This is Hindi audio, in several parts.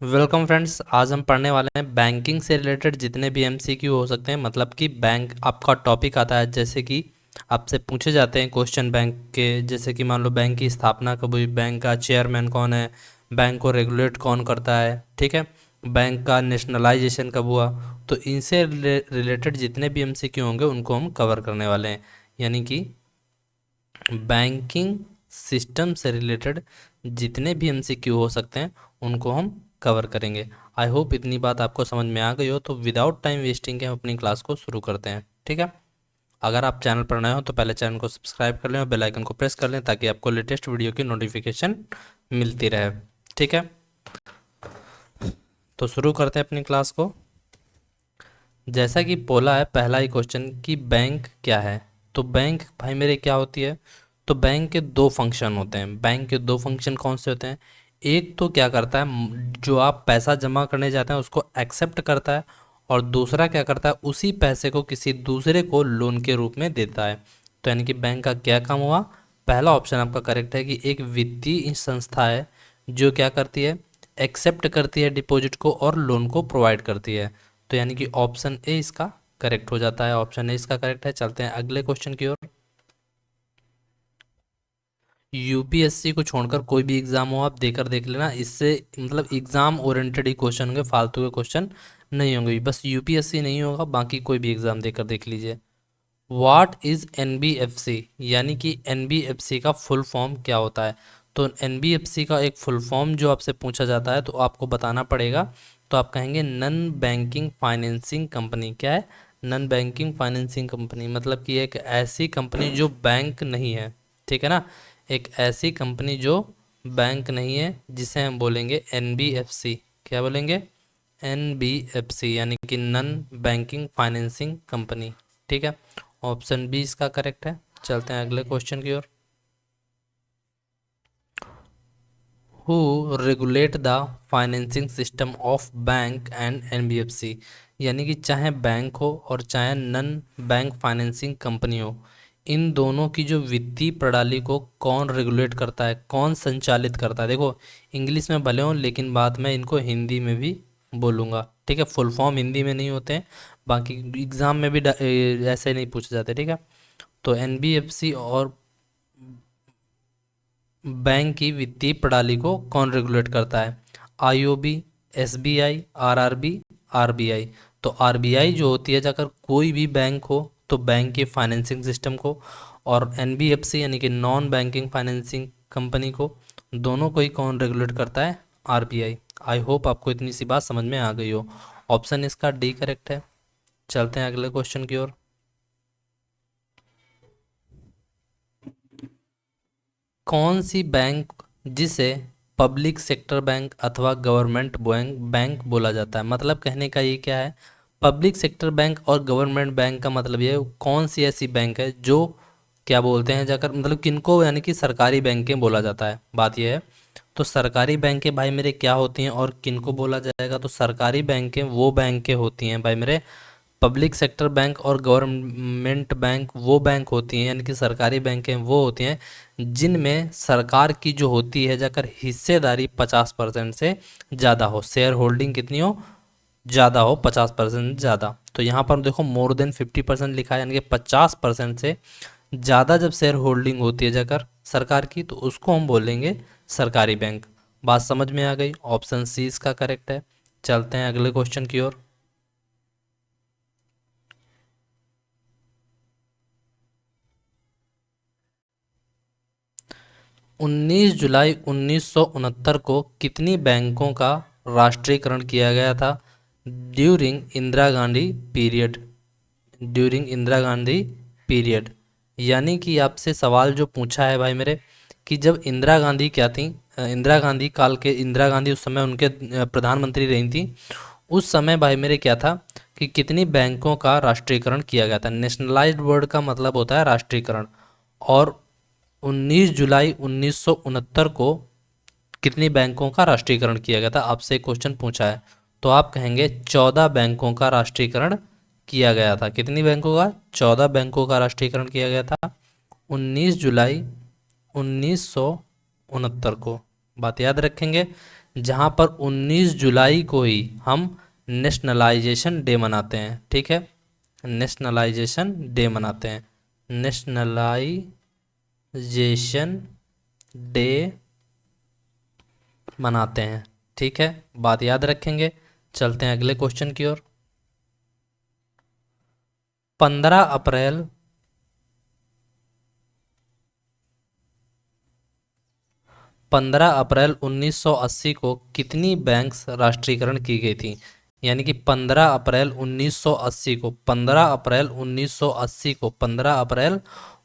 Welcome friends. आज हम पढ़ने वाले हैं बैंकिंग से रिलेटेड जितने भी एमसीक्यू हो सकते हैं। मतलब कि बैंक आपका टॉपिक आता है, जैसे कि आपसे पूछे जाते हैं क्वेश्चन बैंक के। जैसे कि मान लो बैंक की स्थापना कब हुई, बैंक का चेयरमैन कौन है, बैंक को रेगुलेट कौन करता है, ठीक है, बैंक का नेशनलाइजेशन कब हुआ। तो इनसे रिलेटेड जितने भी एमसीक्यू होंगे उनको हम कवर करने वाले हैं। यानी कि बैंकिंग सिस्टम से रिलेटेड जितने भी एमसीक्यू हो सकते हैं उनको हम कवर करेंगे। आई होप इतनी बात आपको समझ में आ गई हो। तो विदाउट टाइम वेस्टिंग के हम अपनी क्लास को शुरू करते हैं, ठीक है। अगर आप चैनल पर नए हो तो पहले चैनल को सब्सक्राइब कर लें और बेल आइकन को प्रेस कर लें ताकि आपको लेटेस्ट वीडियो की नोटिफिकेशन मिलती रहे, ठीक है। तो शुरू करते हैं अपनी क्लास को। जैसा कि बोला है पहला ही क्वेश्चन कि बैंक क्या है। तो बैंक भाई मेरे क्या होती है। तो बैंक के दो फंक्शन होते हैं। बैंक के दो फंक्शन कौन से होते हैं। एक तो क्या करता है, जो आप पैसा जमा करने जाते हैं उसको एक्सेप्ट करता है, और दूसरा क्या करता है, उसी पैसे को किसी दूसरे को लोन के रूप में देता है। तो यानी कि बैंक का क्या काम हुआ। पहला ऑप्शन आपका करेक्ट है कि एक वित्तीय संस्था है जो क्या करती है, एक्सेप्ट करती है डिपॉजिट को और लोन को प्रोवाइड करती है। तो यानी कि ऑप्शन ए इसका करेक्ट हो जाता है। ऑप्शन ए इसका करेक्ट है। चलते हैं अगले क्वेश्चन की ओर। यूपीएससी को छोड़कर कोई भी एग्जाम हो आप देकर देख लेना, इससे मतलब एग्जाम ओरिएंटेड ही क्वेश्चन होंगे, फालतू के क्वेश्चन नहीं होंगे। बस यूपीएससी नहीं होगा, बाकी कोई भी एग्जाम देकर देख लीजिए। व्हाट इज एनबीएफसी, यानी कि एनबीएफसी का फुल फॉर्म क्या होता है। तो एनबीएफसी का एक फुल फॉर्म जो आपसे पूछा जाता है तो आपको बताना पड़ेगा। तो आप कहेंगे नन बैंकिंग फाइनेंसिंग कंपनी। क्या है, नन बैंकिंग फाइनेंसिंग कंपनी, मतलब कि एक ऐसी कंपनी जो बैंक नहीं है, ठीक है ना। एक ऐसी कंपनी जो बैंक नहीं है जिसे हम बोलेंगे एनबीएफसी। क्या बोलेंगे, एनबीएफसी, यानी कि नन बैंकिंग फाइनेंसिंग कंपनी, ठीक है। ऑप्शन बी इसका करेक्ट है। चलते हैं अगले क्वेश्चन की ओर। Who regulate the financing system of bank and NBFC, यानी कि चाहे बैंक हो और चाहे नन बैंक फाइनेंसिंग कंपनी हो, इन दोनों की जो वित्तीय प्रणाली को कौन रेगुलेट करता है, कौन संचालित करता है। देखो इंग्लिश में भले हो लेकिन बाद में इनको हिंदी में भी बोलूँगा, ठीक है। फुल फॉर्म हिंदी में नहीं होते हैं, बाकी एग्ज़ाम में भी ऐसे नहीं पूछे जाते, ठीक है। तो एनबीएफसी और बैंक की वित्तीय प्रणाली को कौन रेगुलेट करता है। IOB, SBI, RRB, RBI. तो आरबीआई जो होती है, अगर कोई भी बैंक हो तो बैंक के फाइनेंसिंग सिस्टम को, और एनबीएफसी यानी कि नॉन बैंकिंग फाइनेंसिंग कंपनी को, दोनों को ही कौन रेगुलेट करता है, आरबीआई। आई होप आपको इतनी सी बात समझ में आ गई हो। ऑप्शन इसका डी करेक्ट है। चलते हैं अगले क्वेश्चन की ओर। कौन सी बैंक जिसे पब्लिक सेक्टर बैंक अथवा गवर्नमेंट बैंक बैंक बोला जाता है। मतलब कहने का ये क्या है, पब्लिक सेक्टर बैंक और गवर्नमेंट बैंक का मतलब ये है, कौन सी ऐसी बैंक है जो क्या बोलते हैं जाकर, मतलब किनको, यानी कि सरकारी बैंकें बोला जाता है। बात यह है। तो सरकारी बैंकें भाई मेरे क्या होती हैं और किनको बोला जाएगा। तो सरकारी बैंकें वो बैंकें होती हैं भाई मेरे, पब्लिक सेक्टर बैंक और गवर्नमेंट बैंक वो बैंक होती हैं, यानी कि सरकारी बैंकें वो होती हैं जिनमें सरकार की जो होती है जाकर हिस्सेदारी 50% से ज़्यादा हो, शेयर होल्डिंग कितनी हो, ज़्यादा हो, 50% ज़्यादा। तो यहाँ पर देखो मोर देन 50% लिखा है, यानी कि 50% से ज़्यादा जब शेयर होल्डिंग होती है जाकर सरकार की तो उसको हम बोलेंगे सरकारी बैंक। बात समझ में आ गई। ऑप्शन सी इसका करेक्ट है। चलते हैं अगले क्वेश्चन की ओर। 19 जुलाई 1969 को कितनी बैंकों का राष्ट्रीयकरण किया गया था। During Indira Gandhi period, during Indira Gandhi period, यानी कि आपसे सवाल जो पूछा है भाई मेरे कि जब इंदिरा गांधी क्या थी, इंदिरा गांधी काल के, इंदिरा गांधी उस समय उनके प्रधानमंत्री रही थी। उस समय भाई मेरे क्या था कि कितनी बैंकों का राष्ट्रीयकरण किया गया था। नेशनलाइज्ड वर्ड का मतलब होता है राष्ट्रीयकरण। और 19 जुलाई 1969 को कितनी बैंकों का राष्ट्रीयकरण किया गया था, आपसे क्वेश्चन पूछा है। तो आप कहेंगे 14 बैंकों का राष्ट्रीयकरण किया गया था। कितनी बैंकों का, 14 बैंकों का राष्ट्रीयकरण किया गया था 19 जुलाई 1969 को। बात याद रखेंगे। जहाँ पर 19 जुलाई को ही हम नेशनलाइजेशन डे मनाते हैं। ठीक है, नेशनलाइजेशन डे मनाते हैं, नेशनलाइजेशन डे मनाते हैं। ठीक है, बात याद रखेंगे। चलते हैं अगले क्वेश्चन की ओर। 15 अप्रैल 1980 को कितनी बैंक्स राष्ट्रीयकरण की गई थी? यानी कि 15 अप्रैल 1980 को 15 अप्रैल 1980 को 15 अप्रैल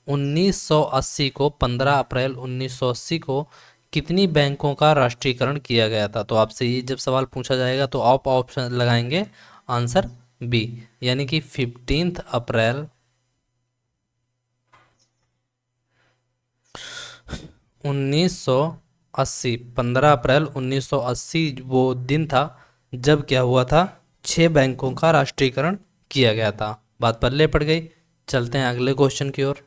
1980 को 15 अप्रैल 1980 को कितनी बैंकों का राष्ट्रीयकरण किया गया था? तो आपसे ये जब सवाल पूछा जाएगा तो आप ऑप्शन लगाएंगे आंसर बी, यानी कि 15 अप्रैल 1980, 15 अप्रैल 1980 वो दिन था जब क्या हुआ था, 6 बैंकों का राष्ट्रीयकरण किया गया था। बात पल्ले पड़ गई। चलते हैं अगले क्वेश्चन की ओर।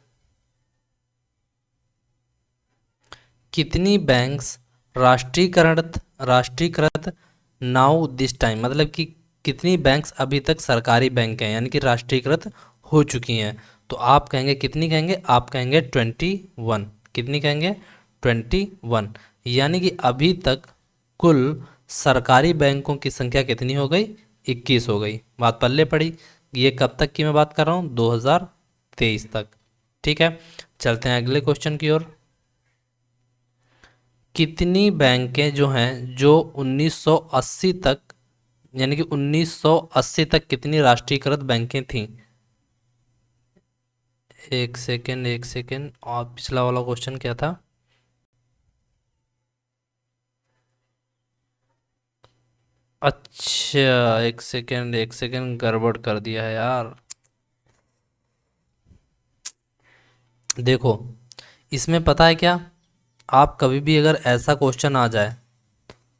कितनी बैंक्स राष्ट्रीयकृत नाउ दिस टाइम, मतलब कि कितनी बैंक्स अभी तक सरकारी बैंक हैं यानी कि राष्ट्रीयकृत हो चुकी हैं? तो आप कहेंगे कितनी, कहेंगे आप कहेंगे 21। कितनी कहेंगे? 21। यानी कि अभी तक कुल सरकारी बैंकों की संख्या कितनी हो गई? 21 हो गई। बात पल्ले पड़ी। ये कब तक की मैं बात कर रहा हूँ? 2023 तक। ठीक है, चलते हैं अगले क्वेश्चन की ओर। कितनी बैंकें जो हैं जो 1980 तक, यानी कि 1980 तक कितनी राष्ट्रीयकृत बैंकें थीं? एक सेकेंड एक सेकेंड, और पिछला वाला क्वेश्चन क्या था? अच्छा, एक सेकेंड गड़बड़ कर दिया है यार। देखो, इसमें पता है क्या, आप कभी भी अगर ऐसा क्वेश्चन आ जाए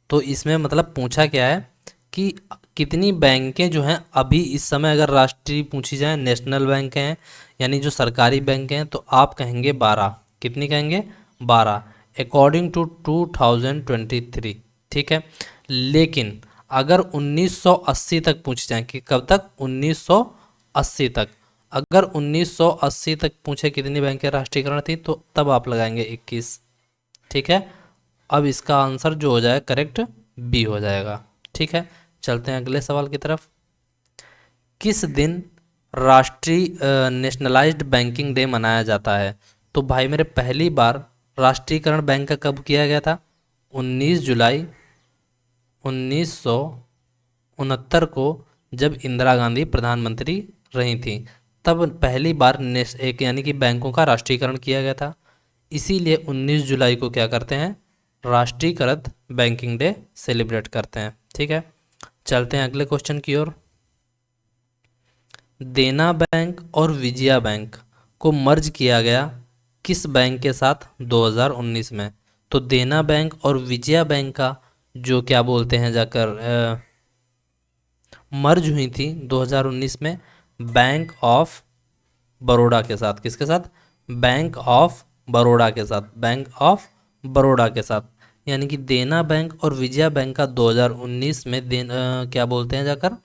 तो इसमें मतलब पूछा क्या है कि कितनी बैंकें जो हैं अभी इस समय, अगर राष्ट्रीय पूछी जाए, नेशनल बैंक हैं यानी जो सरकारी बैंक हैं, तो आप कहेंगे 12। कितनी कहेंगे? 12 अकॉर्डिंग टू 2023। ठीक है, लेकिन अगर 1980 तक पूछी जाए कि कब तक, 1980 तक, अगर 1980 तक पूछे कितनी बैंकें राष्ट्रीयकरण थी तो तब आप लगाएंगे 21। ठीक है, अब इसका आंसर जो हो जाए करेक्ट बी हो जाएगा। ठीक है, चलते हैं अगले सवाल की तरफ। किस दिन राष्ट्रीय नेशनलाइज्ड बैंकिंग डे मनाया जाता है? तो भाई मेरे, पहली बार राष्ट्रीयकरण बैंक का कब किया गया था? 19 जुलाई 1969 को, जब इंदिरा गांधी प्रधानमंत्री रही थी, तब पहली बार एक यानी कि बैंकों का राष्ट्रीयकरण किया गया था। इसीलिए 19 जुलाई को क्या करते हैं, राष्ट्रीयकृत बैंकिंग डे सेलिब्रेट करते हैं। ठीक है, चलते हैं अगले क्वेश्चन की ओर। देना बैंक और विजया बैंक को मर्ज किया गया किस बैंक के साथ 2019 में? तो देना बैंक और विजया बैंक का जो क्या बोलते हैं जाकर मर्ज हुई थी 2019 में बैंक ऑफ बड़ौदा के साथ। किसके साथ? बैंक ऑफ बड़ौदा के साथ, बैंक ऑफ बड़ौदा के साथ। यानी कि देना बैंक और विजया बैंक का 2019 में क्या बोलते हैं जाकर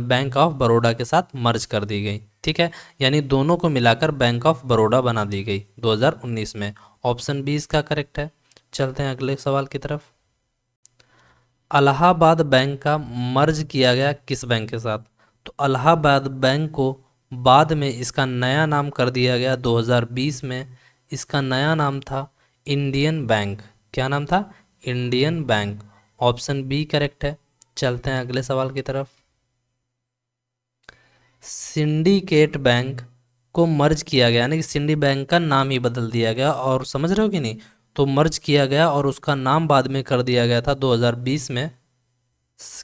बैंक ऑफ बड़ौदा के साथ मर्ज कर दी गई। ठीक है, यानी दोनों को मिलाकर बैंक ऑफ बड़ौदा बना दी गई 2019 में। ऑप्शन बी इसका करेक्ट है। चलते हैं अगले सवाल की तरफ। अलाहाबाद बैंक का मर्ज किया गया किस बैंक के साथ? तो अलाहाबाद बैंक को बाद में इसका नया नाम कर दिया गया 2020 में। इसका नया नाम था इंडियन बैंक। क्या नाम था? Indian bank. Option B correct है। चलते हैं अगले सवाल की तरफ। सिंडिकेट बैंक को मर्ज किया गया, यानी कि सिंडी बैंक का नाम ही बदल दिया गया, और समझ रहे हो कि नहीं? तो मर्ज किया गया और उसका नाम बाद में कर दिया गया था 2020 में।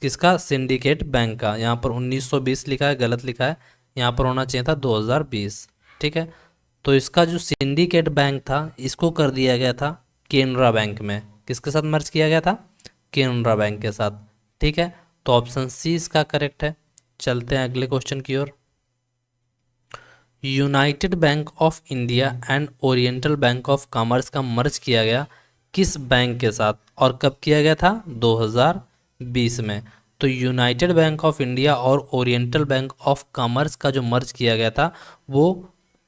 किसका? सिंडिकेट बैंक का। यहाँ पर 1920 लिखा है, गलत लिखा है, यहाँ पर होना चाहिए था 2020। ठीक है, तो इसका जो सिंडिकेट बैंक था इसको कर दिया गया था केनरा बैंक में। किसके साथ मर्ज किया गया था? केनरा बैंक के साथ। ठीक है, तो ऑप्शन सी इसका करेक्ट है। चलते हैं अगले क्वेश्चन की ओर। United Bank of India and Oriental Bank of Commerce का मर्ज किया गया किस बैंक के साथ और कब किया गया था? 2020 में। तो यूनाइटेड बैंक ऑफ इंडिया और ओरिएंटल बैंक ऑफ कॉमर्स का जो मर्ज किया गया था वो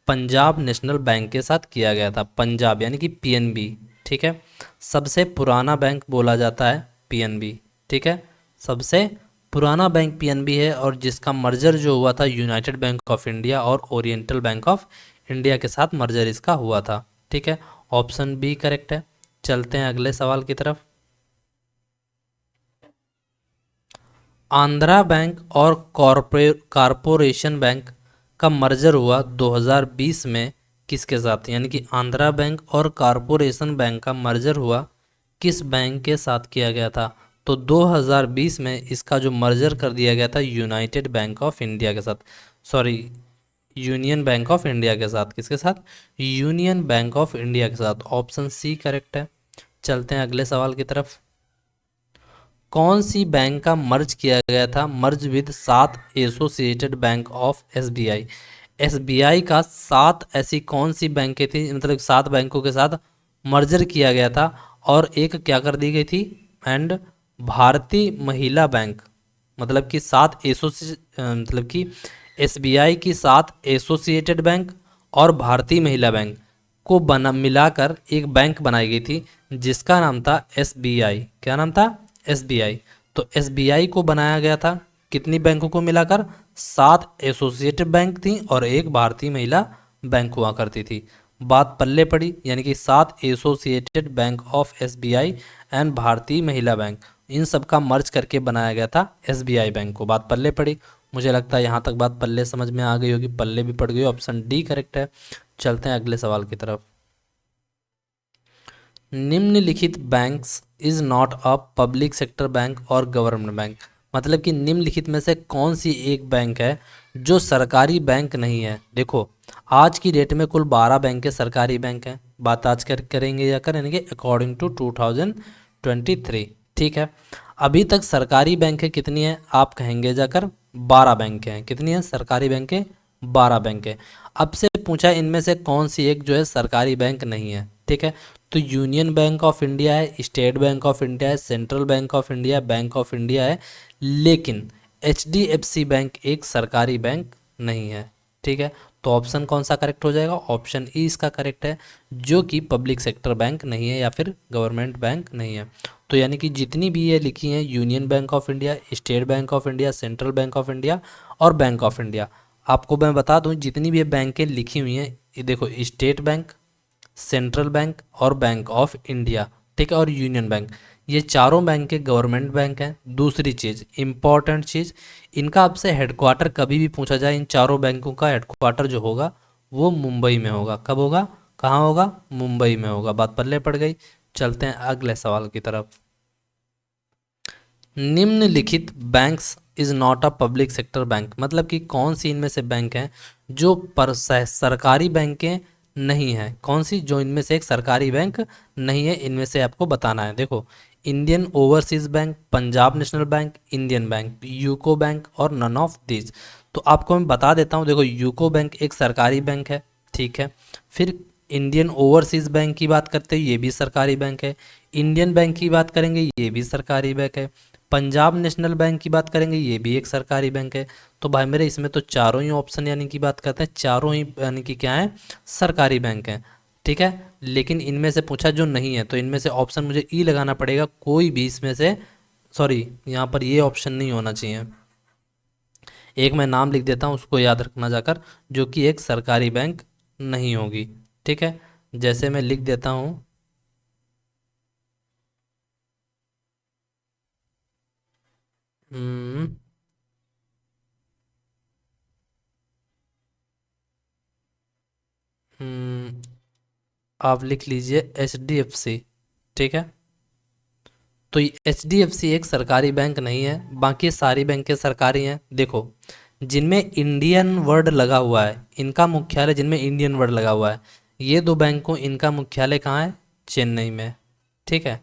पंजाब नेशनल बैंक के साथ किया गया था। पंजाब यानी कि पीएनबी, ठीक है। सबसे पुराना बैंक बोला जाता है पीएनबी, ठीक है। सबसे पुराना बैंक पीएनबी है और जिसका मर्जर जो हुआ था यूनाइटेड बैंक ऑफ इंडिया और ओरिएंटल बैंक ऑफ इंडिया के साथ मर्जर इसका हुआ था, ठीक है। ऑप्शन बी करेक्ट है। चलते हैं अगले सवाल की तरफ। आंध्रा बैंक और कॉरपोरेशन बैंक का मर्जर हुआ 2020 में किसके साथ? यानी कि आंध्रा बैंक और कॉरपोरेशन बैंक का मर्जर हुआ किस बैंक के साथ किया गया था? तो 2020 में इसका जो मर्जर कर दिया गया था यूनाइटेड बैंक ऑफ इंडिया के साथ, sorry union bank of India के साथ। किसके साथ? यूनियन बैंक ऑफ इंडिया के साथ। ऑप्शन सी करेक्ट है। चलते हैं अगले सवाल की तरफ। कौन सी बैंक का मर्ज किया गया था merge with 7 associated bank of SBI? SBI का 7 ऐसी कौन सी बैंकें थी, मतलब 7 बैंकों के साथ मर्जर किया गया था और एक क्या कर दी गई थी? एंड भारतीय महिला बैंक, मतलब कि 7 मतलब कि एसबीआई की 7 एसोसिएटेड बैंक और भारतीय महिला बैंक को बना मिलाकर एक बैंक बनाई गई थी जिसका नाम था एसबीआई। क्या नाम था? एसबीआई। तो एसबीआई को बनाया गया था कितनी बैंकों को मिलाकर? 7 एसोसिएटेड बैंक थी और एक भारतीय महिला बैंक हुआ करती थी। बात पल्ले पड़ी, यानी कि 7 associated bank of SBI and भारतीय महिला बैंक, इन सब का मर्ज करके बनाया गया था एसबीआई बैंक को। बात पल्ले पड़ी। मुझे लगता है यहाँ तक बात पल्ले समझ में आ गई होगी, पल्ले भी पड़ गई। ऑप्शन डी करेक्ट है। चलते हैं अगले सवाल की तरफ। निम्नलिखित banks is not a public sector bank और गवर्नमेंट बैंक, मतलब कि निम्नलिखित में से कौन सी एक बैंक है जो सरकारी बैंक नहीं है? देखो आज की डेट में कुल 12 बैंक के सरकारी बैंक हैं। बात आज करेंगे या करेंगे अकॉर्डिंग टू 2023, ठीक है। अभी तक सरकारी बैंकें कितनी हैं? आप कहेंगे जाकर 12 बैंकें हैं। कितनी हैं सरकारी बैंकें? 12 बैंकें। अब से पूछा इनमें से कौन सी एक जो है सरकारी बैंक नहीं है, ठीक है। तो यूनियन बैंक ऑफ इंडिया है, स्टेट बैंक ऑफ इंडिया है, central bank of India, bank of India है, लेकिन एचडीएफसी बैंक एक सरकारी बैंक नहीं है, ठीक है। तो ऑप्शन कौन सा करेक्ट हो जाएगा? ऑप्शन ई इसका करेक्ट है, जो कि पब्लिक सेक्टर बैंक नहीं है या फिर गवर्नमेंट बैंक नहीं है। तो यानी कि जितनी भी ये लिखी हैं union bank of India, state Bank of India, central bank of India और बैंक ऑफ इंडिया, आपको मैं बता दूं जितनी भी ये बैंकें लिखी हुई हैं, ये देखो स्टेट बैंक, सेंट्रल बैंक और बैंक ऑफ इंडिया, ठीक है, और यूनियन बैंक, ये चारों बैंक के गवर्नमेंट बैंक हैं। दूसरी चीज़, इंपॉर्टेंट चीज़, इनका आपसे हेडक्वार्टर कभी भी पूछा जाए, इन चारों बैंकों का हेडक्वार्टर जो होगा वो मुंबई में होगा। कब होगा? कहाँ होगा? मुंबई में होगा। बात पल्ले पड़ गई। चलते हैं अगले सवाल की तरफ। निम्नलिखित banks is not a public sector bank, मतलब कि कौन सी इनमें से बैंक हैं जो सरकारी बैंकें नहीं है? कौन सी जो इनमें से एक सरकारी बैंक नहीं है, इनमें से आपको बताना है। देखो Indian overseas bank, Punjab National bank, Indian bank, UCO bank और नन ऑफ दिस। तो आपको मैं बता देता हूँ, देखो यूको बैंक एक सरकारी बैंक है, ठीक है। फिर इंडियन ओवरसीज बैंक की बात करते हैं, ये भी सरकारी बैंक है। इंडियन बैंक की बात करेंगे, ये भी सरकारी बैंक है। पंजाब नेशनल बैंक की बात करेंगे, ये भी एक सरकारी बैंक है। तो भाई मेरे इसमें तो चारों ही ऑप्शन यानी कि बात करते हैं, चारों ही यानी कि क्या है? सरकारी बैंक हैं, ठीक है। लेकिन इनमें से पूछा जो नहीं है, तो इनमें से ऑप्शन मुझे ई लगाना पड़ेगा, कोई भी इसमें से, सॉरी यहाँ पर ये ऑप्शन नहीं होना चाहिए। एक मैं नाम लिख देता हूँ, उसको याद रखना जाकर, जो कि एक सरकारी बैंक नहीं होगी, ठीक है। जैसे मैं लिख देता हूँ, हम्म, हम्म, आप लिख लीजिए एच डी एफ सी, ठीक है। तो एच डी एफ सी एक सरकारी बैंक नहीं है, बाकी सारी बैंकें सरकारी हैं। देखो जिनमें इंडियन वर्ड लगा हुआ है, इनका मुख्यालय, जिनमें इंडियन वर्ड लगा हुआ है, ये दो बैंकों, इनका मुख्यालय कहाँ है? चेन्नई में, ठीक है।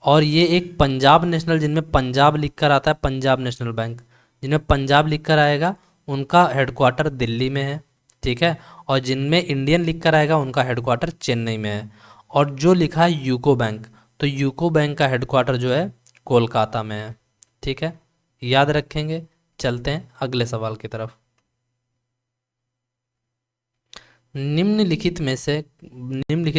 और ये एक पंजाब नेशनल, जिनमें पंजाब लिखकर आता है, पंजाब नेशनल बैंक, जिनमें पंजाब लिखकर आएगा उनका हेडक्वार्टर दिल्ली में है, ठीक है। और जिनमें इंडियन लिखकर आएगा उनका हेडक्वार्टर चेन्नई में है। और जो लिखा है यूको बैंक, तो यूको बैंक का हेडक्वार्टर जो है कोलकाता में है। ठीक है, याद रखेंगे। चलते हैं अगले सवाल की तरफ। निम्नलिखित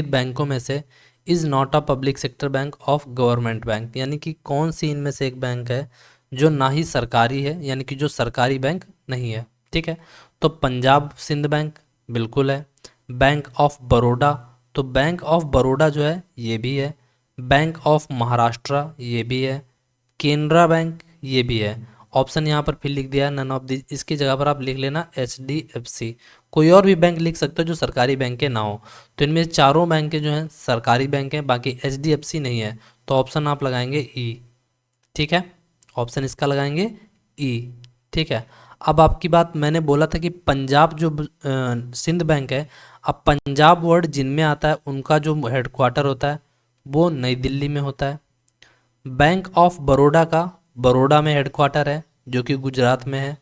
बैंकों में से is not a public sector bank of government bank, यानी कि कौन सी इनमें से एक बैंक है जो ना ही सरकारी है, यानी कि जो सरकारी बैंक नहीं है। ठीक है, तो पंजाब सिंध बैंक बिल्कुल है। बैंक ऑफ बड़ौदा, तो बैंक ऑफ बड़ौदा जो है ये भी है। बैंक ऑफ महाराष्ट्र ये भी है। केनरा बैंक ये भी है। ऑप्शन यहाँ पर फिर लिख दिया नन ऑफ दी, इसकी जगह पर आप लिख लेना HDFC। कोई और भी बैंक लिख सकते हो जो सरकारी बैंक के ना हो। तो इनमें चारों बैंक जो हैं सरकारी बैंक हैं, बाकी HDFC नहीं है। तो ऑप्शन आप लगाएंगे ई। ठीक है, ऑप्शन इसका लगाएंगे ई। ठीक है, अब आपकी बात, मैंने बोला था कि पंजाब जो सिंध बैंक है, अब पंजाब वर्ड जिनमें आता है उनका जो हेडक्वार्टर होता है वो नई दिल्ली में होता है। बैंक ऑफ बड़ौदा का बड़ौदा में हेडक्वार्टर है जो कि गुजरात में है,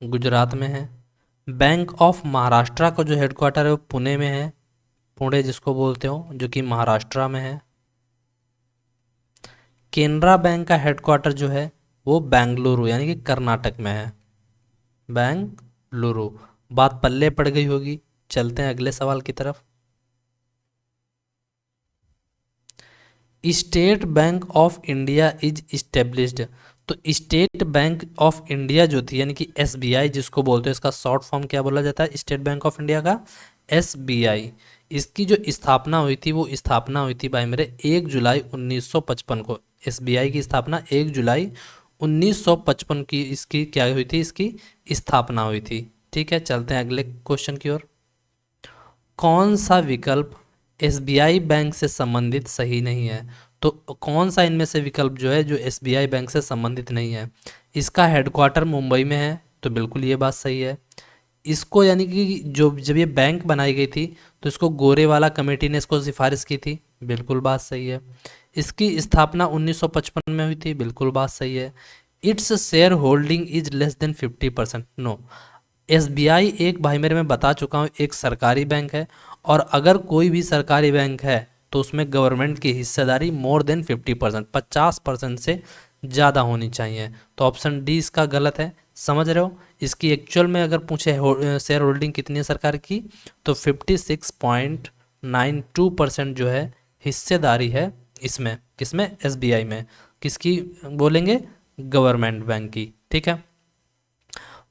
गुजरात में है। बैंक ऑफ महाराष्ट्र का जो हेडक्वार्टर है वो पुणे में है, पुणे जिसको बोलते हो, जो कि महाराष्ट्र में है। केनरा बैंक का हेडक्वार्टर जो है वो बेंगलुरु यानी कि कर्नाटक में है, बेंगलुरु। बात पल्ले पड़ गई होगी। चलते हैं अगले सवाल की तरफ। State Bank of India is established, तो स्टेट बैंक ऑफ इंडिया जो थी यानी कि SBI जिसको बोलते हैं, इसका शॉर्ट फॉर्म क्या बोला जाता है स्टेट बैंक ऑफ इंडिया का? SBI। इसकी जो स्थापना हुई थी वो स्थापना हुई थी भाई मेरे 1 जुलाई 1955 को। SBI की स्थापना 1 जुलाई 1955 की इसकी क्या हुई थी, इसकी स्थापना हुई थी। ठीक है, चलते हैं अगले क्वेश्चन की ओर। कौन सा विकल्प SBI बैंक से संबंधित सही नहीं है? तो कौन सा इनमें से विकल्प जो है जो SBI बैंक से संबंधित नहीं है? इसका हेडक्वार्टर मुंबई में है, तो बिल्कुल ये बात सही है। इसको यानी कि जो जब ये बैंक बनाई गई थी तो इसको गोरेवाला कमेटी ने इसको सिफारिश की थी, बिल्कुल बात सही है। इसकी स्थापना 1955 में हुई थी, बिल्कुल बात सही है। It's share holding is less than 50%, no. SBI एक, भाई मेरे मैं बता चुका हूँ, एक सरकारी बैंक है, और अगर कोई भी सरकारी बैंक है तो उसमें गवर्नमेंट की हिस्सेदारी मोर देन 50%, 50% से ज़्यादा होनी चाहिए। तो ऑप्शन डी इसका गलत है, समझ रहे हो। इसकी एक्चुअल में अगर पूछे शेयर होल्डिंग कितनी है सरकार की, तो 56.92% जो है हिस्सेदारी है इसमें, किसमें? SBI में। किसकी बोलेंगे? गवर्नमेंट बैंक की। ठीक है,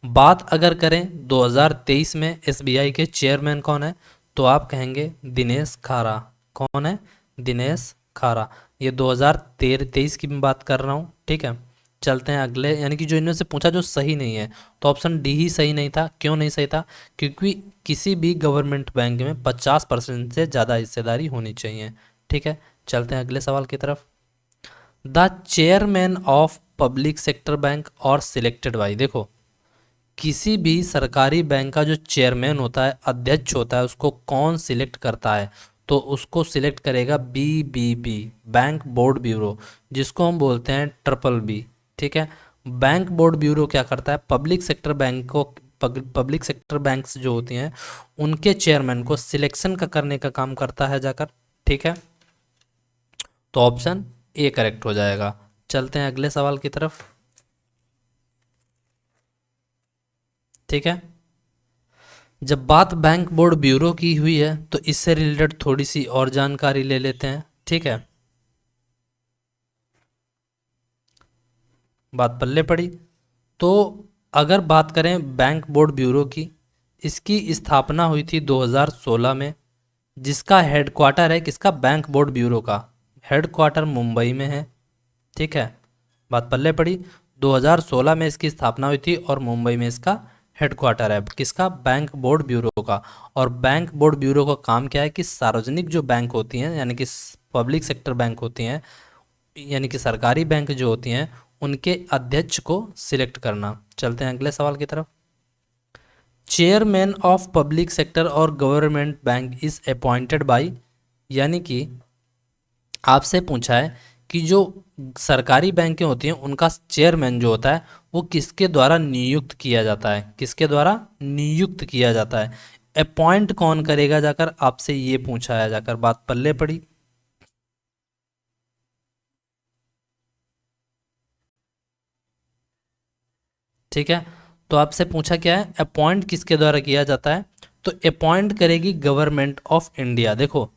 बात अगर करें 2023 में SBI के चेयरमैन कौन है, तो आप कहेंगे दिनेश खारा। कौन है? दिनेश खारा। ये 2023 की मैं बात कर रहा हूँ। ठीक है, चलते हैं अगले, यानी कि जो इनमें से पूछा जो सही नहीं है, तो ऑप्शन डी ही सही नहीं था। क्यों नहीं सही था? क्योंकि किसी भी गवर्नमेंट बैंक में 50% से ज़्यादा हिस्सेदारी होनी चाहिए। ठीक है, चलते हैं अगले सवाल की तरफ। The chairman of public sector bank और सिलेक्टेड बाई, देखो किसी भी सरकारी बैंक का जो चेयरमैन होता है, अध्यक्ष होता है, उसको कौन सिलेक्ट करता है? तो उसको सिलेक्ट करेगा BBB, बैंक बोर्ड ब्यूरो, जिसको हम बोलते हैं BBB। ठीक है, बैंक बोर्ड ब्यूरो क्या करता है? पब्लिक सेक्टर बैंक को, पब्लिक सेक्टर बैंक्स जो होती हैं उनके चेयरमैन को सिलेक्शन का करने का काम करता है जाकर। ठीक है, तो ऑप्शन ए करेक्ट हो जाएगा। चलते हैं अगले सवाल की तरफ। ठीक है, जब बात बैंक बोर्ड ब्यूरो की हुई है तो इससे रिलेटेड थोड़ी सी और जानकारी ले लेते हैं। ठीक है, बात पल्ले पड़ी। तो अगर बात करें बैंक बोर्ड ब्यूरो की, इसकी स्थापना हुई थी 2016 में, जिसका हेडक्वार्टर है किसका? बैंक बोर्ड ब्यूरो का हेडक्वार्टर मुंबई में है। ठीक है, बात पल्ले पड़ी। 2016 में इसकी स्थापना हुई थी और मुंबई में इसका हेडक्वार्टर है, किसका? बैंक बोर्ड ब्यूरो का। और बैंक बोर्ड ब्यूरो का काम क्या है कि सार्वजनिक जो बैंक होती हैं यानी कि पब्लिक सेक्टर बैंक होती हैं, यानी कि सरकारी बैंक जो होती हैं, उनके अध्यक्ष को सिलेक्ट करना। चलते हैं अगले सवाल की तरफ। चेयरमैन ऑफ पब्लिक सेक्टर और government bank is appointed by, यानी कि आपसे पूछा है कि जो सरकारी बैंकें होती हैं उनका चेयरमैन जो होता है वो किसके द्वारा नियुक्त किया जाता है? किसके द्वारा नियुक्त किया जाता है? अपॉइंट कौन करेगा जाकर, आपसे ये पूछा है जाकर। बात पल्ले पड़ी। ठीक है। तो आपसे पूछा क्या है, अपॉइंट किसके द्वारा किया जाता है, तो अपॉइंट करेगी गवर्नमेंट ऑफ इंडिया। देखो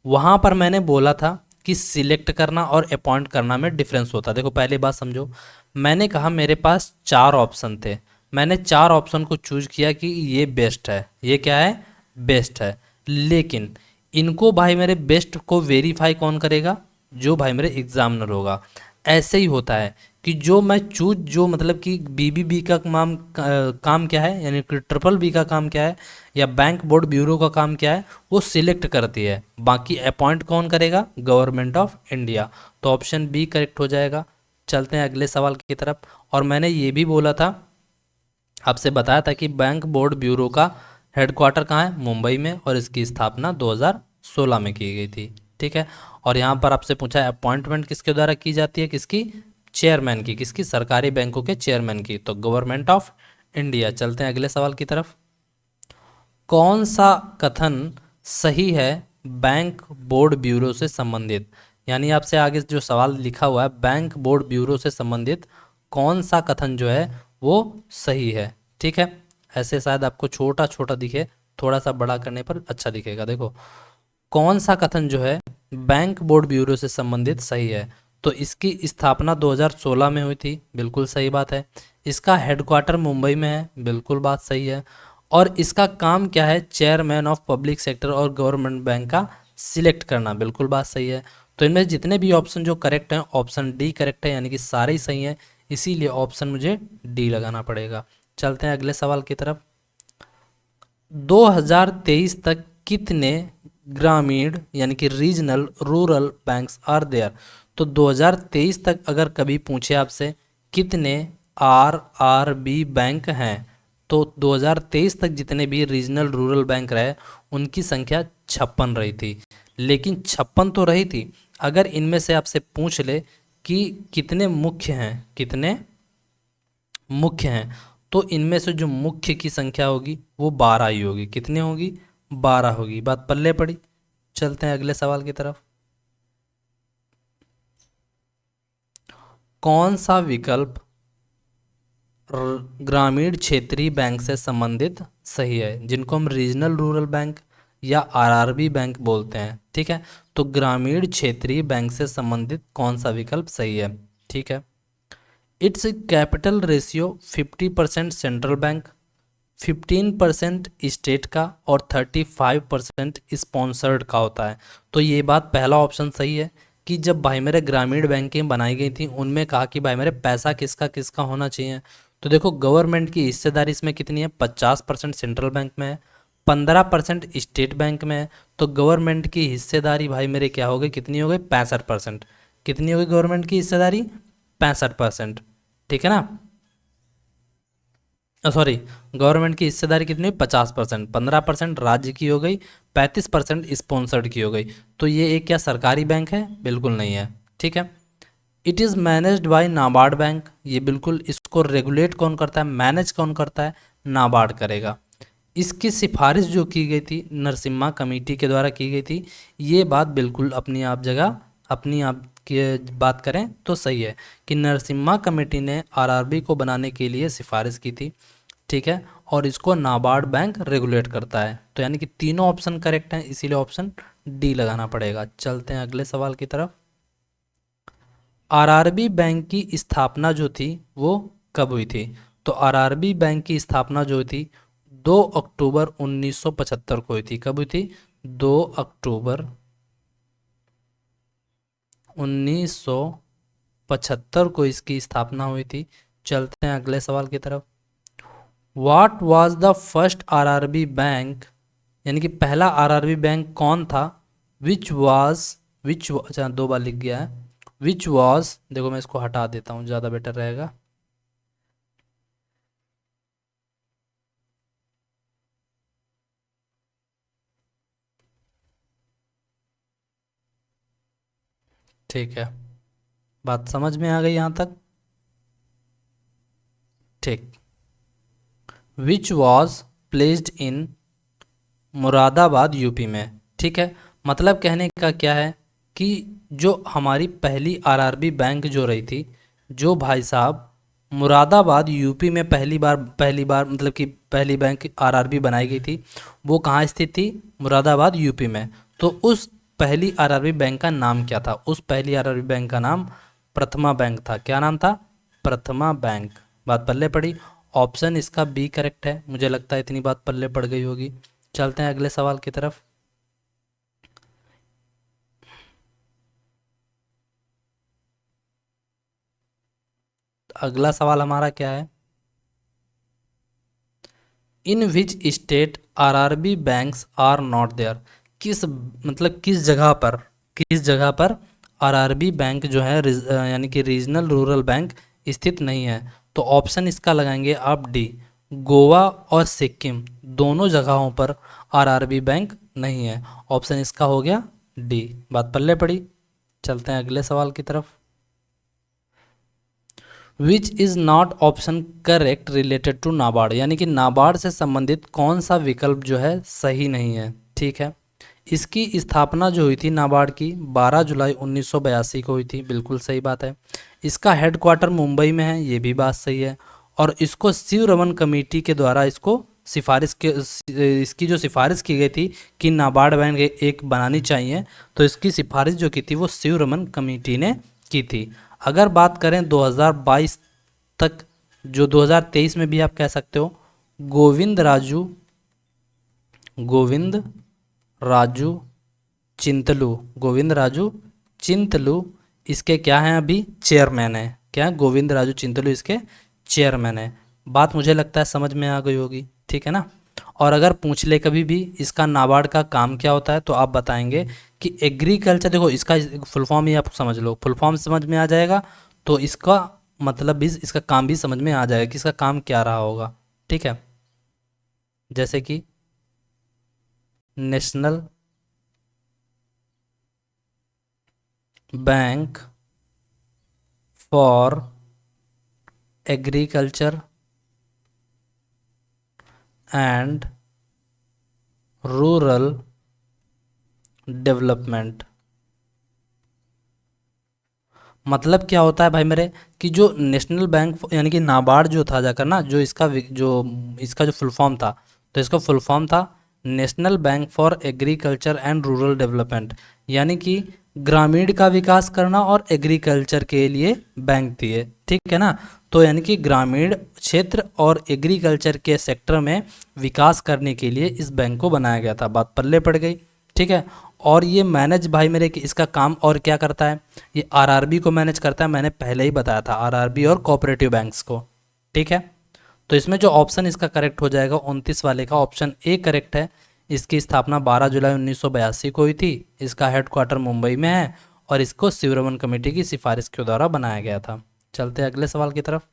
वहाँ पर मैंने बोला था कि सिलेक्ट करना और अपॉइंट करना में डिफरेंस होता है। देखो पहली बात समझो, मैंने कहा मेरे पास 4 ऑप्शन थे, मैंने 4 ऑप्शन को चूज किया कि ये बेस्ट है, ये क्या है, बेस्ट है। लेकिन इनको भाई मेरे बेस्ट को वेरीफाई कौन करेगा, जो भाई मेरे एग्जामिनर होगा। ऐसे ही होता है कि जो मैं चूज, जो मतलब कि बीबीबी का काम क्या है, यानी कि ट्रिपल बी का काम क्या है, या बैंक बोर्ड ब्यूरो का काम क्या है, वो सिलेक्ट करती है। बाकी अपॉइंट कौन करेगा, गवर्नमेंट ऑफ इंडिया। तो ऑप्शन बी करेक्ट हो जाएगा। चलते हैं अगले सवाल की तरफ। और मैंने ये भी बोला था, आपसे बताया था कि बैंक बोर्ड ब्यूरो का हेडक्वार्टर कहाँ है, मुंबई में, और इसकी स्थापना 2016 में की गई थी। ठीक है। और यहाँ पर आपसे पूछा है अपॉइंटमेंट किसके द्वारा की जाती है, किसकी, चेयरमैन की, किसकी, सरकारी बैंकों के चेयरमैन की, तो गवर्नमेंट ऑफ इंडिया। चलते हैं अगले सवाल की तरफ। कौन सा कथन सही है बैंक बोर्ड ब्यूरो से संबंधित, यानी आपसे आगे जो सवाल लिखा हुआ है बैंक बोर्ड ब्यूरो से संबंधित कौन सा कथन जो है वो सही है। ठीक है। ऐसे शायद आपको छोटा छोटा दिखे, थोड़ा सा बड़ा करने पर अच्छा दिखेगा। देखो कौन सा कथन जो है बैंक बोर्ड ब्यूरो से संबंधित सही है, तो इसकी स्थापना 2016 में हुई थी, बिल्कुल सही बात है। इसका हेडक्वार्टर मुंबई में है, बिल्कुल बात सही है। और इसका काम क्या है, चेयरमैन ऑफ पब्लिक सेक्टर और गवर्नमेंट बैंक का सिलेक्ट करना, बिल्कुल बात सही है। तो इनमें जितने भी ऑप्शन जो करेक्ट हैं, ऑप्शन डी करेक्ट है, यानी कि सारे ही सही हैं, इसीलिए ऑप्शन मुझे डी लगाना पड़ेगा। चलते हैं अगले सवाल की तरफ। 2023 तक कितने ग्रामीण यानी कि regional rural banks are there, तो 2023 तक अगर कभी पूछे आपसे कितने आरआरबी बैंक हैं, तो 2023 तक जितने भी रीजनल रूरल बैंक रहे उनकी संख्या 56 रही थी। लेकिन 56 तो रही थी, अगर इनमें से आपसे पूछ ले कि कितने मुख्य हैं, कितने मुख्य हैं, तो इनमें से जो मुख्य की संख्या होगी वो 12 ही होगी। कितनी होगी, 12 होगी। बात पल्ले पड़ी। चलते हैं अगले सवाल की तरफ। कौन सा विकल्प ग्रामीण क्षेत्रीय बैंक से संबंधित सही है, जिनको हम रीजनल रूरल बैंक या आरआरबी बैंक बोलते हैं। ठीक है। तो ग्रामीण क्षेत्रीय बैंक से संबंधित कौन सा विकल्प सही है। ठीक है। It's capital ratio 50% central bank, 15% state का और 35% स्पॉन्सर्ड का होता है। तो ये बात पहला ऑप्शन सही है कि जब भाई मेरे ग्रामीण बैंकें बनाई गई थी उनमें कहा कि भाई मेरे पैसा किसका किसका होना चाहिए। तो देखो गवर्नमेंट की हिस्सेदारी इसमें कितनी है, 50% सेंट्रल बैंक में है, 15% स्टेट बैंक में है। तो गवर्नमेंट की हिस्सेदारी भाई मेरे क्या हो गई, कितनी हो गई, 65%। कितनी हो गई गवर्नमेंट की हिस्सेदारी, 65%। ठीक है ना, सॉरी, गवर्नमेंट की हिस्सेदारी कितनी हुई, 50%, 15% राज्य की हो गई, 35% स्पॉन्सर्ड की हो गई। तो ये एक क्या सरकारी बैंक है, बिल्कुल नहीं है। ठीक है। It is managed by NABARD bank, ये बिल्कुल, इसको रेगुलेट कौन करता है, मैनेज कौन करता है, नाबार्ड करेगा। इसकी सिफारिश जो की गई थी नरसिम्हा कमेटी के द्वारा की गई थी, ये बात बिल्कुल अपनी आप जगह, अपनी आप की बात करें तो सही है कि नरसिम्हा कमेटी ने आरआरबी को बनाने के लिए सिफारिश की थी। ठीक है। और इसको नाबार्ड बैंक रेगुलेट करता है। तो यानी कि तीनों ऑप्शन करेक्ट हैं, इसीलिए ऑप्शन डी लगाना पड़ेगा। चलते हैं अगले सवाल की तरफ। आरआरबी बैंक की स्थापना जो थी वो कब हुई थी, तो आरआरबी बैंक की स्थापना जो थी 2 अक्टूबर 1975 को हुई थी। कब हुई थी, 2 अक्टूबर 1975 को इसकी स्थापना हुई थी। चलते हैं अगले सवाल की तरफ। What was the first RRB bank, यानी कि पहला आरआरबी बैंक कौन था, विच वाज, विच, अच्छा 2 बार लिख गया है, विच वाज, देखो मैं इसको हटा देता हूँ ज़्यादा बेटर रहेगा। ठीक है, बात समझ में आ गई यहाँ तक। ठीक। Which was placed in Moradabad UP में। ठीक है। मतलब कहने का क्या है कि जो हमारी पहली आरआरबी बैंक जो रही थी, जो भाई साहब मुरादाबाद यूपी में पहली बार मतलब कि पहली बैंक आरआरबी बनाई गई थी, वो कहाँ स्थित थी? मुरादाबाद यूपी में। तो उस पहली आरआरबी बैंक का नाम क्या था? उस पहली आरआरबी बैंक का नाम प्रथमा बैंक था। क्या नाम था? प्रथमा बैंक। बात पल्ले पड़ी। ऑप्शन इसका बी करेक्ट है। मुझे लगता है इतनी बात पल्ले पड़ गई होगी। चलते हैं अगले सवाल की तरफ। अगला सवाल हमारा क्या है? In which state RRB banks are not there? किस मतलब किस जगह पर आरआरबी बैंक जो है यानी कि रीजनल रूरल बैंक स्थित नहीं है? तो ऑप्शन इसका लगाएंगे आप डी, गोवा और सिक्किम दोनों जगहों पर आरआरबी बैंक नहीं है। ऑप्शन इसका हो गया डी। बात पल्ले पड़ी। चलते हैं अगले सवाल की तरफ। Which is not option correct related to NABARD? यानी कि नाबार्ड से संबंधित कौन सा विकल्प जो है सही नहीं है। ठीक है। इसकी स्थापना जो हुई थी नाबार्ड की 12 जुलाई 1982 को हुई थी। बिल्कुल सही बात है। इसका हेडक्वार्टर मुंबई में है। ये भी बात सही है। और इसको शिव रमन कमेटी के द्वारा इसकी जो सिफारिश की गई थी कि नाबार्ड बैंक एक बनानी चाहिए, तो इसकी सिफारिश जो की थी वो शिव रमन कमेटी ने की थी। अगर बात करें 2022 तक, जो 2023 में भी आप कह सकते हो, गोविंद राजू गोविंद राजू चिंतलू गोविंद राजू चिंतलू इसके क्या हैं? अभी चेयरमैन है। क्या? गोविंद राजू चिंतलू इसके चेयरमैन है। बात मुझे लगता है समझ में आ गई होगी। ठीक है ना? और अगर पूछ ले कभी भी इसका नाबार्ड का काम क्या होता है, तो आप बताएंगे कि एग्रीकल्चर, देखो इसका फुल फॉर्म ही आप समझ लो, फुल फॉर्म समझ में आ जाएगा तो इसका मतलब भी, इसका काम भी समझ में आ जाएगा कि इसका काम क्या रहा होगा। ठीक है। जैसे कि national bank for agriculture and rural development. मतलब क्या होता है भाई मेरे, कि जो नेशनल बैंक यानी कि नाबार्ड जो था जाकर ना, जो इसका जो फुल फॉर्म था, तो इसका फुल फॉर्म था national bank for agriculture and rural development. यानी कि ग्रामीण का विकास करना और एग्रीकल्चर के लिए बैंक थी ये। ठीक है ना? तो यानी कि ग्रामीण क्षेत्र और एग्रीकल्चर के सेक्टर में विकास करने के लिए इस बैंक को बनाया गया था। बात पल्ले पड़ गई। ठीक है। और ये मैनेज भाई मेरे कि इसका काम और क्या करता है? ये आरआरबी को मैनेज करता है। मैंने पहले ही बताया था, आरआरबी और कोऑपरेटिव बैंक्स को। ठीक है। तो इसमें जो ऑप्शन इसका करेक्ट हो जाएगा 29 वाले का, ऑप्शन ए करेक्ट है। इसकी स्थापना 12 जुलाई 1982 को हुई थी। इसका हेडक्वार्टर मुंबई में है और इसको शिवरमन कमेटी की सिफारिश के द्वारा बनाया गया था। चलते हैं अगले सवाल की तरफ।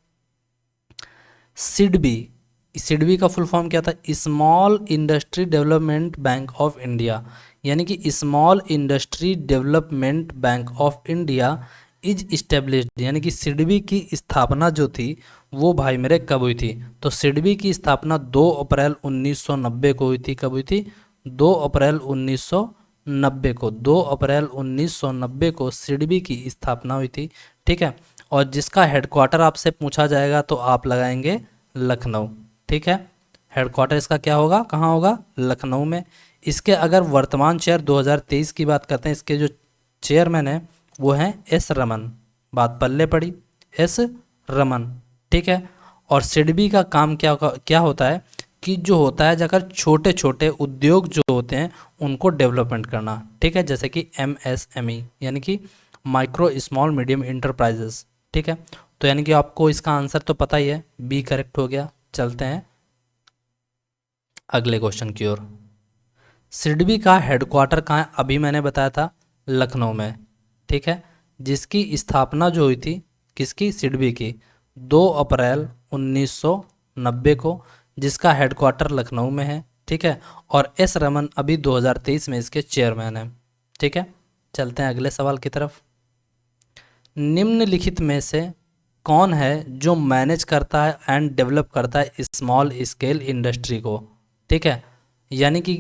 सिडबी, सिडबी का फुल फॉर्म क्या था? Small Industry Development Bank of India. यानी कि small Industry Development Bank of India is established. यानी कि सिडबी की स्थापना जो थी वो भाई मेरे कब हुई थी? तो सिडबी की स्थापना 2 अप्रैल 1990 को हुई थी। कब हुई थी? 2 अप्रैल 1990 को। 2 अप्रैल 1990 को सिडबी की स्थापना हुई थी। ठीक है। और जिसका हेडक्वार्टर आपसे पूछा जाएगा तो आप लगाएंगे लखनऊ। ठीक है। हेडक्वार्टर इसका क्या होगा? कहाँ होगा? लखनऊ में। इसके अगर वर्तमान चेयर 2023 की बात करते हैं, इसके जो चेयरमैन हैं वो हैं एस रमन। बात पल्ले पड़ी। एस रमन। ठीक है। और सिडबी का काम क्या होता है कि जो होता है जाकर छोटे छोटे उद्योग जो होते हैं उनको डेवलपमेंट करना। ठीक है। जैसे कि MSME यानी कि माइक्रो स्मॉल मीडियम इंटरप्राइजेस। ठीक है। तो यानी कि आपको इसका आंसर तो पता ही है, बी करेक्ट हो गया। चलते हैं अगले क्वेश्चन की ओर। सिडबी का हेडक्वार्टर कहाँ है? अभी मैंने बताया था लखनऊ में। ठीक है। जिसकी स्थापना जो हुई थी किसकी? सिडबी की 2 अप्रैल 1990 को, जिसका हेडक्वार्टर लखनऊ में है। ठीक है। और एस रमन अभी 2023 में इसके चेयरमैन हैं। ठीक है। चलते हैं अगले सवाल की तरफ। निम्नलिखित में से कौन है जो मैनेज करता है एंड डेवलप करता है स्मॉल स्केल इंडस्ट्री को? ठीक है। यानी कि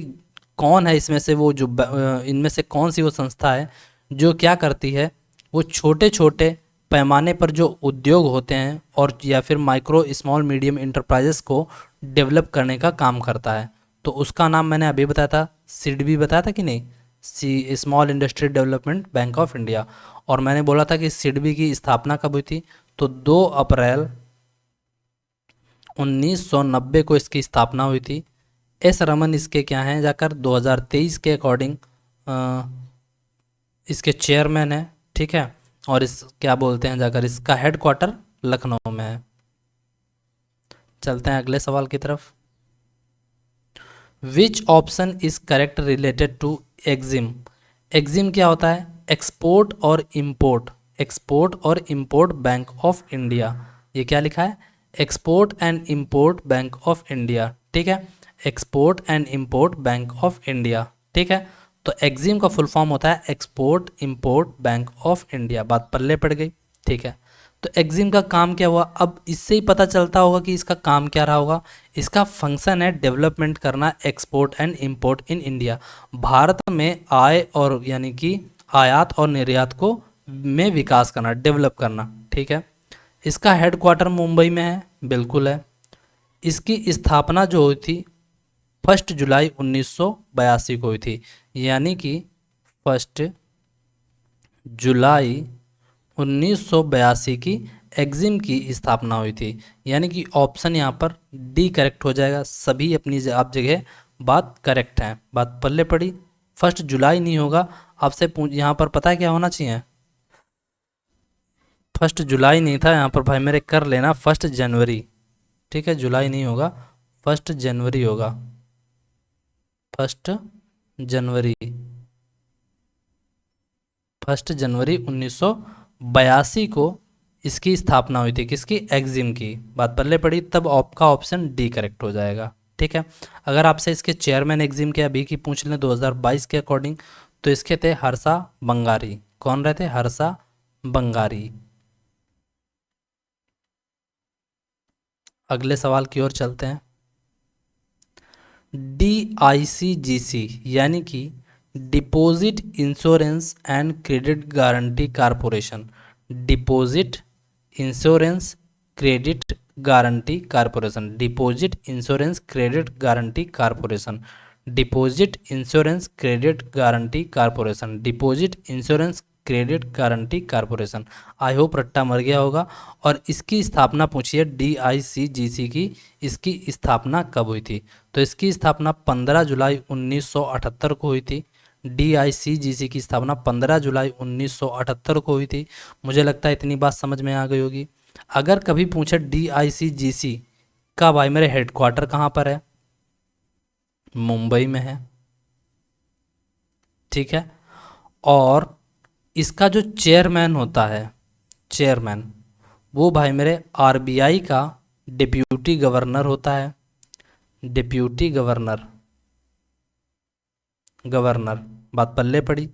कौन है इसमें से वो इनमें से कौन सी वो संस्था है जो क्या करती है? वो छोटे छोटे पैमाने पर जो उद्योग होते हैं और या फिर माइक्रो स्मॉल मीडियम इंटरप्राइजेस को डेवलप करने का काम करता है। तो उसका नाम मैंने अभी बताया था, सिडबी बताया था कि नहीं, C Small Industry Development Bank of India. और मैंने बोला था कि सिडबी की स्थापना कब हुई थी, तो 2 अप्रैल 1990 को इसकी स्थापना हुई थी। एस रमन इसके क्या हैं, जाकर 2023 के अकॉर्डिंग इसके चेयरमैन है, ठीक है। और इस क्या बोलते हैं, जाकर इसका हेडक्वार्टर लखनऊ में है। चलते हैं अगले सवाल की तरफ। Which option is correct related to EXIM. EXIM क्या होता है, एक्सपोर्ट और इंपोर्ट, एक्सपोर्ट और इंपोर्ट बैंक ऑफ इंडिया। ये क्या लिखा है, export and import bank of India, ठीक है, export and import bank of India, ठीक है। तो एग्जिम का फुल फॉर्म होता है export import bank of India. बात पल्ले पड़ गई, ठीक है। तो एग्जिम का काम क्या हुआ, अब इससे ही पता चलता होगा कि इसका काम क्या रहा होगा। इसका फंक्शन है डेवलपमेंट करना, export and import in India, Bharat में आय और यानी कि आयात और निर्यात को में विकास करना, डेवलप करना, ठीक है। इसका हेडक्वार्टर मुंबई में है, बिल्कुल है। इसकी स्थापना जो हुई थी 1 जुलाई 1982 को हुई थी, यानी कि 1 जुलाई 1982 की एग्जिम की स्थापना हुई थी। यानी कि ऑप्शन यहाँ पर डी करेक्ट हो जाएगा। सभी अपनी आप जगह बात करेक्ट है, बात पल्ले पड़ी। 1 जुलाई नहीं होगा, आपसे पूछ यहाँ पर पता है क्या होना चाहिए, 1 जुलाई नहीं था यहाँ पर भाई मेरे, कर लेना 1 जनवरी, ठीक है। जुलाई नहीं होगा, 1 जनवरी होगा, 1 जनवरी, 1 जनवरी 1982 को इसकी स्थापना हुई थी, किसकी, एग्जिम की। बात पल्ले पड़ी, तब आपका ऑप्शन डी करेक्ट हो जाएगा, ठीक है। अगर आपसे इसके चेयरमैन एग्जिम के अभी की पूछ लें 2022 के अकॉर्डिंग, तो इसके थे हर्षा बंगारी। कौन रहते, हर्षा बंगारी। अगले सवाल की ओर चलते हैं। DICGC यानी कि deposit insurance and credit guarantee corporation, deposit insurance credit guarantee corporation, deposit insurance credit guarantee corporation, deposit insurance credit guarantee corporation, deposit insurance credit guarantee corporation. I hope रट्टा मर गया होगा। और इसकी स्थापना पूछिए DICGC की, इसकी स्थापना कब हुई थी, तो इसकी स्थापना 15 जुलाई 1978 को हुई थी। DICGC की स्थापना 15 जुलाई 1978 को हुई थी। मुझे लगता है इतनी बात समझ में आ गई होगी। अगर कभी पूछे DICGC का भाई मेरे हेडक्वार्टर कहाँ पर है, मुंबई में है, ठीक है। और इसका जो चेयरमैन होता है, चेयरमैन, वो भाई मेरे RBI का डिप्यूटी गवर्नर होता है, डिप्यूटी गवर्नर, गवर्नर। बात पल्ले पड़ी।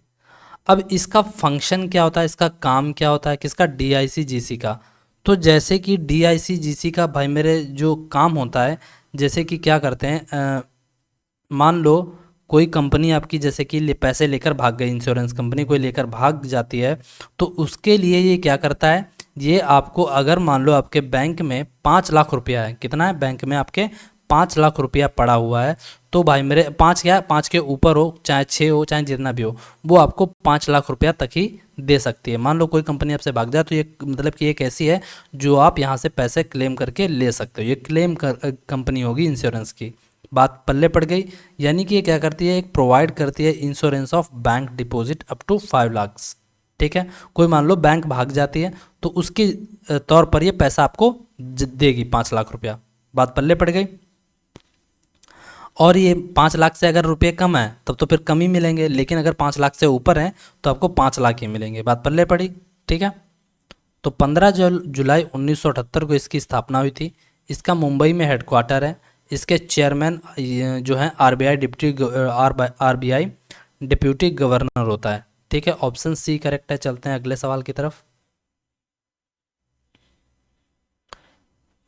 अब इसका फंक्शन क्या होता है, इसका काम क्या होता है, किसका, DICGC का। तो जैसे कि DICGC का भाई मेरे जो काम होता है, जैसे कि क्या करते हैं, मान लो कोई कंपनी आपकी जैसे कि पैसे लेकर भाग गई, इंश्योरेंस कंपनी कोई लेकर भाग जाती है, तो उसके लिए ये क्या करता है, ये आपको अगर मान लो आपके बैंक में 5 लाख रुपया है, कितना है बैंक में आपके 5 लाख रुपया पड़ा हुआ है, तो भाई मेरे 5 क्या, 5 के ऊपर हो चाहे 6 हो चाहे जितना भी हो, वो आपको 5 लाख रुपया तक ही दे सकती है। मान लो कोई कंपनी आपसे भाग जाए, तो ये मतलब कि एक ऐसी है जो आप यहाँ से पैसे क्लेम करके ले सकते हो, ये क्लेम कंपनी होगी इंश्योरेंस की। बात पल्ले पड़ गई। यानी कि ये क्या करती है, एक प्रोवाइड करती है insurance of bank deposit up to 5 lakh, ठीक है। कोई मान लो बैंक भाग जाती है, तो उसके तौर पर ये पैसा आपको देगी 5 लाख रुपया। बात पल्ले पड़ गई। और ये 5 लाख से अगर रुपये कम है तब तो फिर कम ही मिलेंगे, लेकिन अगर 5 लाख से ऊपर हैं तो आपको 5 लाख ही मिलेंगे। बात पल्ले पड़ी, ठीक है। तो 15 जुलाई 1978 को इसकी स्थापना हुई थी। इसका मुंबई में हेडक्वार्टर है। इसके चेयरमैन जो हैं RBI डिप्यूटी गवर्नर होता है, ठीक है। ऑप्शन सी करेक्ट है। चलते हैं अगले सवाल की तरफ।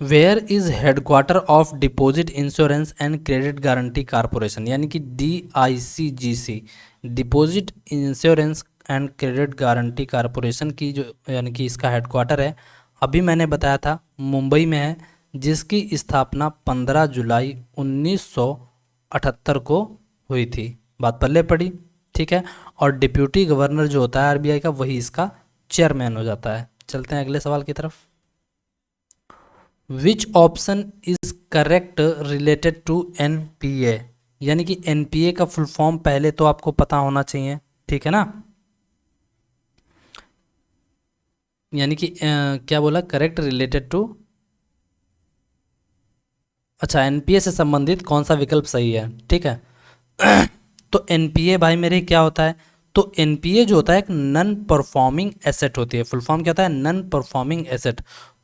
Where is headquarter of deposit insurance and credit guarantee corporation, यानी कि DICGC deposit insurance and credit guarantee corporation की जो यानी कि इसका हेडक्वार्टर है, अभी मैंने बताया था मुंबई में है, जिसकी स्थापना 15 जुलाई 1978 को हुई थी। बात पल्ले पड़ी, ठीक है। और डिप्यूटी गवर्नर जो होता है आरबीआई का, वही इसका चेयरमैन हो जाता है। चलते हैं अगले सवाल की तरफ। Which option is correct related to NPA, यानी कि एनपीए का फुल फॉर्म पहले तो आपको पता होना चाहिए, ठीक है ना। यानी कि क्या बोला, करेक्ट रिलेटेड टू, अच्छा एनपीए से संबंधित कौन सा विकल्प सही है, ठीक है। तो एनपीए भाई मेरे क्या होता है, तो एनपीए जो होता है एक नन परफॉर्मिंग एसेट होती है। फुल फॉर्म क्या होता है, नन परफॉर्मिंग एसेट।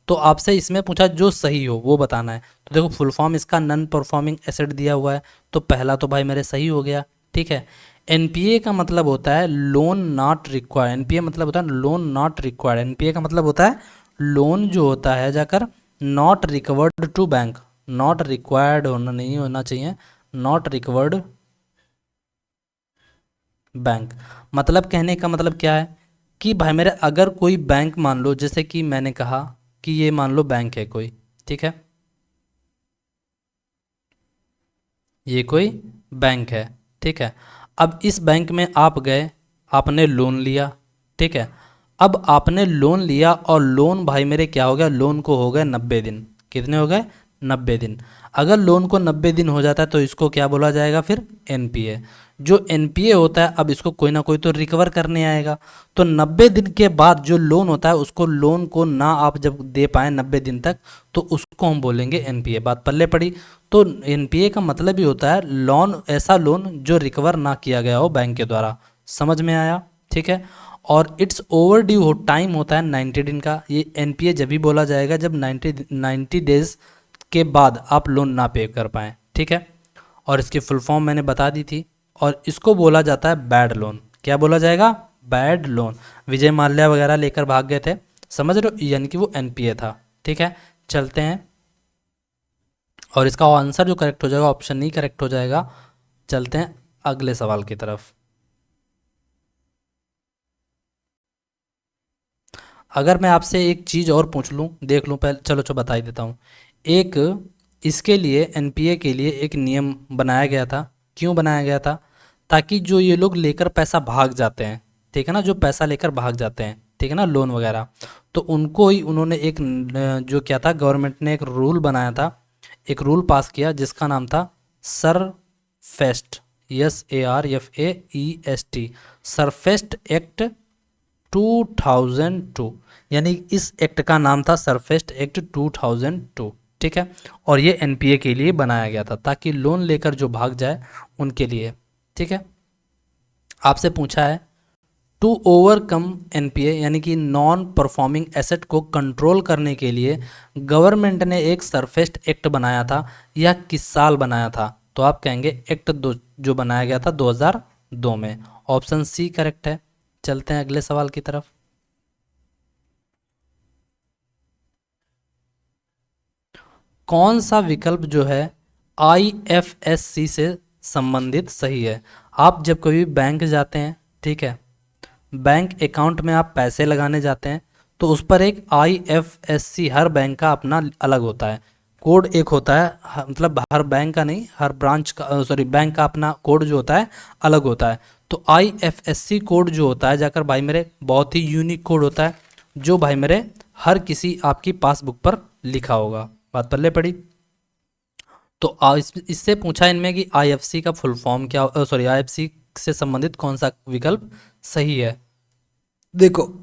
तो आपसे इसमें पूछा जो सही हो वो बताना है। तो देखो फुल फॉर्म इसका नन परफॉर्मिंग एसेट दिया हुआ है, तो पहला तो भाई मेरे सही हो गया, ठीक है। एनपीए का मतलब होता है लोन नॉट रिक्वायर्ड, एनपीए मतलब होता है लोन नॉट रिक्वायर्ड। एनपीए का मतलब होता है लोन जो होता है जाकर not recovered to bank, not required होना नहीं होना चाहिए, नॉट रिकवर्ड बैंक। मतलब कहने का मतलब क्या है कि भाई मेरे अगर कोई बैंक मान लो, जैसे कि मैंने कहा कि ये मान लो बैंक है कोई, ठीक है, ये कोई बैंक है, ठीक है। अब इस बैंक में आप गए, आपने लोन लिया, ठीक है। अब आपने लोन लिया और लोन भाई मेरे क्या हो गया, लोन को हो गए 90 दिन। कितने हो गए, 90 दिन। अगर लोन को 90 दिन हो जाता है तो इसको क्या बोला जाएगा फिर, एनपीए। जो एनपीए होता है अब इसको कोई ना कोई तो रिकवर करने आएगा। तो 90 दिन के बाद जो लोन होता है उसको, लोन को ना आप जब दे पाए 90 दिन तक, तो उसको हम बोलेंगे एनपीए। बात पल्ले पड़ी। तो एनपीए का मतलब ही होता है लोन, ऐसा लोन जो रिकवर ना किया गया हो बैंक के द्वारा। समझ में आया, ठीक है। और इट्स ओवर ड्यू हो टाइम होता है 90 दिन का। ये एनपीए जब भी बोला जाएगा जब 90 डेज के बाद आप लोन ना पे कर पाएँ, ठीक है। और इसकी फुल फॉर्म मैंने बता दी थी। और इसको बोला जाता है बैड लोन। क्या बोला जाएगा, बैड लोन। विजय माल्या वगैरह लेकर भाग गए थे, समझ रहे हो, यानी कि वो एनपीए था, ठीक है। चलते हैं, और इसका आंसर जो करेक्ट हो जाएगा ऑप्शन नहीं करेक्ट हो जाएगा। चलते हैं अगले सवाल की तरफ। अगर मैं आपसे एक चीज़ और पूछ लूँ, देख लूँ पहले, चलो बता ही देता हूँ। एक इसके लिए, एनपीए के लिए एक नियम बनाया गया था। क्यों बनाया गया था, ताकि जो ये लोग लेकर पैसा भाग जाते हैं, ठीक है ना, जो पैसा लेकर भाग जाते हैं, ठीक है ना, लोन वगैरह, तो उनको ही उन्होंने एक जो क्या था, गवर्नमेंट ने एक रूल बनाया था, एक रूल पास किया जिसका नाम था सरफेस्ट, SARFAEST, सरफेस्ट एक्ट 2002। यानी इस एक्ट का नाम था सरफेस्ट एक्ट 2002, ठीक है। और ये एनपीए के लिए बनाया गया था, ताकि लोन लेकर जो भाग जाए उनके लिए, ठीक है। आपसे पूछा है टू ओवरकम एनपीए, यानी कि नॉन परफॉर्मिंग एसेट को कंट्रोल करने के लिए गवर्नमेंट ने एक सरफेस्ट एक्ट बनाया था। यह किस साल बनाया था, तो आप कहेंगे एक्ट दो जो बनाया गया था 2002 में। ऑप्शन सी करेक्ट है। चलते हैं अगले सवाल की तरफ। कौन सा विकल्प जो है आईएफएससी से संबंधित सही है। आप जब कभी बैंक जाते हैं, ठीक है, बैंक अकाउंट में आप पैसे लगाने जाते हैं, तो उस पर एक आईएफएससी, हर बैंक का अपना अलग होता है कोड, एक होता है, मतलब हर बैंक का नहीं, हर ब्रांच का, सॉरी, बैंक का अपना कोड जो होता है अलग होता है। तो आईएफएससी कोड जो होता है जाकर भाई मेरे बहुत ही यूनिक कोड होता है, जो भाई मेरे हर किसी आपकी पासबुक पर लिखा होगा। बात पल्ले पड़ी। तो इससे पूछा इनमें कि आईएफसी का फुल फॉर्म क्या, सॉरी, आईएफसी से संबंधित कौन सा विकल्प सही है। देखो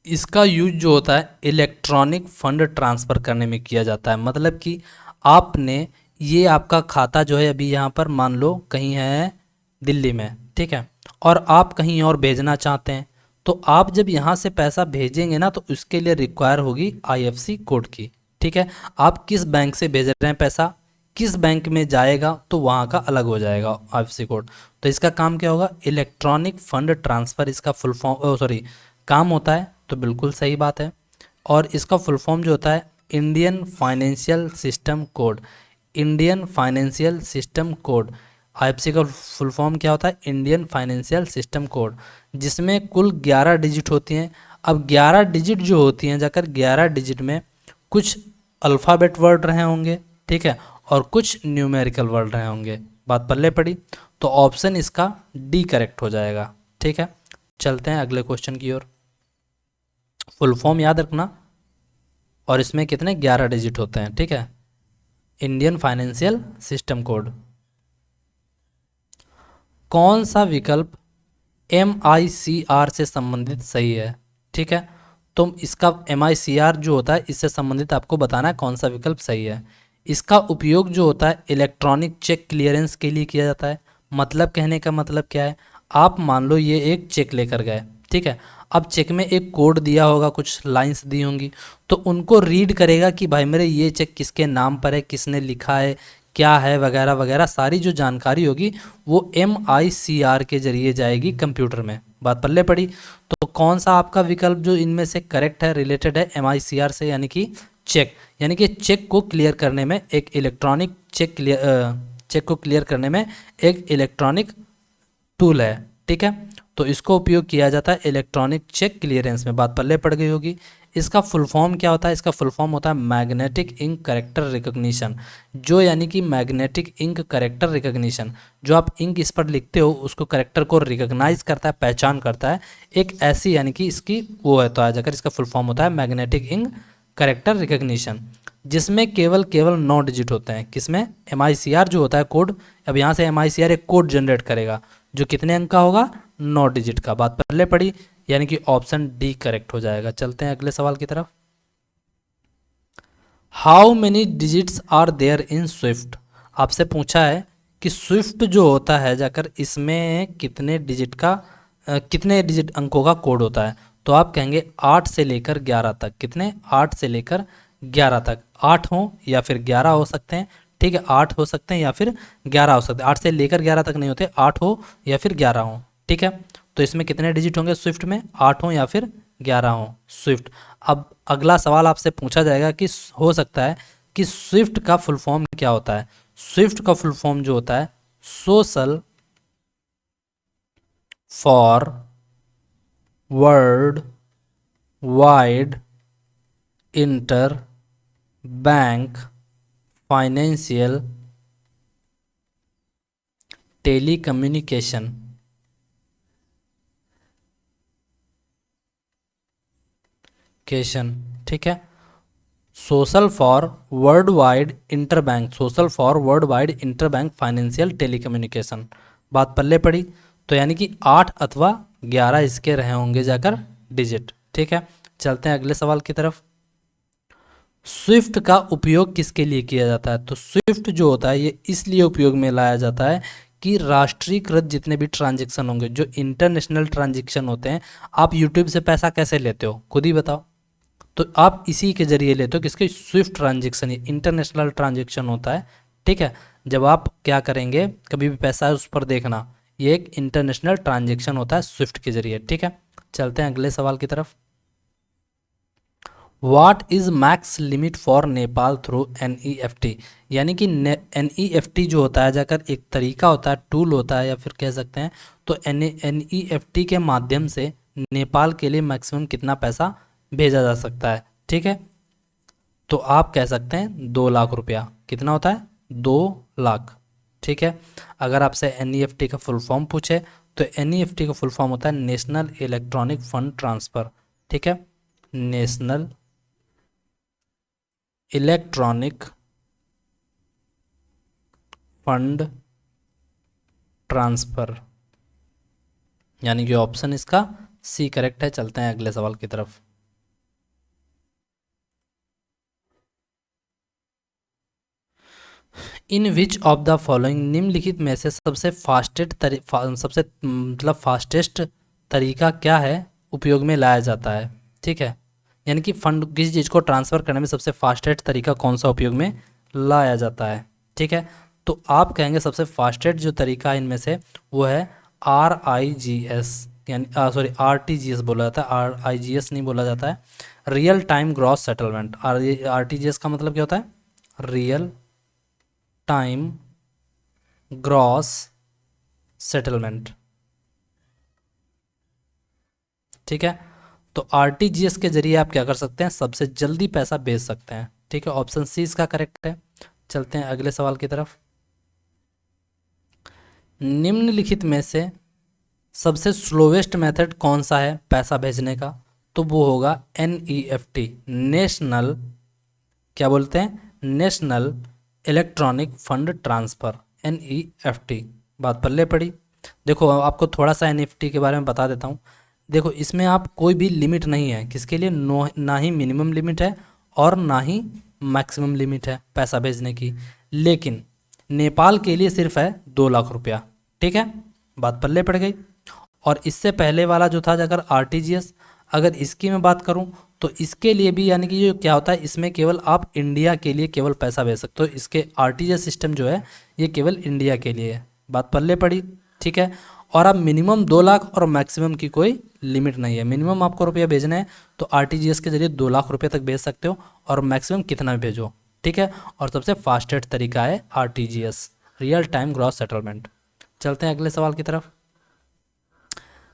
इसका यूज जो होता है इलेक्ट्रॉनिक फंड ट्रांसफ़र करने में किया जाता है। मतलब कि आपने, ये आपका खाता जो है अभी यहाँ पर मान लो कहीं है दिल्ली में, ठीक है, और आप कहीं और भेजना चाहते हैं, तो आप जब यहाँ से पैसा भेजेंगे ना, तो उसके लिए रिक्वायर होगी आईएफसी कोड की, ठीक है। आप किस बैंक से भेज रहे हैं पैसा, किस बैंक में जाएगा, तो वहाँ का अलग हो जाएगा आईएफसी कोड। तो इसका काम क्या होगा, इलेक्ट्रॉनिक फंड ट्रांसफ़र इसका फुल फॉर्म, सॉरी, काम होता है। तो बिल्कुल सही बात है। और इसका फुल फॉर्म जो होता है Indian financial system code, Indian financial system code. IFSC का फुल फॉर्म क्या होता है? इंडियन फाइनेंशियल सिस्टम कोड, जिसमें कुल 11 डिजिट होती हैं। अब 11 डिजिट जो होती हैं, जाकर 11 डिजिट में कुछ अल्फ़ाबेट वर्ड रहे होंगे, ठीक है, और कुछ न्यूमेरिकल वर्ड रहे होंगे। बात पल्ले पड़ी, तो ऑप्शन इसका डी करेक्ट हो जाएगा। ठीक है, चलते हैं अगले क्वेश्चन की ओर। फुल फॉर्म याद रखना, और इसमें कितने 11 डिजिट होते हैं। ठीक है, इंडियन फाइनेंशियल सिस्टम कोड। कौन सा विकल्प MICR से संबंधित सही है? ठीक है, तो इसका MICR जो होता है, इससे संबंधित आपको बताना है कौन सा विकल्प सही है। इसका उपयोग जो होता है इलेक्ट्रॉनिक चेक क्लियरेंस के लिए किया जाता है। मतलब कहने का मतलब क्या है? आप मान लो ये एक चेक लेकर गए, ठीक है, अब चेक में एक कोड दिया होगा, कुछ लाइंस दी होंगी, तो उनको रीड करेगा कि भाई मेरे ये चेक किसके नाम पर है, किसने लिखा है, क्या है, वगैरह वगैरह सारी जो जानकारी होगी वो MICR के जरिए जाएगी कंप्यूटर में। बात पल्ले पड़ी, तो कौन सा आपका विकल्प जो इनमें से करेक्ट है, रिलेटेड है MICR से, यानी कि चेक, यानी कि चेक को क्लियर करने में एक इलेक्ट्रॉनिक चेक को क्लियर करने में एक इलेक्ट्रॉनिक टूल है। ठीक है, तो इसको उपयोग किया जाता है इलेक्ट्रॉनिक चेक क्लियरेंस में। बात पल्ले पड़ गई होगी। इसका फुल फॉर्म क्या होता है? इसका फुल फॉर्म होता है मैग्नेटिक इंक करेक्टर रिकॉग्निशन, जो यानी कि मैग्नेटिक इंक करेक्टर रिकॉग्निशन, जो आप इंक इस पर लिखते हो उसको करेक्टर को रिकॉग्नाइज करता है, पहचान करता है, एक ऐसी यानी कि इसकी वो है। तो आज अगर इसका फुल फॉर्म होता है मैग्नेटिक इंक करेक्टर रिकॉग्निशन, जिसमें केवल 9 डिजिट होते हैं। किसमें? MICR जो होता है कोड। अब यहाँ से MICR एक कोड जनरेट करेगा जो कितने अंक का होगा? 9 डिजिट का। बात पहले पड़ी, यानी कि ऑप्शन डी करेक्ट हो जाएगा। चलते हैं अगले सवाल की तरफ। How many digits are there in SWIFT? आपसे पूछा है कि स्विफ्ट जो होता है जाकर इसमें कितने डिजिट का कितने डिजिट अंकों का कोड होता है? तो आप कहेंगे 8 से लेकर 11 तक। कितने? 8 से लेकर 11 तक। 8 हो या फिर 11 हो सकते हैं। ठीक है, 8 हो सकते हैं या फिर 11 हो सकते हैं। 8 से लेकर 11 तक नहीं होते, 8 हो या फिर 11 हो। ठीक है, तो इसमें कितने डिजिट होंगे स्विफ्ट में? 8 हो या फिर 11 हो स्विफ्ट। अब अगला सवाल आपसे पूछा जाएगा कि हो सकता है कि स्विफ्ट का फुल फॉर्म क्या होता है? स्विफ्ट का फुल फॉर्म जो होता है social for world wide inter bank financial telecommunication. ठीक है, social for world wide interbank, social for world wide interbank financial telecommunication. बात पल्ले पड़ी, तो यानी कि 8 अथवा 11 इसके रहे होंगे जाकर डिजिट। ठीक है, चलते हैं अगले सवाल की तरफ। स्विफ्ट का उपयोग किसके लिए किया जाता है? तो स्विफ्ट जो होता है ये इसलिए उपयोग में लाया जाता है कि राष्ट्रीयकृत जितने भी ट्रांजेक्शन होंगे, जो इंटरनेशनल ट्रांजेक्शन होते हैं, आप यूट्यूब से पैसा कैसे लेते हो खुद ही बताओ। तो आप इसी के जरिए लेते हो, किसके? स्विफ्ट ट्रांजेक्शन, ये इंटरनेशनल ट्रांजेक्शन होता है। ठीक है, जब आप क्या करेंगे, कभी भी पैसा है उस पर देखना, ये एक इंटरनेशनल ट्रांजेक्शन होता है स्विफ्ट के जरिए। ठीक है, चलते हैं अगले सवाल की तरफ। What is max limit for Nepal through NEFT? यानी कि NEFT जो होता है जाकर एक तरीका होता है, टूल होता है, या फिर कह सकते हैं तो NEFT के माध्यम से नेपाल के लिए मैक्सिमम कितना पैसा भेजा जा सकता है? ठीक है, तो आप कह सकते हैं 2 लाख रुपया। कितना होता है? 2 लाख। ठीक है, अगर आपसे NEFT का फुल फॉर्म पूछे तो NEFT का फुल फॉर्म होता है नेशनल इलेक्ट्रॉनिक फंड ट्रांसफ़र। ठीक है, नेशनल इलेक्ट्रॉनिक फंड ट्रांसफ़र, यानी कि ऑप्शन इसका सी करेक्ट है। चलते हैं अगले सवाल की तरफ। इन विच ऑफ द फॉलोइंग, निम्नलिखित में से सबसे सबसे मतलब फास्टेस्ट तरीका क्या है उपयोग में लाया जाता है? ठीक है, यानी कि फंड किसी चीज़ को ट्रांसफ़र करने में सबसे फास्टेस्ट तरीका कौन सा उपयोग में लाया जाता है? ठीक है, तो आप कहेंगे सबसे फास्टेस्ट जो तरीका है इनमें से वो है RIGS, यानी सॉरी RTGS बोला जाता है, RIGS नहीं बोला जाता है, real time gross settlement. RTGS का मतलब क्या होता है? Real time gross settlement. ठीक है, तो आरटीजीएस के जरिए आप क्या कर सकते हैं, सबसे जल्दी पैसा भेज सकते हैं। ठीक है, ऑप्शन सी इसका करेक्ट है। चलते हैं अगले सवाल की तरफ। निम्नलिखित में से सबसे स्लोवेस्ट मेथड कौन सा है पैसा भेजने का? तो वो होगा NEFT, नेशनल, क्या बोलते हैं, national electronic fund transfer, NEFT। बात पल्ले पड़ी। देखो आपको थोड़ा सा NEFT के बारे में बता देता हूँ। देखो इसमें आप कोई भी लिमिट नहीं है किसके लिए, ना ही मिनिमम लिमिट है और ना ही मैक्सिमम लिमिट है पैसा भेजने की, लेकिन नेपाल के लिए सिर्फ है 2 लाख रुपया। ठीक है, बात पल्ले पड़ गई। और इससे पहले वाला जो था, अगर आरटीजीएस, अगर इसकी मैं बात करूं तो इसके लिए भी यानी कि जो क्या होता है, इसमें केवल आप इंडिया के लिए केवल पैसा भेज सकते हो। इसके आरटीजीएस सिस्टम जो है ये केवल इंडिया के लिए है। बात पल्ले पड़ी। ठीक है, और अब मिनिमम 2 लाख और मैक्सिमम की कोई लिमिट नहीं है। मिनिमम आपको रुपया भेजना है तो आरटीजीएस के जरिए 2 लाख रुपये तक भेज सकते हो, और मैक्सिमम कितना भी भेजो। ठीक है, और सबसे फास्टेस्ट तरीका है RTGS, real time gross settlement. चलते हैं अगले सवाल की तरफ।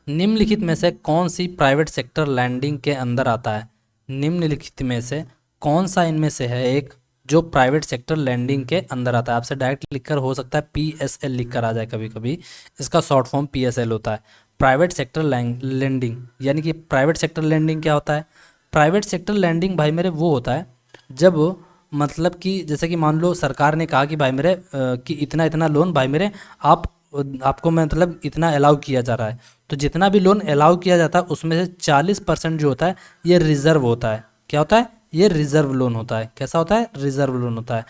निम्नलिखित में से कौन सी प्राइवेट सेक्टर लैंडिंग के अंदर आता है? निम्नलिखित में से कौन सा इनमें से है एक जो प्राइवेट सेक्टर लैंडिंग के अंदर आता है? आपसे डायरेक्ट लिखकर हो सकता है PSL लिख कर आ जाए कभी कभी, इसका शॉर्ट फॉर्म PSL होता है, प्राइवेट सेक्टर लैंडिंग। यानी कि प्राइवेट सेक्टर लैंडिंग क्या होता है? प्राइवेट सेक्टर लैंडिंग भाई मेरे वो होता है जब, मतलब कि जैसे कि मान लो सरकार ने कहा कि भाई मेरे कि इतना इतना लोन भाई मेरे आपको मतलब इतना अलाउ किया जा रहा है, तो जितना भी लोन अलाउ किया जाता है उसमें से 40% जो होता है ये रिजर्व होता है। क्या होता है? ये रिजर्व लोन होता है। कैसा होता है? रिजर्व लोन होता है।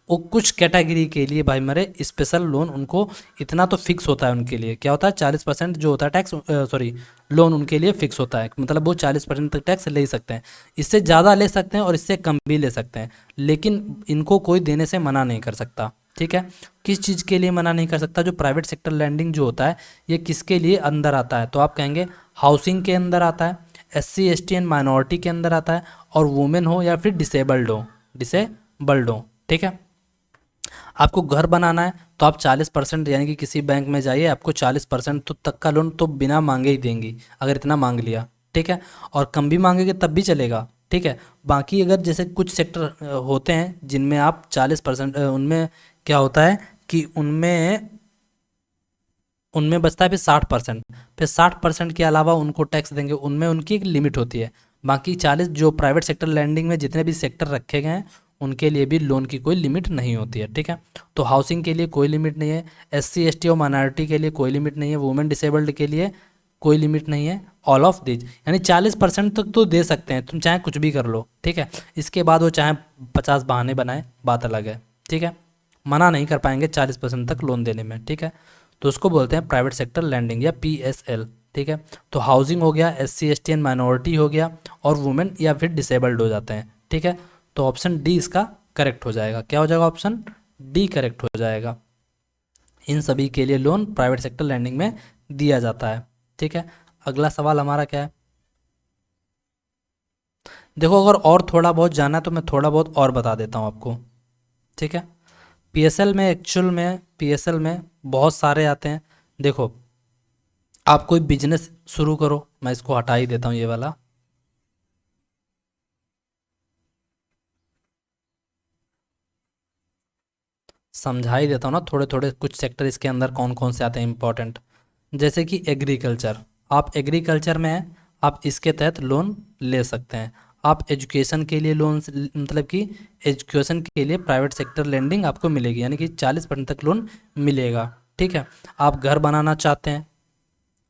वो कुछ कैटेगरी के लिए भाई मेरे स्पेशल लोन, उनको इतना तो फिक्स होता है उनके लिए। क्या होता है? 40% जो होता है टैक्स, सॉरी, लोन उनके लिए फिक्स होता है, मतलब वो 40% तक टैक्स ले सकते हैं। इससे ज़्यादा ले सकते हैं और इससे कम भी ले सकते हैं, लेकिन इनको कोई देने से मना नहीं कर सकता। ठीक है, किस चीज़ के लिए मना नहीं कर सकता? जो प्राइवेट सेक्टर लैंडिंग जो होता है ये किसके लिए अंदर आता है? तो आप कहेंगे हाउसिंग के अंदर आता है, SC ST एंड माइनॉरिटी के अंदर आता है, और वुमेन हो या फिर डिसेबल्ड हो। ठीक है, आपको घर बनाना है तो आप 40%, यानी कि किसी बैंक में जाइए, आपको 40% तो तक का लोन तो बिना मांगे ही देंगी, अगर इतना मांग लिया। ठीक है, और कम भी मांगेंगे तब भी चलेगा। ठीक है, बाकी अगर जैसे कुछ सेक्टर होते हैं जिनमें आप 40%, उनमें क्या होता है कि उनमें उनमें बचता है फिर 60%, फिर 60% के अलावा उनको टैक्स देंगे, उनमें उनकी एक लिमिट होती है। बाकी 40 जो प्राइवेट सेक्टर लैंडिंग में जितने भी सेक्टर रखे गए हैं उनके लिए भी लोन की कोई लिमिट नहीं होती है। ठीक है, तो हाउसिंग के लिए कोई लिमिट नहीं है, SC ST और माइनॉरिटी के लिए कोई लिमिट नहीं है, वुमेन डिसेबल्ड के लिए कोई लिमिट नहीं है, ऑल ऑफ दिज, यानी 40% तक तो दे सकते हैं, तुम चाहे कुछ भी कर लो। ठीक है, इसके बाद वो चाहे 50 बहाने बनाए, बात अलग है। ठीक है, मना नहीं कर पाएंगे 40% तक लोन देने में। ठीक है, तो उसको बोलते हैं प्राइवेट सेक्टर लैंडिंग या PSL। ठीक है, तो हाउसिंग हो गया, SC ST एंड माइनॉरिटी हो गया, और वुमेन या फिर डिसेबल्ड हो जाते हैं। ठीक है, तो ऑप्शन डी इसका करेक्ट हो जाएगा। क्या हो जाएगा? ऑप्शन डी करेक्ट हो जाएगा। इन सभी के लिए लोन प्राइवेट सेक्टर लैंडिंग में दिया जाता है। ठीक है, अगला सवाल हमारा क्या है? देखो अगर और थोड़ा बहुत जाना है तो मैं थोड़ा बहुत और बता देता हूँ आपको। ठीक है, PSL में बहुत सारे आते हैं। देखो आप कोई बिजनेस शुरू करो, मैं इसको हटा ही देता हूँ ये वाला। समझा ही देता हूँ ना थोड़े थोड़े, कुछ सेक्टर इसके अंदर कौन कौन से आते हैं इंपॉर्टेंट। जैसे कि एग्रीकल्चर, आप एग्रीकल्चर में हैं, आप इसके तहत लोन ले सकते हैं। आप एजुकेशन के लिए लोन, मतलब कि एजुकेशन के लिए प्राइवेट सेक्टर लेंडिंग आपको मिलेगी, यानी कि 40% तक लोन मिलेगा। ठीक है, आप घर बनाना चाहते हैं,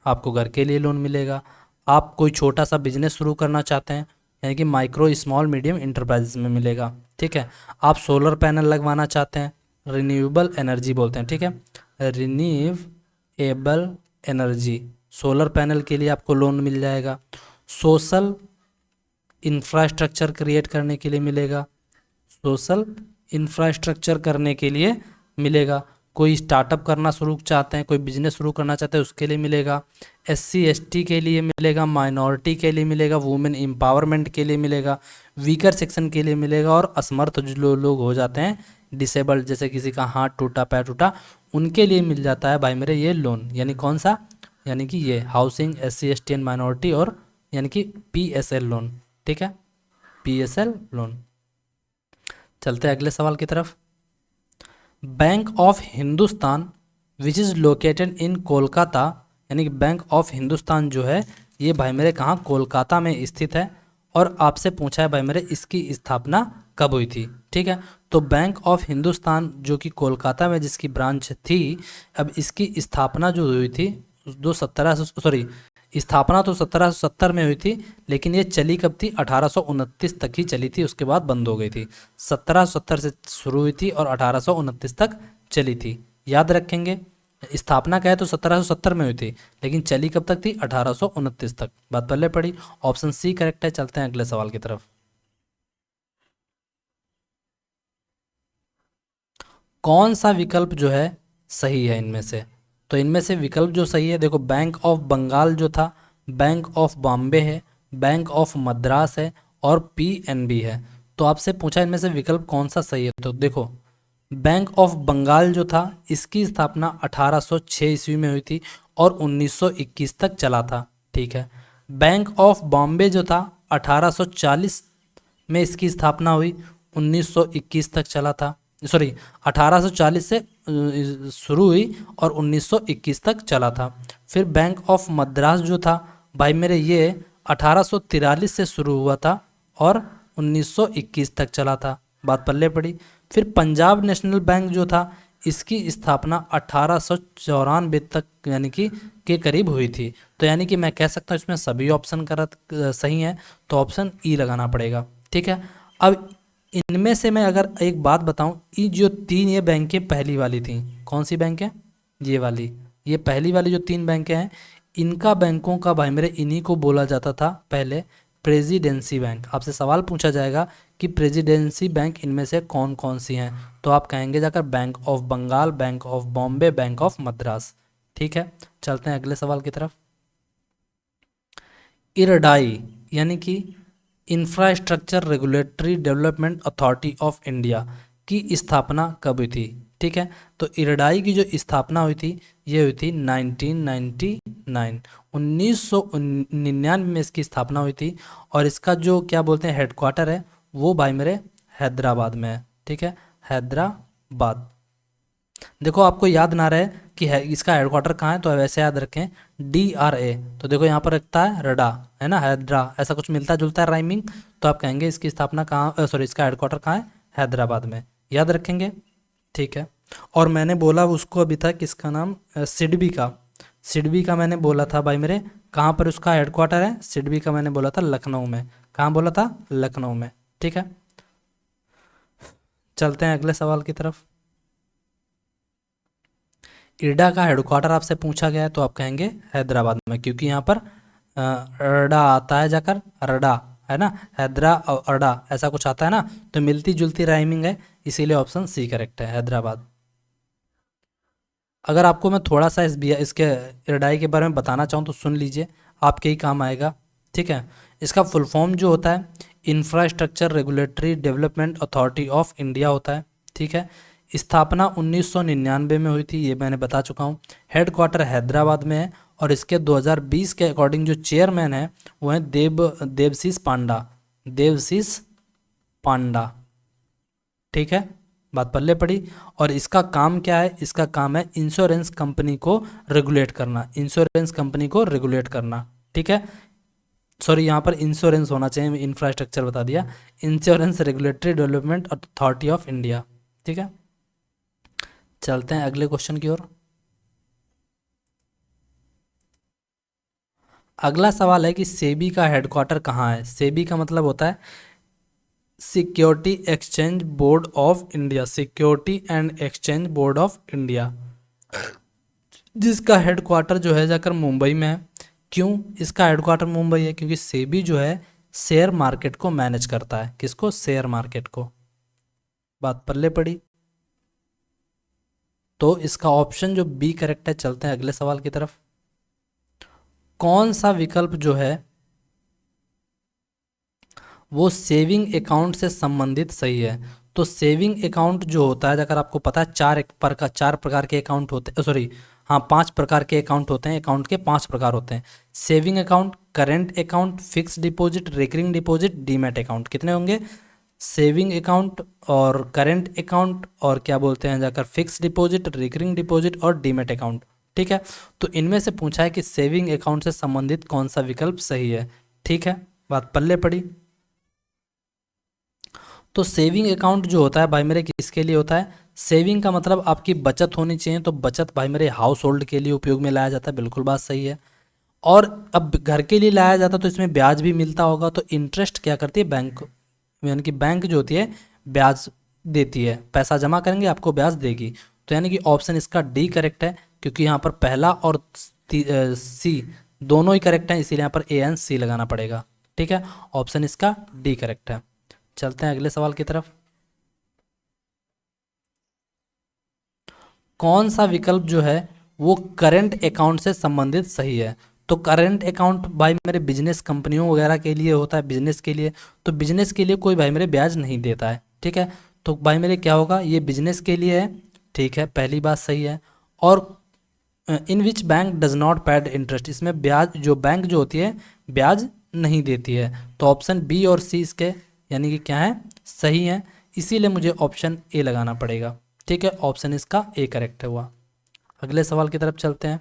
आपको घर के लिए लोन मिलेगा। आप कोई छोटा सा बिजनेस शुरू करना चाहते हैं, यानी कि माइक्रो स्मॉल मीडियम इंटरप्राइजेज में मिलेगा। ठीक है, आप सोलर पैनल लगवाना चाहते हैं, रिन्यूएबल एनर्जी बोलते हैं। ठीक है, रिन्यूएबल एनर्जी, सोलर पैनल के लिए आपको लोन मिल जाएगा। सोशल इंफ्रास्ट्रक्चर क्रिएट करने के लिए मिलेगा, सोशल इंफ्रास्ट्रक्चर करने के लिए मिलेगा। कोई स्टार्टअप करना शुरू चाहते हैं, कोई बिजनेस शुरू करना चाहते हैं, उसके लिए मिलेगा। SC ST के लिए मिलेगा, माइनॉरिटी के लिए मिलेगा, वुमेन एम्पावरमेंट के लिए मिलेगा, वीकर सेक्शन के लिए मिलेगा, और असमर्थ जो लोग हो जाते हैं, डिसेबल्ड, जैसे किसी का हाथ टूटा पैर टूटा, उनके लिए मिल जाता है भाई मेरे ये लोन, यानी कौन सा, यानी कि ये housing, SC ST and minority, और यानी कि PSL लोन। ठीक है, PSL लोन। चलते हैं अगले सवाल की तरफ। Bank of Hindustan which is located in Kolkata, यानी कि बैंक ऑफ हिंदुस्तान जो है ये भाई मेरे कहाँ, कोलकाता में स्थित है। और आपसे पूछा है भाई मेरे इसकी स्थापना कब हुई थी। ठीक है, तो बैंक ऑफ हिंदुस्तान जो कि कोलकाता में जिसकी ब्रांच थी, अब इसकी स्थापना जो हुई थी दो 1700 स्थापना तो 1770 में हुई थी, लेकिन ये चली कब थी, 1829 तक ही चली थी, उसके बाद बंद हो गई थी। 1770 से शुरू हुई थी और 1829 तक चली थी, याद रखेंगे। स्थापना क्या है तो 1770 में हुई थी, लेकिन चली कब तक थी, 1829 तक। बात पहले पढ़ी, ऑप्शन सी करेक्ट है। चलते हैं अगले सवाल की तरफ। कौन सा विकल्प जो है सही है इनमें से, तो इनमें से विकल्प जो सही है, देखो बैंक ऑफ बंगाल जो था, बैंक ऑफ बॉम्बे है, बैंक ऑफ मद्रास है, और PNB है। तो आपसे पूछा इनमें से विकल्प कौन सा सही है, तो देखो बैंक ऑफ बंगाल जो था इसकी स्थापना 1806 ईस्वी में हुई थी और 1921 तक चला था। ठीक है, बैंक ऑफ बॉम्बे जो था 1840 में इसकी स्थापना हुई, 1921 तक चला था। सॉरी, 1840 से शुरू हुई और 1921 तक चला था। फिर बैंक ऑफ मद्रास जो था भाई मेरे ये 1843 से शुरू हुआ था और 1921 तक चला था। बात पल्ले पड़ी। फिर पंजाब नेशनल बैंक जो था इसकी स्थापना 1894 तक यानी कि के करीब हुई थी। तो यानी कि मैं कह सकता हूँ इसमें सभी ऑप्शन सही हैं, तो ऑप्शन ई लगाना पड़ेगा। ठीक है, अब इनमें से मैं अगर एक बात बताऊं, ये जो तीन ये बैंकें पहली वाली थी, कौन सी बैंक है, ये वाली, ये पहली वाली जो तीन बैंकें हैं, इनका बैंकों का भाई मेरे इन्हीं को बोला जाता था पहले प्रेसिडेंसी बैंक। आपसे सवाल पूछा जाएगा कि प्रेसिडेंसी बैंक इनमें से कौन कौन सी हैं, तो आप कहेंगे जाकर bank of Bengal, bank of Bombay, bank of Madras. ठीक है, चलते हैं अगले सवाल की तरफ। इरडाई यानी कि infrastructure regulatory development authority of India की स्थापना कब हुई थी। ठीक है, तो इरडाई की जो स्थापना हुई थी ये हुई थी 1999, 1999 में इसकी स्थापना हुई थी। और इसका जो क्या बोलते हैं हेडक्वार्टर है वो भाई मेरे हैदराबाद में है। ठीक है, हैदराबाद। देखो आपको याद ना रहे कि है इसका हेडक्वार्टर कहाँ है, तो वैसे याद रखें DRA। तो देखो यहाँ पर रखता है रडा, है ना, हैदरा, ऐसा कुछ मिलता जुलता है राइमिंग। तो आप कहेंगे इसकी स्थापना कहाँ, सॉरी इसका हेडक्वार्टर कहाँ है, हैदराबाद में, याद रखेंगे। ठीक है, और मैंने बोला उसको अभी तक इसका नाम सिडबी का, सिडबी का मैंने बोला था भाई मेरे, कहाँ पर उसका हेडक्वार्टर है, सिडबी का मैंने बोला था लखनऊ में। कहाँ बोला था, लखनऊ में। ठीक है, चलते हैं अगले सवाल की तरफ। इरडा का हेडक्वार्टर आपसे पूछा गया है तो आप कहेंगे हैदराबाद में, क्योंकि यहाँ पर अरडा आता है जाकर, अरडा है ना, हैदरा और अरडा ऐसा कुछ आता है ना, तो मिलती जुलती राइमिंग है, इसीलिए ऑप्शन सी करेक्ट है, हैदराबाद। अगर आपको मैं थोड़ा सा इसके इरडाई के बारे में बताना चाहूँ तो सुन लीजिए, आपके ही काम आएगा। ठीक है, इसका फुल फॉर्म जो होता है infrastructure regulatory development authority of India होता है। ठीक है, स्थापना 1999 में हुई थी, ये मैंने बता चुका हूँ। हेडक्वार्टर हैदराबाद में है और इसके 2020 के अकॉर्डिंग जो चेयरमैन है वो है देवशीष पांडा, देवशीष पांडा। ठीक है, बात पल्ले पड़ी। और इसका काम क्या है, इसका काम है इंश्योरेंस कंपनी को रेगुलेट करना, इंश्योरेंस कंपनी को रेगुलेट करना। ठीक है, सॉरी यहाँ पर इंश्योरेंस होना चाहिए, इंफ्रास्ट्रक्चर बता दिया, insurance regulatory development authority of India. ठीक है, चलते हैं अगले क्वेश्चन की ओर। अगला सवाल है कि सेबी का हेडक्वार्टर कहाँ है। सेबी का मतलब होता है Security exchange board of India, security and exchange board of India, जिसका हेडक्वार्टर जो है जाकर मुंबई में है। क्यों इसका हेडक्वार्टर मुंबई है, क्योंकि सेबी जो है शेयर मार्केट को मैनेज करता है, किसको, शेयर मार्केट को। बात पल्ले पड़ी, तो इसका ऑप्शन जो बी करेक्ट है। चलते हैं अगले सवाल की तरफ। कौन सा विकल्प जो है वो सेविंग अकाउंट से संबंधित सही है, तो सेविंग अकाउंट जो होता है, अगर आपको पता है चार प्रकार के अकाउंट होते हैं, सॉरी हाँ 5 प्रकार के अकाउंट होते हैं, अकाउंट के 5 प्रकार होते हैं। Saving account, current account, fix deposit, recurring deposit, demat account. कितने होंगे? सेविंग अकाउंट और करेंट अकाउंट और क्या बोलते हैं जाकर फिक्स डिपॉजिट, रिकरिंग डिपॉजिट और डीमैट अकाउंट। ठीक है, तो इनमें से पूछा है कि सेविंग अकाउंट से संबंधित कौन सा विकल्प सही है। ठीक है, बात पल्ले पड़ी। तो सेविंग अकाउंट जो होता है भाई मेरे किसके लिए होता है? सेविंग का मतलब आपकी बचत होनी चाहिए, तो बचत भाई मेरे हाउस होल्ड के लिए उपयोग में लाया जाता है, बिल्कुल बात सही है। और अब घर के लिए लाया जाता तो इसमें ब्याज भी मिलता होगा, तो इंटरेस्ट क्या करती है बैंक, यानी कि बैंक जो होती है ब्याज देती है, पैसा जमा करेंगे आपको ब्याज देगी। तो यानी कि ऑप्शन इसका डी करेक्ट है, क्योंकि यहाँ पर पहला और सी दोनों ही करेक्ट हैं, इसीलिए यहाँ पर ए एन सी लगाना पड़ेगा। ठीक है, ऑप्शन इसका डी करेक्ट है। चलते हैं अगले सवाल की तरफ। कौन सा विकल्प जो है वो करंट अकाउंट से संबंधित सही है? तो करंट अकाउंट भाई मेरे बिजनेस कंपनियों वगैरह के लिए होता है, बिजनेस के लिए। तो बिजनेस के लिए कोई भाई मेरे ब्याज नहीं देता है। ठीक है, तो भाई मेरे क्या होगा, ये बिजनेस के लिए है। ठीक है, पहली बात सही है। और in which bank does not paid interest, इसमें ब्याज जो बैंक जो होती है ब्याज नहीं देती है। तो ऑप्शन बी और सी इसके यानी कि क्या है, सही है, इसीलिए मुझे ऑप्शन ए लगाना पड़ेगा। ठीक है, ऑप्शन इसका ए करेक्ट हुआ। अगले सवाल की तरफ चलते हैं।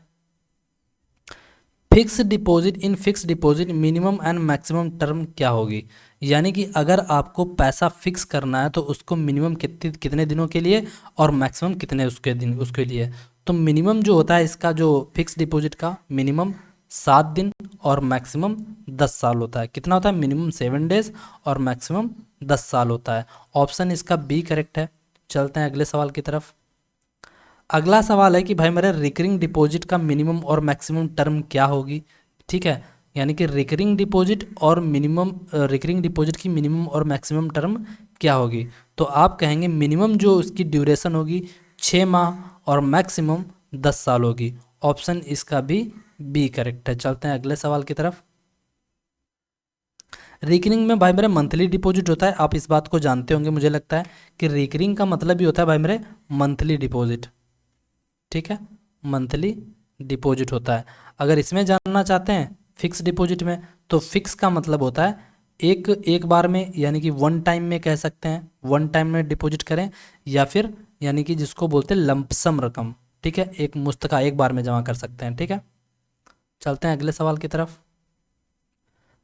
Fix deposit, in fix deposit minimum and maximum term क्या होगी? यानी कि अगर आपको पैसा फिक्स करना है तो उसको मिनिमम कितने दिनों के लिए और मैक्सिमम कितने उसके लिए। तो मिनिमम जो होता है इसका जो फिक्स डिपॉजिट का मिनिमम 7 दिन और मैक्सिमम 10 साल होता है। कितना होता है? मिनिमम 7 डेज और मैक्सिमम 10 साल होता है। ऑप्शन इसका बी करेक्ट है। चलते हैं अगले सवाल की तरफ। अगला सवाल है कि भाई मेरे रिकरिंग डिपॉजिट का मिनिमम और मैक्सिमम टर्म क्या होगी? ठीक है, यानी कि रिकरिंग डिपॉजिट और रिकरिंग डिपॉजिट की मिनिमम और मैक्सिमम टर्म क्या होगी? तो आप कहेंगे मिनिमम जो उसकी ड्यूरेशन होगी 6 माह और मैक्सिमम 10 साल होगी। ऑप्शन इसका भी बी करेक्ट है। चलते हैं अगले सवाल की तरफ। रिकरिंग में भाई मेरे मंथली डिपॉजिट होता है, आप इस बात को जानते होंगे, मुझे लगता है कि रिकरिंग का मतलब ही होता है भाई मेरे मंथली डिपॉजिट। ठीक है, मंथली डिपॉजिट होता है। अगर इसमें जानना चाहते हैं फिक्स डिपॉजिट में, तो फिक्स का मतलब होता है एक बार में, यानी कि वन टाइम में कह सकते हैं, वन टाइम में डिपॉजिट करें, या फिर यानी कि जिसको बोलते हैं लंपसम रकम। ठीक है, एक मुश्त का एक बार में जमा कर सकते हैं। ठीक है, चलते हैं अगले सवाल की तरफ।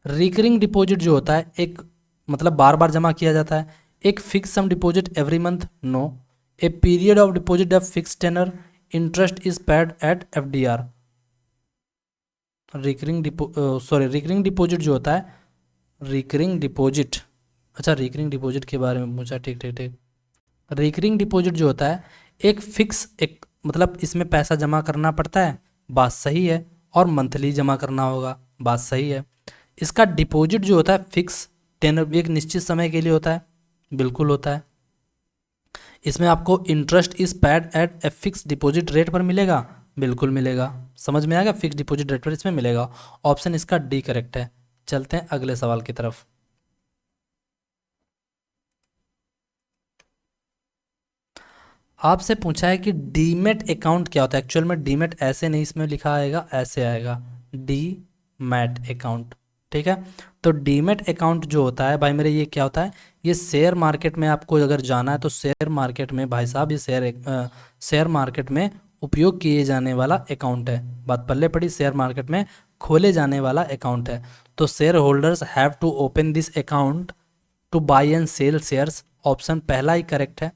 रिकरिंग डिपॉजिट जो होता है एक मतलब बार बार जमा किया जाता है। एक fix sum deposit every month, no. A period of deposit of fix tenor, interest is paid at FDR. Recurring deposit जो होता है, रिकरिंग डिपॉजिट, अच्छा रिकरिंग डिपॉजिट के बारे में पूछा, ठीक ठीक ठीक। रिकरिंग डिपॉजिट जो होता है एक मतलब इसमें पैसा जमा करना पड़ता है, बात सही है, और मंथली जमा करना होगा, बात सही है। इसका डिपॉजिट जो होता है फिक्स टेनर, एक निश्चित समय के लिए होता है, बिल्कुल होता है। इसमें आपको interest is paid at a fix deposit rate पर मिलेगा, बिल्कुल मिलेगा, समझ में आएगा, फिक्स डिपॉजिट रेट पर इसमें मिलेगा। ऑप्शन इसका डी करेक्ट है। चलते हैं अगले सवाल की तरफ। आपसे पूछा है कि डीमेट अकाउंट क्या होता है। एक्चुअल में डीमेट ऐसे नहीं इसमें लिखा आएगा, ऐसे आएगा डी मैट अकाउंट। ठीक है, तो डीमेट अकाउंट जो होता है भाई मेरे ये क्या होता है, ये शेयर मार्केट में आपको अगर जाना है तो शेयर मार्केट में भाई साहब ये शेयर मार्केट में उपयोग किए जाने वाला अकाउंट है। बात पल्ले पड़ी, शेयर मार्केट में खोले जाने वाला अकाउंट है। तो share holders have to open this account to buy and sell shares. Option पहला ही करेक्ट है।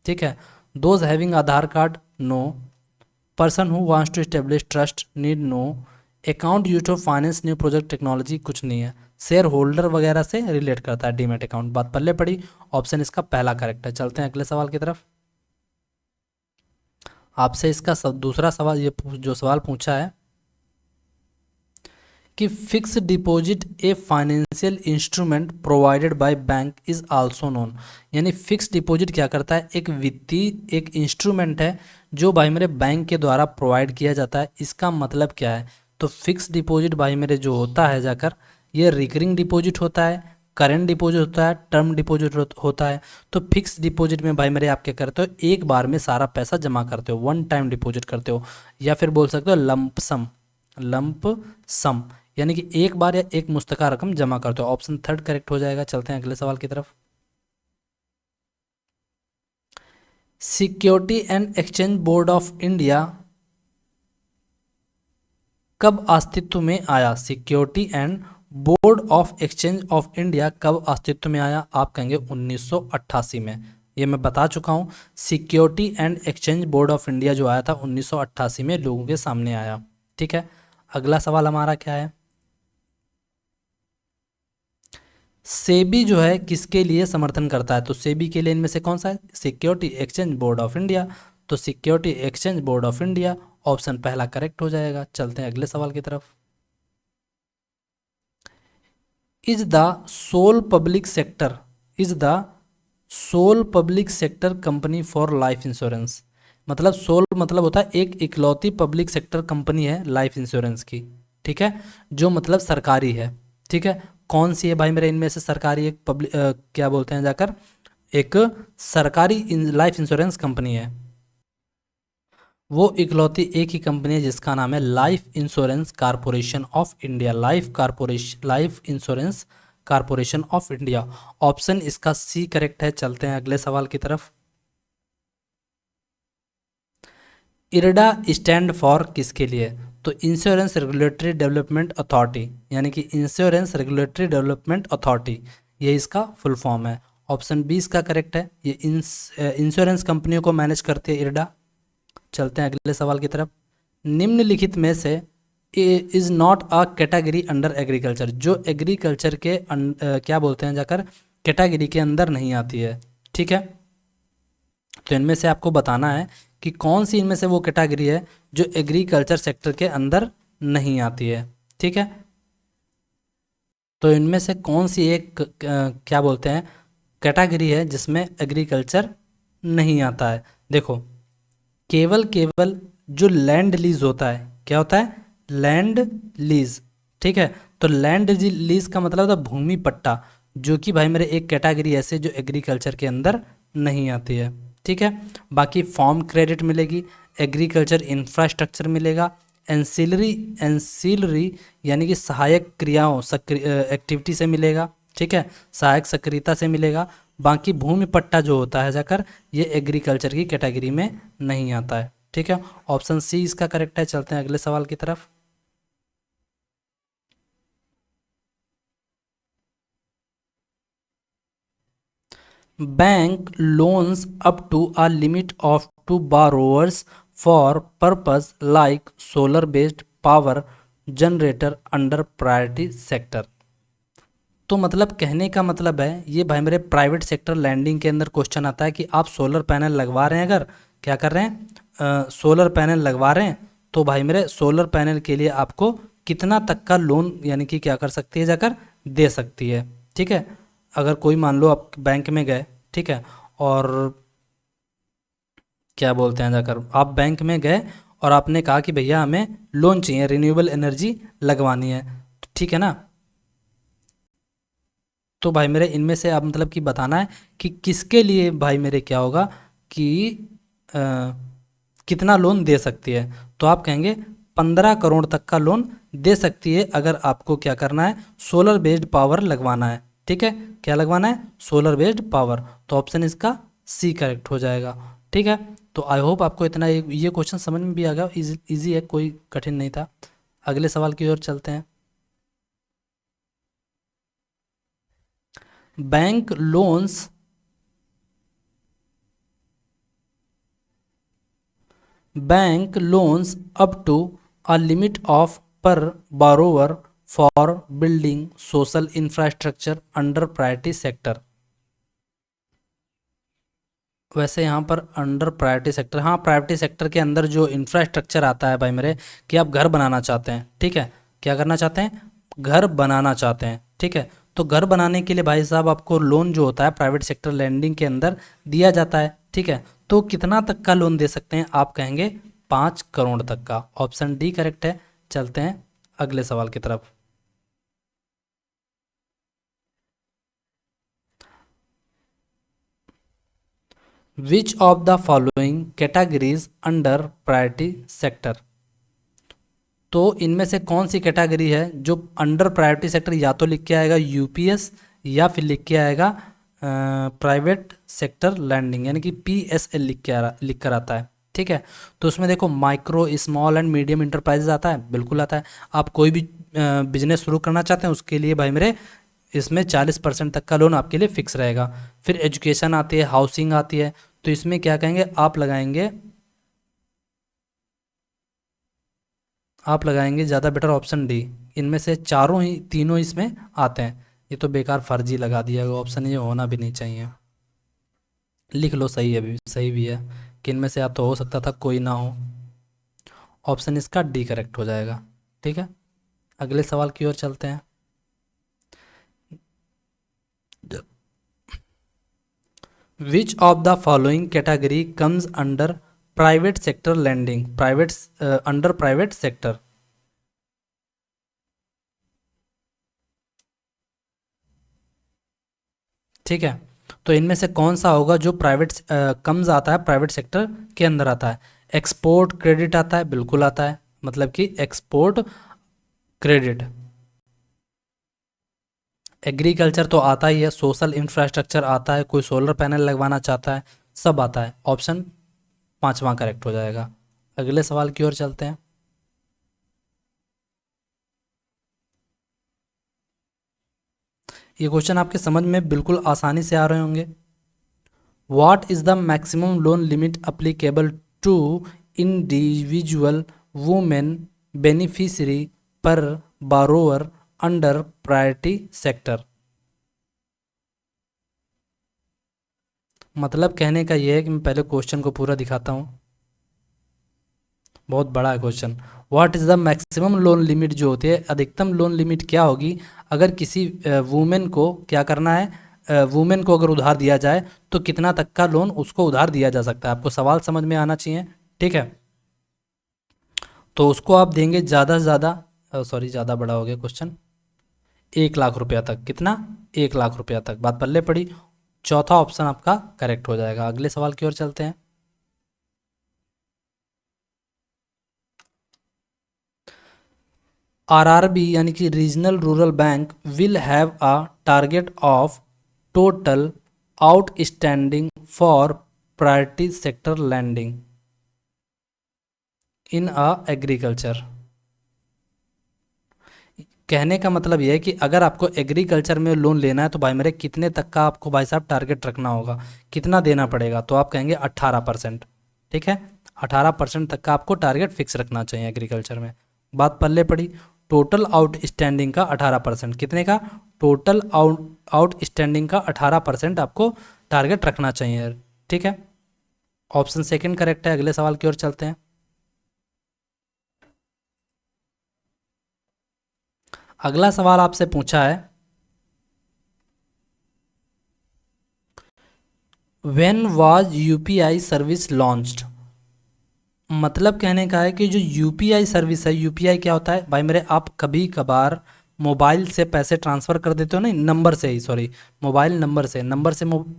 ठीक है, those having Aadhaar card, no. Person who wants to establish trust, need, no. Account use to finance new project technology, कुछ नहीं है। शेयर होल्डर वगैरह से रिलेट करता है डीमेट अकाउंट, बात पल्ले पड़ी। ऑप्शन इसका पहला करेक्ट है। चलते हैं अगले सवाल की तरफ। आपसे इसका दूसरा सवाल, ये जो सवाल पूछा है कि fix deposit a financial instrument provided by bank is also known. यानी फिक्स डिपॉजिट क्या करता है, एक वित्तीय एक इंस्ट्रूमेंट है जो भाई मेरे बैंक के द्वारा प्रोवाइड किया जाता है। इसका मतलब क्या है, तो फिक्स डिपॉजिट भाई मेरे जो होता है जाकर ये रिकरिंग डिपॉजिट होता है, करेंट डिपॉजिट होता है, टर्म डिपॉजिट होता है। तो फिक्स डिपॉजिट में भाई मेरे आप क्या करते हो, एक बार में सारा पैसा जमा करते हो, वन टाइम डिपॉजिट करते हो, या फिर बोल सकते हो लंप सम, लंप सम, यानी कि एक बार या एक मुस्तका रकम जमा करते हो। ऑप्शन थर्ड करेक्ट हो जाएगा। चलते हैं अगले सवाल की तरफ। Security and exchange board of India कब अस्तित्व में आया? Security and board of exchange of India कब अस्तित्व में आया? आप कहेंगे 1988 में। ये मैं बता चुका हूँ। Security and exchange board of India जो आया था 1988 में लोगों के सामने आया। ठीक है, अगला सवाल हमारा क्या है? सेबी जो है किसके लिए समर्थन करता है? तो सेबी के लिए इनमें से कौन सा है? Security exchange board of India. तो Security exchange board of India, option पहला करेक्ट हो जाएगा। चलते हैं अगले सवाल की तरफ। Is the sole public sector, is the sole public sector company for life insurance, मतलब सोल मतलब होता है एक इकलौती पब्लिक सेक्टर कंपनी है लाइफ इंश्योरेंस की। ठीक है, जो मतलब सरकारी है। ठीक है, कौन सी है भाई मेरे इनमें से सरकारी? एक पब्लिक क्या बोलते हैं जाकर, एक सरकारी लाइफ इंश्योरेंस कंपनी है। वो इकलौती एक ही कंपनी है जिसका नाम है life insurance corporation of India, life insurance corporation of India. Option इसका सी करेक्ट है। चलते हैं अगले सवाल की तरफ। इरडा स्टैंड फॉर किसके लिए? तो इंश्योरेंस रेगुलेटरी डेवलपमेंट अथॉरिटी, यानी कि इंश्योरेंस रेगुलेटरी डेवलपमेंट अथॉरिटी, ये इसका फुल फॉर्म है। ऑप्शन बी इसका करेक्ट है। ये इंश्योरेंस कंपनियों को मैनेज करती है इरडा। चलते हैं अगले सवाल की तरफ। निम्नलिखित में से is not a category under agriculture, जो एग्रीकल्चर के क्या बोलते हैं जाकर कैटेगरी के अंदर नहीं आती है। ठीक है, तो इनमें से आपको बताना है कि कौन सी इनमें से वो कैटेगरी है जो एग्रीकल्चर सेक्टर के अंदर नहीं आती है। ठीक है, तो इनमें से कौन सी एक क्या बोलते हैं कैटेगरी है जिसमें एग्रीकल्चर नहीं आता है? देखो, केवल केवल जो लैंड लीज होता है, क्या होता है? Land lease. ठीक है, तो लैंड लीज का मतलब होता है भूमि पट्टा, जो कि भाई मेरे एक कैटेगरी ऐसे जो एग्रीकल्चर के अंदर नहीं आती है। ठीक है, बाकी फार्म क्रेडिट मिलेगी, एग्रीकल्चर इंफ्रास्ट्रक्चर मिलेगा, एंसिलरी एंसिलरी यानी कि सहायक क्रियाओं एक्टिविटी से मिलेगा। ठीक है, सहायक सक्रियता से मिलेगा। बाकी भूमि पट्टा जो होता है जाकर ये एग्रीकल्चर की कैटेगरी में नहीं आता है। ठीक है, ऑप्शन सी इसका करेक्ट है। चलते हैं अगले सवाल की तरफ। Bank loans up to a limit of to borrowers for purpose like solar based power generator under priority sector. तो मतलब कहने का मतलब है ये भाई मेरे प्राइवेट सेक्टर लैंडिंग के अंदर क्वेश्चन आता है कि आप सोलर पैनल लगवा रहे हैं, अगर क्या कर रहे हैं सोलर पैनल लगवा रहे हैं, तो भाई मेरे सोलर पैनल के लिए आपको कितना तक का लोन यानी कि क्या कर सकती है जाकर दे सकती है। ठीक है, अगर कोई मान लो आप बैंक में गए, ठीक है, और क्या बोलते हैं जाकर आप बैंक में गए और आपने कहा कि भैया हमें लोन चाहिए, रिन्यूएबल एनर्जी लगवानी है। ठीक है ना, तो भाई मेरे इनमें से आप मतलब कि बताना है कि किसके लिए भाई मेरे क्या होगा कि अ, कितना लोन दे सकती है। तो आप कहेंगे 15 करोड़ तक का लोन दे सकती है अगर आपको क्या करना है, सोलर बेस्ड पावर लगवाना है। ठीक है, क्या लगवाना है? Solar based power. तो ऑप्शन इसका सी करेक्ट हो जाएगा। ठीक है, तो आई होप आपको इतना ये क्वेश्चन समझ में भी आ गया। इजी है, कोई कठिन नहीं था। अगले सवाल की ओर चलते हैं। Bank loans bank loans up to a limit of per borrower for building social infrastructure under priority sector। वैसे यहाँ पर अंडर प्रायोरिटी सेक्टर, हाँ प्रायोरिटी सेक्टर के अंदर जो इंफ्रास्ट्रक्चर आता है भाई मेरे, कि आप घर बनाना चाहते हैं। ठीक है, क्या करना चाहते हैं? घर बनाना चाहते हैं। ठीक है, तो घर बनाने के लिए भाई साहब आपको लोन जो होता है प्राइवेट सेक्टर लैंडिंग के अंदर दिया जाता है। ठीक है, तो कितना तक का लोन दे सकते हैं? आप कहेंगे 5 करोड़ तक का। ऑप्शन डी करेक्ट है। चलते हैं अगले सवाल की तरफ। Which of the following categories under priority sector. तो इनमें से कौन सी कैटेगरी है जो अंडर प्रायोरिटी सेक्टर, या तो लिख के आएगा यूपीएस या फिर लिख के आएगा प्राइवेट सेक्टर लैंडिंग, यानी कि पीएसएल लिख कर आता है। ठीक है, तो उसमें देखो micro small and medium enterprises आता है, बिल्कुल आता है। आप कोई भी बिजनेस शुरू करना चाहते हैं उसके लिए भाई मेरे इसमें 40% तक का लोन आपके लिए फिक्स रहेगा। फिर एजुकेशन आती है, हाउसिंग आती है, तो इसमें क्या कहेंगे, आप लगाएंगे ज़्यादा बेटर ऑप्शन डी। इनमें से तीनों इसमें आते हैं। ये तो बेकार फर्जी लगा दिया गया ऑप्शन, ये होना भी नहीं चाहिए। लिख लो, सही है भी, सही भी है कि इनमें से या तो हो सकता था कोई ना हो। ऑप्शन इसका डी करेक्ट हो जाएगा। ठीक है, अगले सवाल की ओर चलते हैं। विच of the following category comes under private sector lending, under private sector. ठीक है, तो इनमें से कौन सा होगा जो प्राइवेट कम्स आता है, प्राइवेट सेक्टर के अंदर आता है। एक्सपोर्ट क्रेडिट आता है, बिल्कुल आता है, मतलब कि एक्सपोर्ट क्रेडिट। एग्रीकल्चर तो आता ही है, सोशल इंफ्रास्ट्रक्चर आता है, कोई सोलर पैनल लगवाना चाहता है, सब आता है। ऑप्शन पांचवा करेक्ट हो जाएगा। अगले सवाल की ओर चलते हैं। ये क्वेश्चन आपके समझ में बिल्कुल आसानी से आ रहे होंगे। What is the maximum loan limit applicable to individual women beneficiary पर बारोवर अंडर प्रायोरिटी सेक्टर। मतलब कहने का ये है कि मैं पहले क्वेश्चन को पूरा दिखाता हूँ, बहुत बड़ा है question. What is the maximum loan limit, जो होती है अधिकतम लोन लिमिट क्या होगी अगर किसी वुमेन को क्या करना है, वुमेन को अगर उधार दिया जाए तो कितना तक का लोन उसको उधार दिया जा सकता है। आपको सवाल समझ में आना चाहिए। ठीक है, तो उसको आप देंगे ज़्यादा से ज़्यादा, सॉरी ज़्यादा बड़ा हो गया क्वेश्चन, 1 लाख रुपया तक। कितना, 1 लाख रुपया तक। बात पल्ले पड़ी, चौथा ऑप्शन आपका करेक्ट हो जाएगा। अगले सवाल की ओर चलते हैं। आरआरबी यानी कि regional rural bank will have a target of total outstanding for priority sector lending in a agriculture. कहने का मतलब यह है कि अगर आपको एग्रीकल्चर में लोन लेना है तो भाई मेरे कितने तक का आपको भाई साहब टारगेट रखना होगा, कितना देना पड़ेगा, तो आप कहेंगे 18%। ठीक है, 18% तक का आपको टारगेट फिक्स रखना चाहिए एग्रीकल्चर में। बात पल्ले पड़ी, टोटल आउटस्टैंडिंग का 18%, कितने का, टोटल आउटस्टैंडिंग का 18% आपको टारगेट रखना चाहिए। ठीक है, ऑप्शन सेकंड करेक्ट है। अगले सवाल की ओर चलते हैं। अगला सवाल आपसे पूछा है, when was UPI service launched. मतलब कहने का है कि जो यूपीआई सर्विस है, यूपीआई क्या होता है भाई मेरे, आप कभी कभार मोबाइल से पैसे ट्रांसफ़र कर देते हो ना, नंबर से ही, सॉरी, मोबाइल नंबर से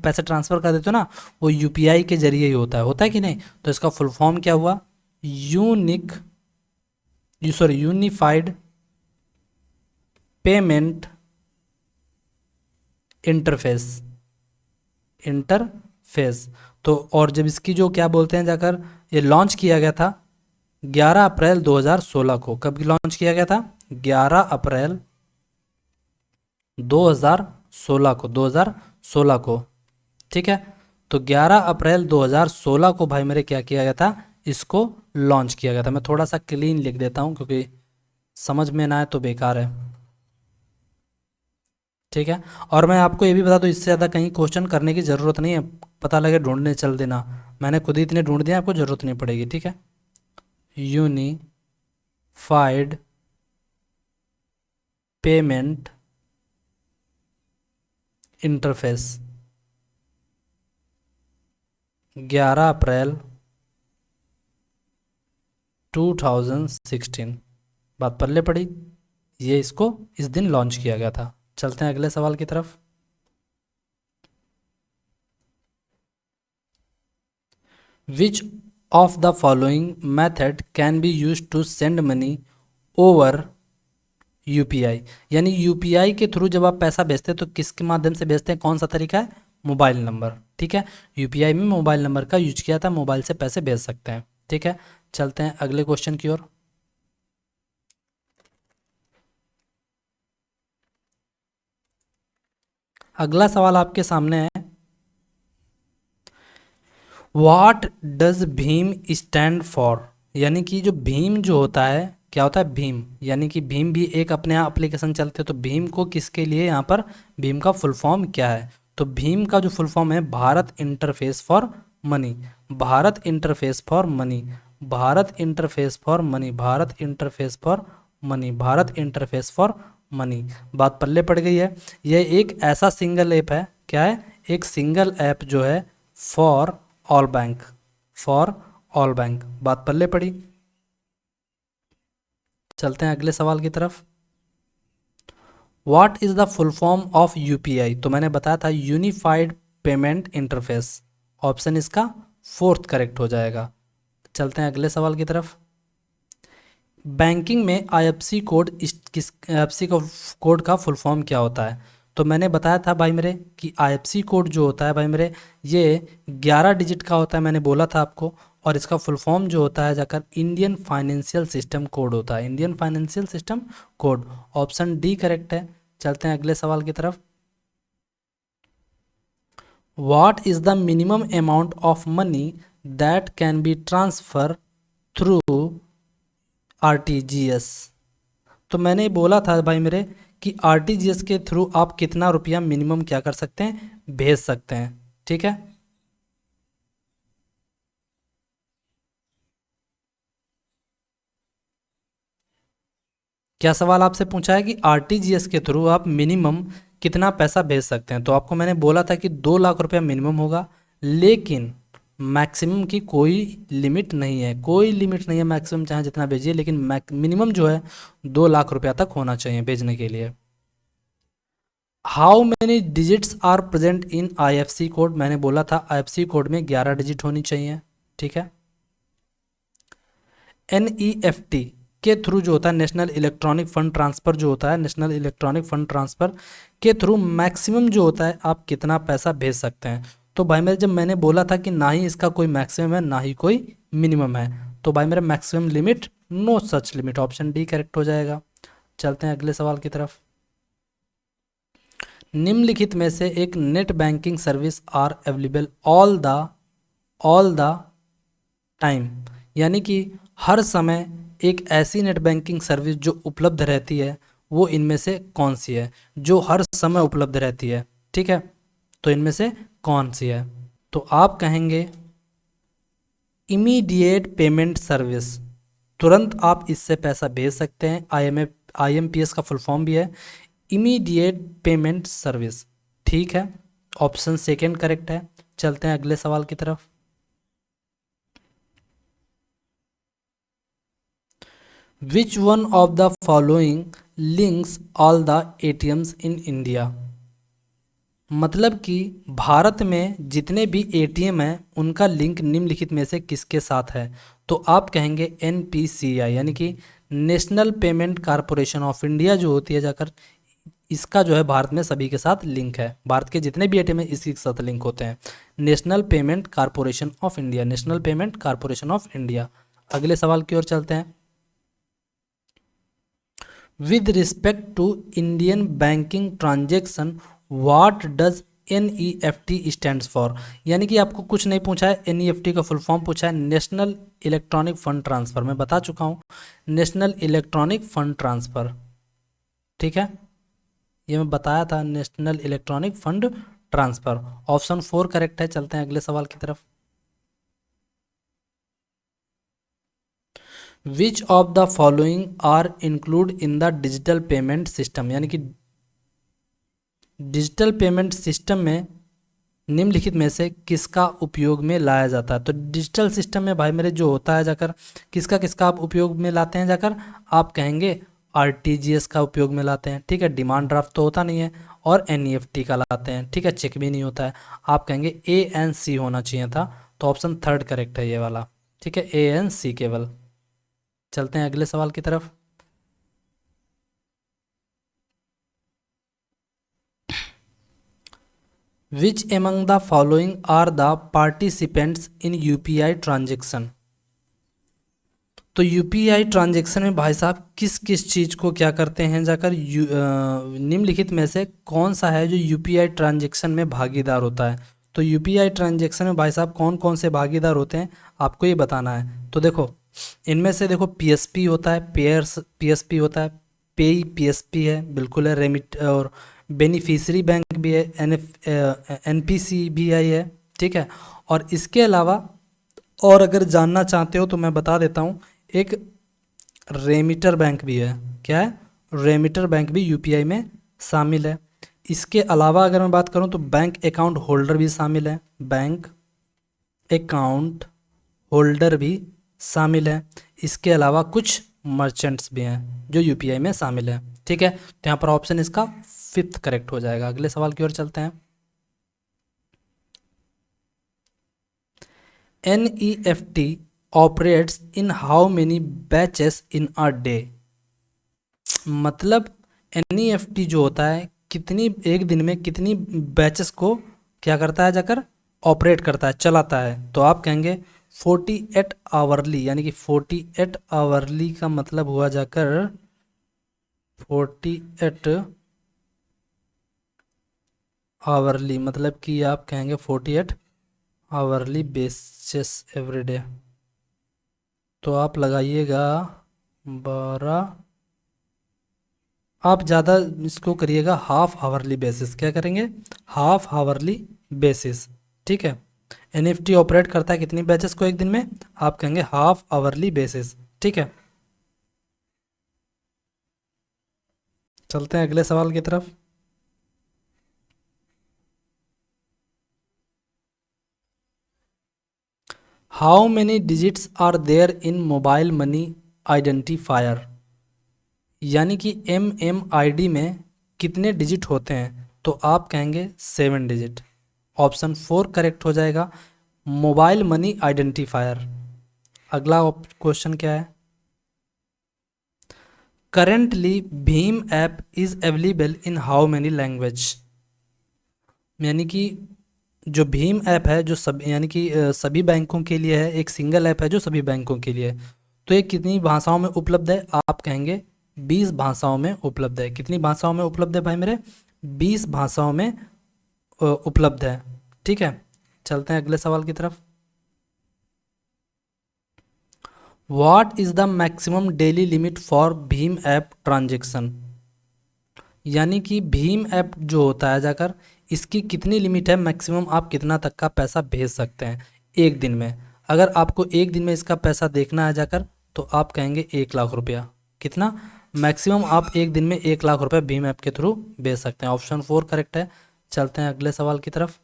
पैसे ट्रांसफ़र कर देते हो ना, वो यूपीआई के जरिए ही होता है कि नहीं। तो इसका फुल फॉर्म क्या हुआ, unique unified payment interface. Interface. तो और जब इसकी जो क्या बोलते हैं जाकर, ये लॉन्च किया गया था 11 अप्रैल 2016 को। कब लॉन्च किया गया था, 11 अप्रैल 2016 को। ठीक है, तो 11 अप्रैल 2016 को भाई मेरे क्या किया गया था, इसको लॉन्च किया गया था। मैं थोड़ा सा क्लीन लिख देता हूँ क्योंकि समझ में ना आए तो बेकार है। ठीक है, और मैं आपको ये भी बता दूं, इससे ज़्यादा कहीं क्वेश्चन करने की ज़रूरत नहीं है, पता लगे ढूंढने चल देना, मैंने खुद ही इतने ढूंढ दिए, आपको ज़रूरत नहीं पड़ेगी। ठीक है, यूनिफाइड पेमेंट इंटरफेस, 11 अप्रैल 2016। बात पल्ले पड़ी, ये इसको इस दिन लॉन्च किया गया था। चलते हैं अगले सवाल की तरफ। Which of the following method can be use to send money over UPI, यानी यूपीआई के थ्रू जब आप पैसा भेजते हैं तो किसके माध्यम से भेजते हैं, कौन सा तरीका है, मोबाइल नंबर। ठीक है, यूपीआई में मोबाइल नंबर का यूज किया था, मोबाइल से पैसे भेज सकते हैं। ठीक है, चलते हैं अगले क्वेश्चन की ओर। अगला सवाल आपके सामने है, what does Bhim stand for, यानी कि जो भीम जो होता है, क्या होता है भीम, यानी कि भीम भी एक अपने यहाँ एप्लीकेशन चलते हैं, तो भीम को किसके लिए यहाँ पर, भीम का फुल फॉर्म क्या है, तो भीम का जो फुल फॉर्म है Bharat interface for money, Bharat interface for money, Bharat interface for money, Bharat interface for money, Bharat interface for money. बात पल्ले पड़ गई है। यह एक ऐसा सिंगल ऐप है, क्या है, एक सिंगल ऐप जो है for all bank, for all bank. बात पल्ले पड़ी। चलते हैं अगले सवाल की तरफ। What is the full form of UPI, तो मैंने बताया था यूनिफाइड पेमेंट इंटरफेस, ऑप्शन इसका फोर्थ करेक्ट हो जाएगा। चलते हैं अगले सवाल की तरफ। बैंकिंग में आईएफएससी कोड किस, आईएफएससी का कोड का फुल फॉर्म क्या होता है, तो मैंने बताया था भाई मेरे कि आईएफएससी कोड जो होता है भाई मेरे, ये 11 डिजिट का होता है, मैंने बोला था आपको, और इसका फुल फॉर्म जो होता है जाकर इंडियन फाइनेंशियल सिस्टम कोड होता है, Indian financial system code. Option D correct है। चलते हैं अगले सवाल की तरफ। What is the minimum amount of money that can be transfer through RTGS, तो मैंने बोला था भाई मेरे कि आरटीजीएस के थ्रू आप कितना रुपया मिनिमम क्या कर सकते हैं, भेज सकते हैं। ठीक है, क्या सवाल आपसे पूछा है कि आरटीजीएस के थ्रू आप मिनिमम कितना पैसा भेज सकते हैं, तो आपको मैंने बोला था कि 2 लाख रुपया मिनिमम होगा, लेकिन मैक्सिमम की कोई लिमिट नहीं है, कोई लिमिट नहीं है, मैक्सिमम चाहे जितना भेजिए, लेकिन मिनिमम जो है 2 लाख रुपया तक होना चाहिए भेजने के लिए। How many digits are present in IFSC code, मैंने बोला था आईएफएससी कोड में 11 डिजिट होनी चाहिए। ठीक है, एनईएफटी के थ्रू जो होता है, नेशनल इलेक्ट्रॉनिक फंड ट्रांसफ़र जो होता है, नेशनल इलेक्ट्रॉनिक फंड ट्रांसफ़र के थ्रू मैक्सिमम जो होता है आप कितना पैसा भेज सकते हैं, तो भाई मेरे जब मैंने बोला था कि ना ही इसका कोई मैक्सिमम है ना ही कोई मिनिमम है, तो भाई मेरा maximum limit no such limit, option D correct हो जाएगा। चलते हैं अगले सवाल की तरफ। निम्नलिखित में से एक net banking service are available all the time, यानी कि हर समय एक ऐसी नेट बैंकिंग सर्विस जो उपलब्ध रहती है, वो इनमें से कौन सी है, जो हर समय उपलब्ध रहती है। ठीक है, तो इनमें से कौन सी है, तो आप कहेंगे इमीडिएट पेमेंट सर्विस, तुरंत आप इससे पैसा भेज सकते हैं, आईएमपीएस का फुल फॉर्म भी है इमीडिएट पेमेंट सर्विस। ठीक है, ऑप्शन सेकेंड करेक्ट है। चलते हैं अगले सवाल की तरफ। Which one of the following links all the ATMs in India, मतलब कि भारत में जितने भी एटीएम हैं उनका लिंक निम्नलिखित में से किसके साथ है, तो आप कहेंगे एनपीसीआई, यानी कि national payment corporation of India जो होती है जाकर, इसका जो है भारत में सभी के साथ लिंक है, भारत के जितने भी एटीएम है इसी के साथ लिंक होते हैं, national payment corporation of India, national payment corporation of India. अगले सवाल की ओर चलते हैं। With respect to Indian banking transaction what does NEFT stands for, यानी कि आपको कुछ नहीं पूछा है, एनईएफटी का फुल फॉर्म पूछा है नेशनल इलेक्ट्रॉनिक फंड ट्रांसफ़र, मैं बता चुका हूँ नेशनल इलेक्ट्रॉनिक फंड ट्रांसफ़र। ठीक है, ये मैं बताया था national electronic fund transfer, option 4 correct है। चलते हैं अगले सवाल की तरफ। Which of the following are include in the digital payment system, यानी कि डिजिटल पेमेंट सिस्टम में निम्नलिखित में से किसका उपयोग में लाया जाता है, तो डिजिटल सिस्टम में भाई मेरे जो होता है जाकर किसका किसका आप उपयोग में लाते हैं जाकर, आप कहेंगे आरटीजीएस का उपयोग में लाते हैं। ठीक है, डिमांड ड्राफ्ट तो होता नहीं है, और एनईएफटी का लाते हैं। ठीक है, चेक भी नहीं होता है, आप कहेंगे एएनसी होना चाहिए था, तो ऑप्शन थर्ड करेक्ट है ये वाला। ठीक है, ए एन सी केवल। चलते हैं अगले सवाल की तरफ। Which among the following are the participants in UPI transaction. तो यूपीआई ट्रांजैक्शन में भाई साहब किस किस चीज़ को क्या करते हैं जाकर निम्नलिखित में से कौन सा है जो यूपीआई ट्रांजैक्शन में भागीदार होता है। तो यूपीआई ट्रांजैक्शन में भाई साहब कौन कौन से भागीदार होते हैं आपको ये बताना है। तो देखो इनमें से देखो पीएसपी होता है, पेयर्स पीएसपी होता है, पेई पीएसपी है बिल्कुल है, रेमिट और बेनिफिशियरी बैंक भी है, एनपीसी भी है। ठीक है, और इसके अलावा और अगर जानना चाहते हो तो मैं बता देता हूँ, एक रेमिटर बैंक भी है। क्या है? रेमिटर बैंक भी यूपीआई में शामिल है। इसके अलावा अगर मैं बात करूँ तो बैंक अकाउंट होल्डर भी शामिल है, बैंक अकाउंट होल्डर भी शामिल है। इसके अलावा कुछ मर्चेंट्स भी हैं जो यूपीआई में शामिल है। ठीक है, तो यहाँ पर ऑप्शन इसका फिफ्थ करेक्ट हो जाएगा। अगले सवाल की ओर चलते हैं। NEFT operates in how many batches in a day. मतलब एनईएफटी जो होता है कितनी एक दिन में कितनी बैचेस को क्या करता है जाकर ऑपरेट करता है, चलाता है। तो आप कहेंगे 48 आवरली, यानी कि 48 आवरली का मतलब हुआ जाकर 48 आवरली, मतलब कि आप कहेंगे 48 आवरली बेसिस एवरी डे। तो आप लगाइएगा 12, आप ज़्यादा इसको करिएगा हाफ आवरली बेसिस। क्या करेंगे? Half hourly basis. ठीक है, एनईएफटी ऑपरेट करता है कितनी बैचेस को एक दिन में? आप कहेंगे हाफ आवरली बेसिस। ठीक है, चलते हैं अगले सवाल की तरफ। How many digits are there in mobile money identifier. यानी कि MMID में कितने डिजिट होते हैं? तो आप कहेंगे 7 डिजिट। ऑप्शन 4 करेक्ट हो जाएगा, मोबाइल मनी आइडेंटिफायर। अगला क्वेश्चन क्या है? Currently Bhim app is available in how many language. यानी कि जो भीम ऐप है जो सब यानी कि सभी बैंकों के लिए है, एक सिंगल ऐप है जो सभी बैंकों के लिए है। तो ये कितनी भाषाओं में उपलब्ध है? आप कहेंगे 20 भाषाओं में उपलब्ध है। कितनी भाषाओं में उपलब्ध है भाई मेरे? 20 भाषाओं में उपलब्ध है। ठीक है, चलते हैं अगले सवाल की तरफ। What is the maximum daily limit for Bhim app transaction. यानी कि भीम ऐप जो होता है जाकर इसकी कितनी लिमिट है, मैक्सिमम आप कितना तक का पैसा भेज सकते हैं एक दिन में। अगर आपको एक दिन में इसका पैसा देखना है जाकर तो आप कहेंगे 1 लाख रुपया। कितना मैक्सिमम आप एक दिन में 1 लाख रुपया भीम ऐप के थ्रू भेज सकते हैं। ऑप्शन 4 करेक्ट है। चलते हैं अगले सवाल की तरफ।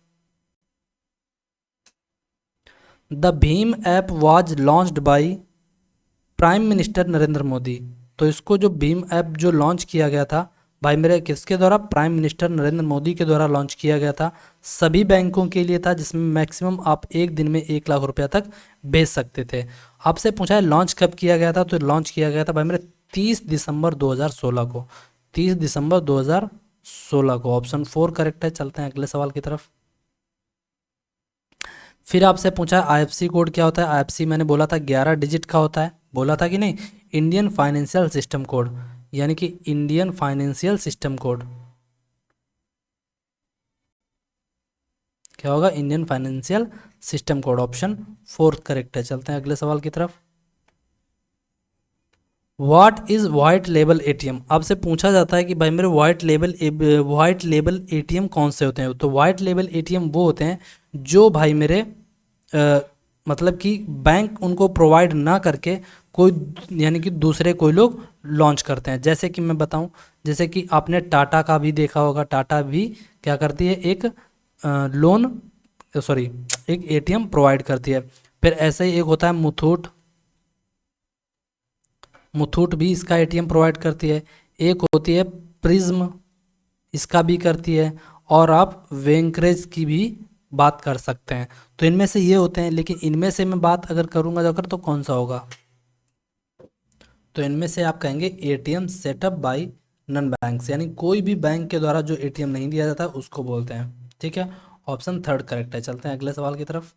The Bhim app was launched by prime minister Narendra Modi. तो इसको जो भीम ऐप जो लॉन्च किया गया था भाई मेरे किसके द्वारा? प्राइम मिनिस्टर नरेंद्र मोदी के द्वारा लॉन्च किया गया था। सभी बैंकों के लिए था, जिसमें मैक्सिमम आप एक दिन में 1 लाख रुपया तक भेज सकते थे। आपसे पूछा है लॉन्च कब किया गया था, तो लॉन्च किया गया था भाई मेरे 30 दिसंबर 2016 को। 30 दिसंबर 2016 को। ऑप्शन 4 करेक्ट है। चलते हैं अगले सवाल की तरफ। फिर आपसे पूछा आईएफसी कोड क्या होता है। आईएफसी मैंने बोला था 11 डिजिट का होता है, बोला था कि नहीं? इंडियन फाइनेंशियल सिस्टम कोड, यानी कि इंडियन फाइनेंशियल सिस्टम कोड क्या होगा? Indian financial system code. Option 4 correct है। चलते हैं अगले सवाल की तरफ। What is white label ATM. आपसे पूछा जाता है कि भाई मेरे वाइट लेबल एटीएम कौन से होते हैं। तो वाइट लेबल एटीएम वो होते हैं जो भाई मेरे मतलब कि बैंक उनको प्रोवाइड ना करके कोई यानी कि दूसरे कोई लोग लॉन्च करते हैं। जैसे कि मैं बताऊं, जैसे कि आपने टाटा का भी देखा होगा, टाटा भी क्या करती है? एक लोन सॉरी एक एटीएम प्रोवाइड करती है। फिर ऐसे ही एक होता है मुथूट, मुथूट भी इसका एटीएम प्रोवाइड करती है। एक होती है प्रिज्म, इसका भी करती है। और आप वेंकरेज की भी बात कर सकते हैं। तो इनमें से ये होते हैं, लेकिन इनमें से मैं बात अगर करूँगा जाकर तो कौन सा होगा? तो इनमें से आप कहेंगे ATM setup by non banks, यानी कोई भी बैंक के द्वारा जो एटीएम नहीं दिया जाता उसको बोलते हैं। ठीक है, ऑप्शन थर्ड करेक्ट है। चलते हैं अगले सवाल की तरफ।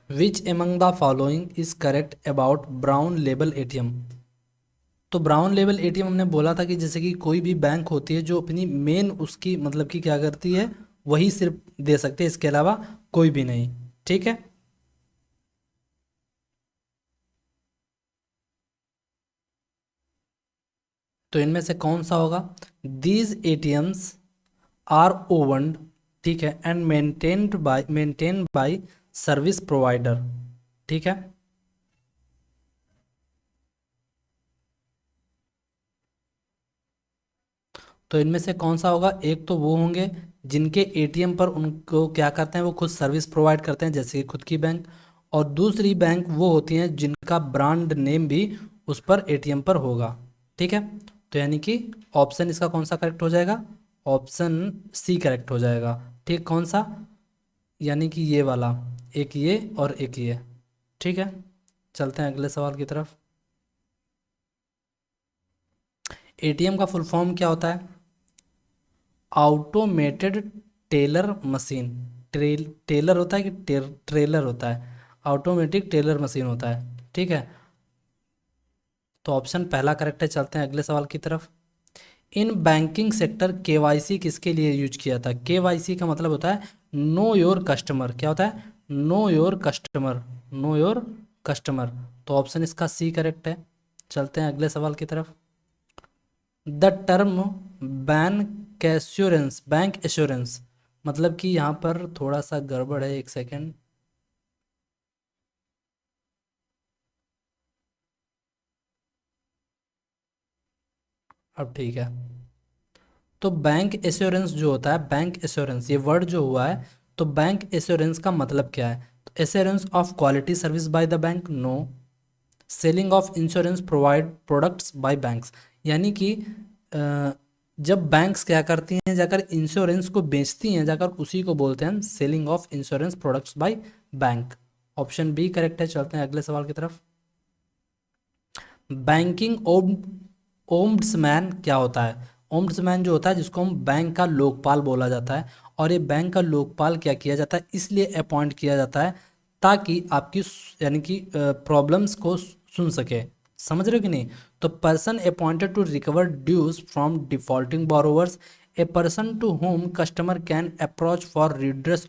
Which among the following is correct about brown label ATM? तो ब्राउन लेवल एटीएम हमने बोला था कि जैसे कि कोई भी बैंक होती है जो अपनी मेन उसकी मतलब कि क्या करती है, वही सिर्फ दे सकते हैं, इसके अलावा कोई भी नहीं। ठीक है, तो इनमें से कौन सा होगा? दीज एटीएम्स आर ओन्ड, ठीक है, and maintained by service provider. ठीक है, तो इनमें से कौन सा होगा? एक तो वो होंगे जिनके एटीएम पर उनको क्या करते हैं, वो खुद सर्विस प्रोवाइड करते हैं, जैसे कि खुद की बैंक। और दूसरी बैंक वो होती हैं जिनका ब्रांड नेम भी उस पर एटीएम पर होगा। ठीक है, तो यानी कि ऑप्शन इसका कौन सा करेक्ट हो जाएगा? ऑप्शन सी करेक्ट हो जाएगा। ठीक, कौन सा? यानी कि ये वाला, एक ये और एक ये। ठीक है, चलते हैं अगले सवाल की तरफ। एटीएम का फुल फॉर्म क्या होता है? Automated teller machine. टेलर होता है कि ट्रेलर होता है? ऑटोमेटिक टेलर मशीन होता है। ठीक है, तो ऑप्शन पहला करेक्ट है। चलते हैं अगले सवाल की तरफ। इन बैंकिंग सेक्टर केवाईसी किसके लिए यूज किया था? केवाईसी का मतलब होता है नो योर कस्टमर। क्या होता है? Know your customer. Know your customer. तो ऑप्शन इसका सी करेक्ट है। चलते हैं अगले सवाल की तरफ। द टर्म बैंक एश्योरेंस, मतलब कि यहाँ पर थोड़ा सा गड़बड़ है, एक सेकेंड। अब ठीक है। तो बैंक एश्योरेंस जो होता है, बैंक एश्योरेंस ये वर्ड जो हुआ है, तो बैंक एश्योरेंस का मतलब क्या है? तो assurance of quality service by the bank, no. Selling of insurance provide products by banks, यानी कि जब बैंक्स क्या करती हैं, जाकर इंश्योरेंस को बेचती हैं, जाकर उसी को बोलते हैं selling of insurance products by bank. Option B correct है। चलते हैं अगले सवाल की तरफ। बैंकिंग ओम्ब्ड्समैन क्या होता है? ओम्ब्ड्समैन जो होता है, जिसको हम बैंक का लोकपाल बोला जाता है, और ये बैंक का लोकपाल क्या किया जाता है, इसलिए अपॉइंट किया जाता है ताकि आपकी यानी कि प्रॉब्लम्स को सुन सके। समझ रहे हो कि नहीं? तो person appointed to recover dues from defaulting borrowers, a person to whom customer can approach for redress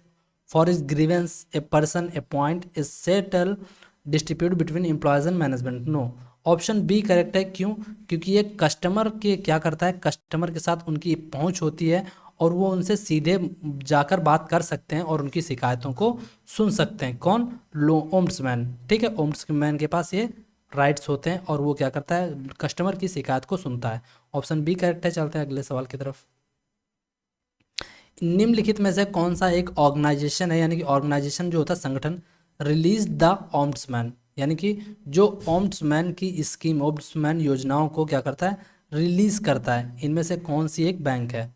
for is grievance, a person appoint is settle distribute between employees and management, no. Option B correct है। क्यों? क्योंकि ये कस्टमर के क्या करता है, कस्टमर के साथ उनकी पहुंच होती है और वो उनसे सीधे जाकर बात कर सकते हैं और उनकी शिकायतों को सुन सकते हैं। कौन? लो ओम्ब्ड्समैन। ठीक है, ओम्ब्ड्समैन के पास ये राइट्स होते हैं और वो क्या करता है, कस्टमर की शिकायत को सुनता है। ऑप्शन बी करेक्ट है। चलते हैं अगले सवाल की तरफ। निम्नलिखित में से कौन सा एक ऑर्गेनाइजेशन है, यानी कि ऑर्गेनाइजेशन जो होता है संगठन, रिलीज द ओम्ब्ड्समैन, यानी कि जो ओम्ब्ड्समैन की स्कीम, ओम्ब्ड्समैन योजनाओं को क्या करता है, रिलीज करता है? इनमें से कौन सी एक बैंक है,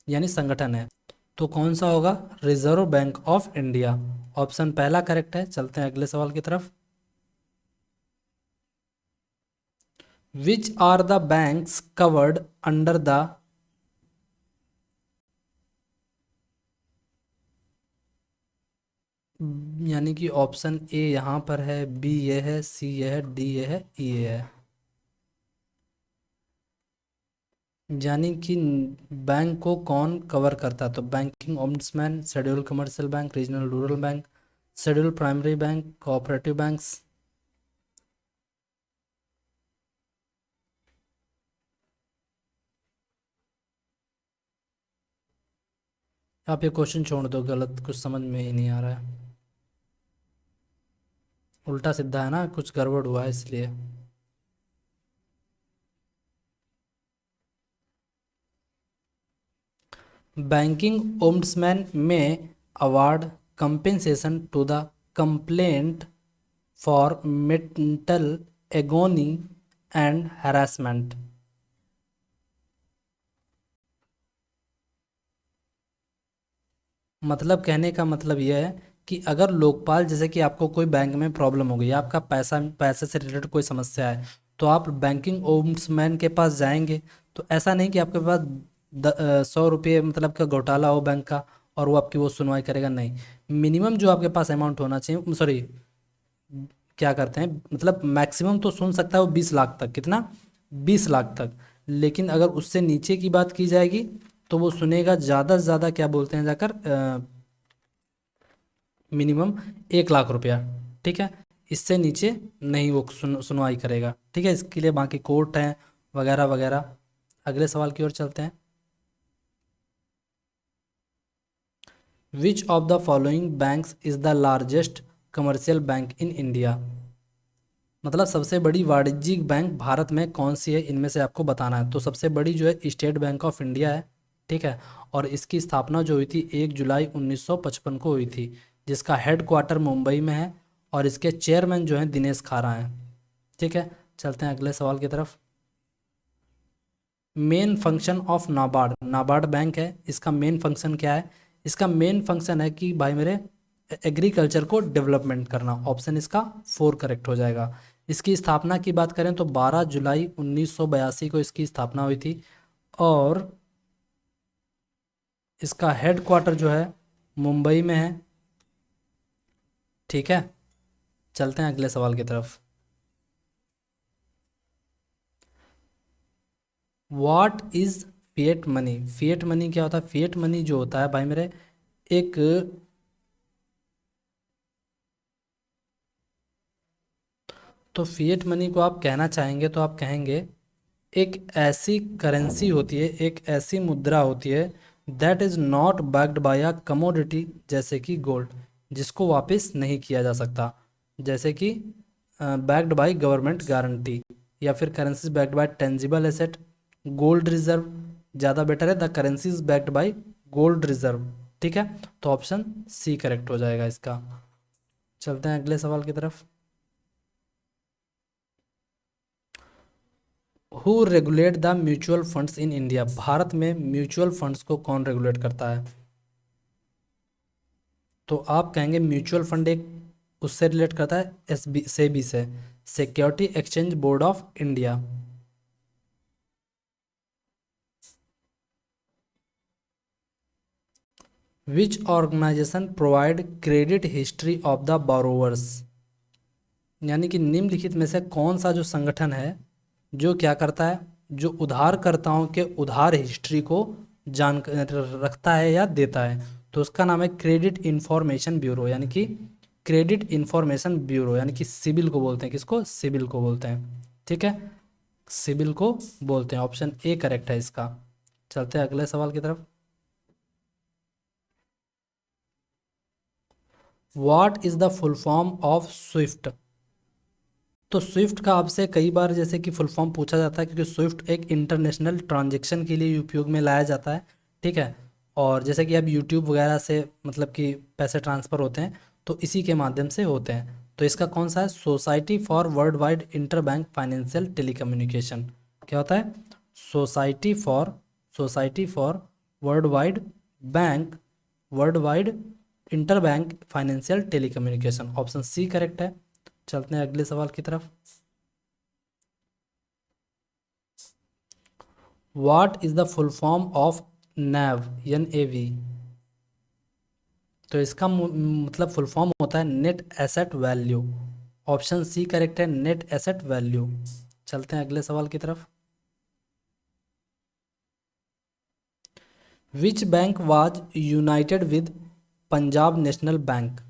यानी संगठन है? तो कौन सा होगा? Reserve Bank of India. Option पहला करेक्ट है। चलते हैं अगले सवाल की तरफ। Which are the banks covered under the, यानी कि ऑप्शन ए यहाँ पर है, बी ये है, सी ये है, डी ये है, ई ये है। यानी कि बैंक को कौन कवर करता है? तो banking ombudsman, schedule commercial bank, regional rural bank, schedule primary bank, cooperative banks. आप ये क्वेश्चन छोड़ दो, गलत, कुछ समझ में ही नहीं आ रहा है। उल्टा सीधा है ना, कुछ गड़बड़ हुआ है इसलिए। बैंकिंग ओम्बड्समैन में award compensation to the complaint for mental agony and harassment. मतलब कहने का मतलब यह है कि अगर लोकपाल, जैसे कि आपको कोई बैंक में प्रॉब्लम हो गई, आपका पैसे से रिलेटेड कोई समस्या है, तो आप बैंकिंग ओम्बड्समैन के पास जाएंगे। तो ऐसा नहीं कि आपके पास 100 रुपये मतलब का घोटाला हो बैंक का और वो आपकी वो सुनवाई करेगा, नहीं। मिनिमम जो आपके पास अमाउंट होना चाहिए, सॉरी, क्या करते हैं, मतलब मैक्सिमम तो सुन सकता है वो 20 लाख तक, कितना, 20 लाख तक। लेकिन अगर उससे नीचे की बात की जाएगी तो वो सुनेगा ज़्यादा से ज़्यादा, क्या बोलते हैं जाकर, मिनिमम 1 लाख रुपया। ठीक है, इससे नीचे नहीं वो सुनवाई करेगा। ठीक है, इसके लिए बाकी कोर्ट हैं वगैरह वगैरह। अगले सवाल की ओर चलते हैं। विच of the following banks is the largest commercial bank in India. मतलब सबसे बड़ी वाणिज्यिक बैंक भारत में कौन सी है, इनमें से आपको बताना है। तो सबसे बड़ी जो है स्टेट बैंक ऑफ इंडिया है। ठीक है, और इसकी स्थापना जो हुई थी 1 जुलाई 1955 को हुई थी, जिसका हेड क्वार्टर मुंबई में है, और इसके चेयरमैन जो हैं दिनेश खारा हैं। ठीक है, चलते हैं अगले सवाल की तरफ। Main function of NABARD, NABARD bank है, इसका मेन फंक्शन क्या है। इसका मेन फंक्शन है कि भाई मेरे एग्रीकल्चर को डेवलपमेंट करना। ऑप्शन इसका 4 करेक्ट हो जाएगा। इसकी स्थापना की बात करें तो 12 जुलाई 1982 को इसकी स्थापना हुई थी, और इसका हेड क्वार्टर जो है मुंबई में है। ठीक है, चलते हैं अगले सवाल की तरफ। What is fiat money. Fiat money क्या होता है। फिएट मनी जो होता है भाई मेरे, एक, तो फिएट मनी को आप कहना चाहेंगे तो आप कहेंगे एक ऐसी करेंसी होती है, एक ऐसी मुद्रा होती है, that is not backed by a commodity, जैसे कि गोल्ड, जिसको वापस नहीं किया जा सकता, जैसे कि बैक्ड बाय गवर्नमेंट गारंटी, या फिर currency backed by tangible asset, gold reserve. ज़्यादा बेटर है the currency is backed by gold reserve. ठीक है, तो ऑप्शन सी करेक्ट हो जाएगा इसका। चलते हैं अगले सवाल की तरफ। Who regulate the mutual funds in India. Bharat में म्यूचुअल फंड्स को कौन रेगुलेट करता है। तो आप कहेंगे म्यूचुअल फंड एक उससे रिलेट करता है, एस बी सेबी से, security exchange board of India. Which organization provide credit history of the borrowers. यानी कि निम्नलिखित में से कौन सा जो संगठन है जो क्या करता है, जो उधारकर्ताओं के उधार हिस्ट्री को जान रखता है या देता है। तो उसका नाम है क्रेडिट इंफॉर्मेशन ब्यूरो, यानी कि क्रेडिट इंफॉर्मेशन ब्यूरो, यानी कि सिबिल को बोलते हैं। किसको, सिबिल को बोलते हैं। ठीक है, सिबिल को बोलते हैं। ऑप्शन ए करेक्ट है इसका। चलते हैं अगले सवाल की तरफ। What is the full form of Swift. तो स्विफ्ट का आपसे कई बार जैसे कि फुल फॉर्म पूछा जाता है, क्योंकि स्विफ्ट एक इंटरनेशनल ट्रांजैक्शन के लिए उपयोग में लाया जाता है। ठीक है, और जैसे कि अब यूट्यूब वगैरह से मतलब कि पैसे ट्रांसफ़र होते हैं, तो इसी के माध्यम से होते हैं। तो इसका कौन सा है, society for world wide inter bank financial telecommunication. क्या होता है, society for, society for world wide bank, world wide inter bank financial telecommunication. Option C correct है। चलते हैं अगले सवाल की तरफ। What is the full form of NAV, NAV। तो इसका मतलब फुल फॉर्म होता है net asset value. Option C correct है, नेट एसेट वैल्यू। चलते हैं अगले सवाल की तरफ। Which bank was united with Punjab National Bank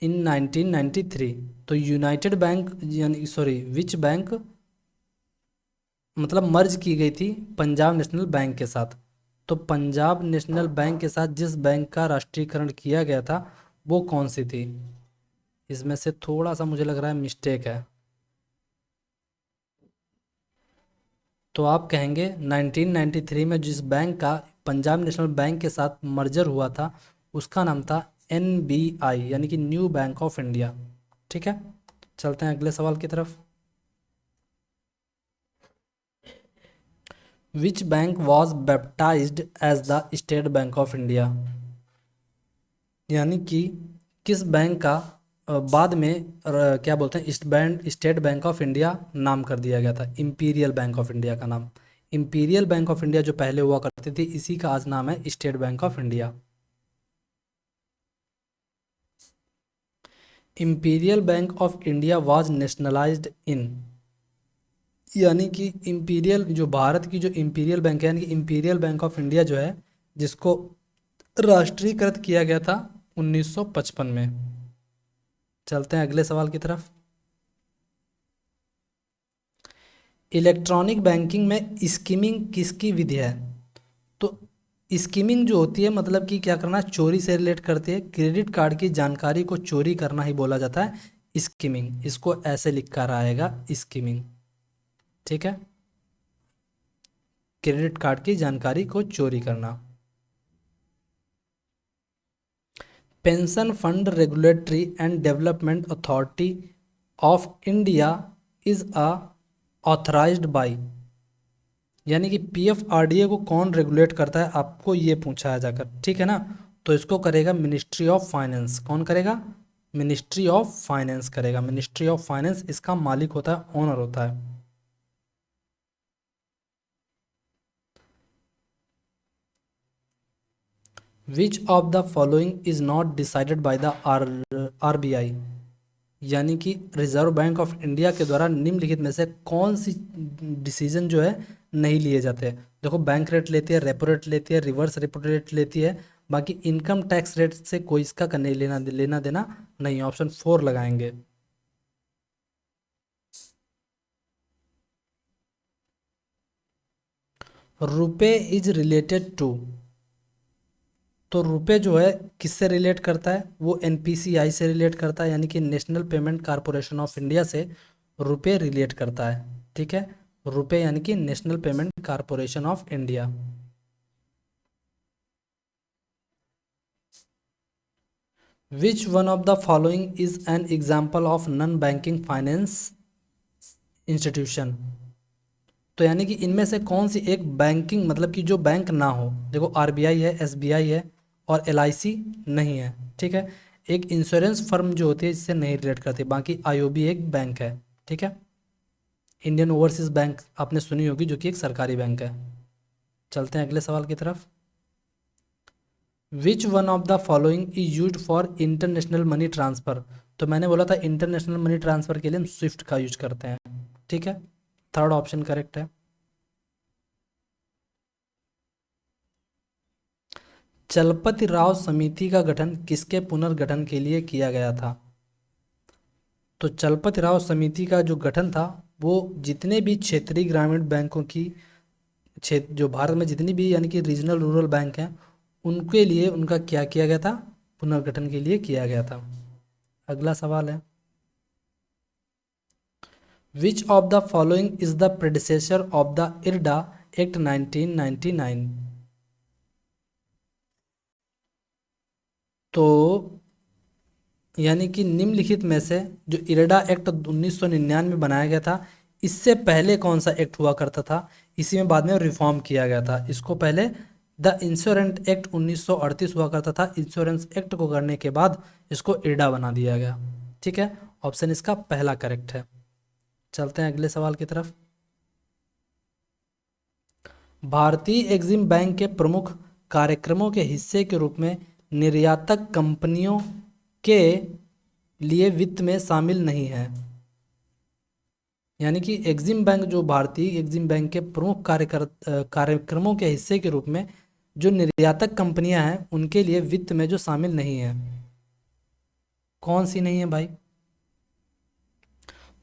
in 1993। तो यूनाइटेड बैंक यानी सॉरी विच बैंक मतलब मर्ज की गई थी पंजाब नेशनल बैंक के साथ। तो पंजाब नेशनल बैंक के साथ जिस बैंक का राष्ट्रीयकरण किया गया था वो कौन सी थी। इसमें से थोड़ा सा मुझे लग रहा है मिस्टेक है। तो आप कहेंगे 1993 में जिस बैंक का पंजाब नेशनल बैंक के साथ मर्जर हुआ था उसका नाम था NBI, यानी कि न्यू बैंक ऑफ इंडिया। ठीक है, चलते हैं अगले सवाल की तरफ। Which bank was baptized as the State Bank of India. यानी कि किस बैंक का बाद में क्या बोलते हैं, स्टेट बैंक ऑफ इंडिया नाम कर दिया गया था, इंपीरियल बैंक ऑफ इंडिया का नाम। इंपीरियल बैंक ऑफ इंडिया जो पहले हुआ करती थी, इसी का आज नाम है State Bank of India. Imperial Bank of India was nationalised in, यानी कि इंपीरियल जो भारत की जो इंपीरियल बैंक है, यानी कि इंपीरियल बैंक ऑफ इंडिया जो है, जिसको राष्ट्रीयकृत किया गया था 1955 में। चलते हैं अगले सवाल की तरफ। इलेक्ट्रॉनिक बैंकिंग में स्कीमिंग किसकी विधि है? तो स्कीमिंग जो होती है, मतलब कि क्या करना, चोरी से रिलेट करती है। क्रेडिट कार्ड की जानकारी को चोरी करना ही बोला जाता है स्कीमिंग। इसको ऐसे लिखा आएगा स्कीमिंग, ठीक है। क्रेडिट कार्ड की जानकारी को चोरी करना। Pension fund regulatory and development authority of India is a authorised bye, यानी कि पीएफआरडीए को कौन रेगुलेट करता है, आपको ये पूछा है जाकर, ठीक है ना। तो इसको करेगा मिनिस्ट्री ऑफ फाइनेंस। कौन करेगा? मिनिस्ट्री ऑफ फाइनेंस करेगा। मिनिस्ट्री ऑफ फाइनेंस इसका मालिक होता है, ओनर होता है। विच of the following is not decided by the RBI, यानी कि रिजर्व बैंक ऑफ इंडिया के द्वारा निम्नलिखित में से कौन सी डिसीजन जो है नहीं लिए जाते हैं। देखो, बैंक रेट लेती है, रेपो रेट लेती है, रिवर्स रेपो रेट लेती है, बाकी इनकम टैक्स रेट से कोई इसका करने लेना देना नहीं। ऑप्शन 4 लगाएंगे। रुपए इज रिलेटेड टू, तो रुपए जो है किससे रिलेट करता है? वो एनपीसीआई से रिलेट करता है, यानी कि national payment corporation of India से रुपए रिलेट करता है, ठीक है। रुपए यानी कि national payment corporation of India. Which one of the following is an example of non banking finance institution, तो यानी कि इनमें से कौन सी एक बैंकिंग, मतलब कि जो बैंक ना हो। देखो, आरबीआई है, एसबीआई है और एलआईसी नहीं है, ठीक है। एक इंश्योरेंस फर्म जो होती है इससे नहीं रिलेट करती, बाकी आईओबी एक बैंक है, ठीक है। इंडियन ओवरसीज बैंक आपने सुनी होगी, जो कि एक सरकारी बैंक है। चलते हैं अगले सवाल की तरफ। Which one of the following is use for international money transfer, तो मैंने बोला था इंटरनेशनल मनी ट्रांसफ़र के लिए हम स्विफ्ट का यूज करते हैं, ठीक है। थर्ड ऑप्शन करेक्ट है। चलपति राव समिति का गठन किसके पुनर्गठन के लिए किया गया था? तो चलपति राव समिति का जो गठन था, वो जितने भी क्षेत्रीय ग्रामीण बैंकों की क्षेत्र जो भारत में जितनी भी, यानी कि रीजनल रूरल बैंक हैं, उनके लिए उनका क्या किया गया था? पुनर्गठन के लिए किया गया था। अगला सवाल है, विच of the following is the predecessor of the IRDA act 1999, तो यानी कि निम्नलिखित में से जो इरडा एक्ट 1999 में बनाया गया था, इससे पहले कौन सा एक्ट हुआ करता था? इसी में बाद में रिफॉर्म किया गया था। इसको पहले द इंश्योरेंस एक्ट 1938 हुआ करता था। इंश्योरेंस एक्ट को करने के बाद इसको इरडा बना दिया गया, ठीक है। ऑप्शन इसका पहला करेक्ट है। चलते हैं अगले सवाल की तरफ। भारतीय एग्जिम बैंक के प्रमुख कार्यक्रमों के हिस्से के रूप में निर्यातक कंपनियों के लिए वित्त में शामिल नहीं है, यानी कि एग्जिम बैंक जो भारतीय एग्जिम बैंक के प्रमुख कार्यक्रमों के हिस्से के रूप में जो निर्यातक कंपनियां हैं, उनके लिए वित्त में जो शामिल नहीं है, कौन सी नहीं है भाई?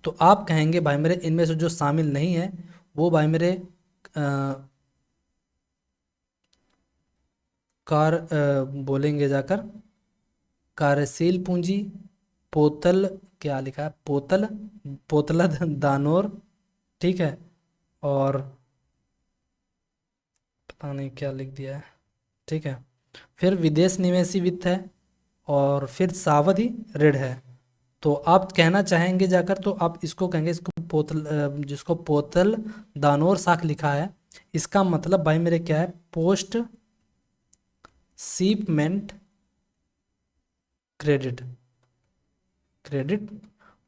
तो आप कहेंगे भाई मेरे, इनमें से जो शामिल नहीं है वो भाई मेरे बोलेंगे जाकर कार्यशील पूंजी, पोतल, क्या लिखा है, पोतल, पोतला दानोर, ठीक है, और पता नहीं क्या लिख दिया है, ठीक है। फिर विदेश निवेशी वित्त है, और फिर सावधि ऋण है। तो आप कहना चाहेंगे जाकर, तो आप इसको कहेंगे, इसको पोतल जिसको पोतल दानोर साख लिखा है, इसका मतलब भाई मेरे क्या है? Post shipment credit, credit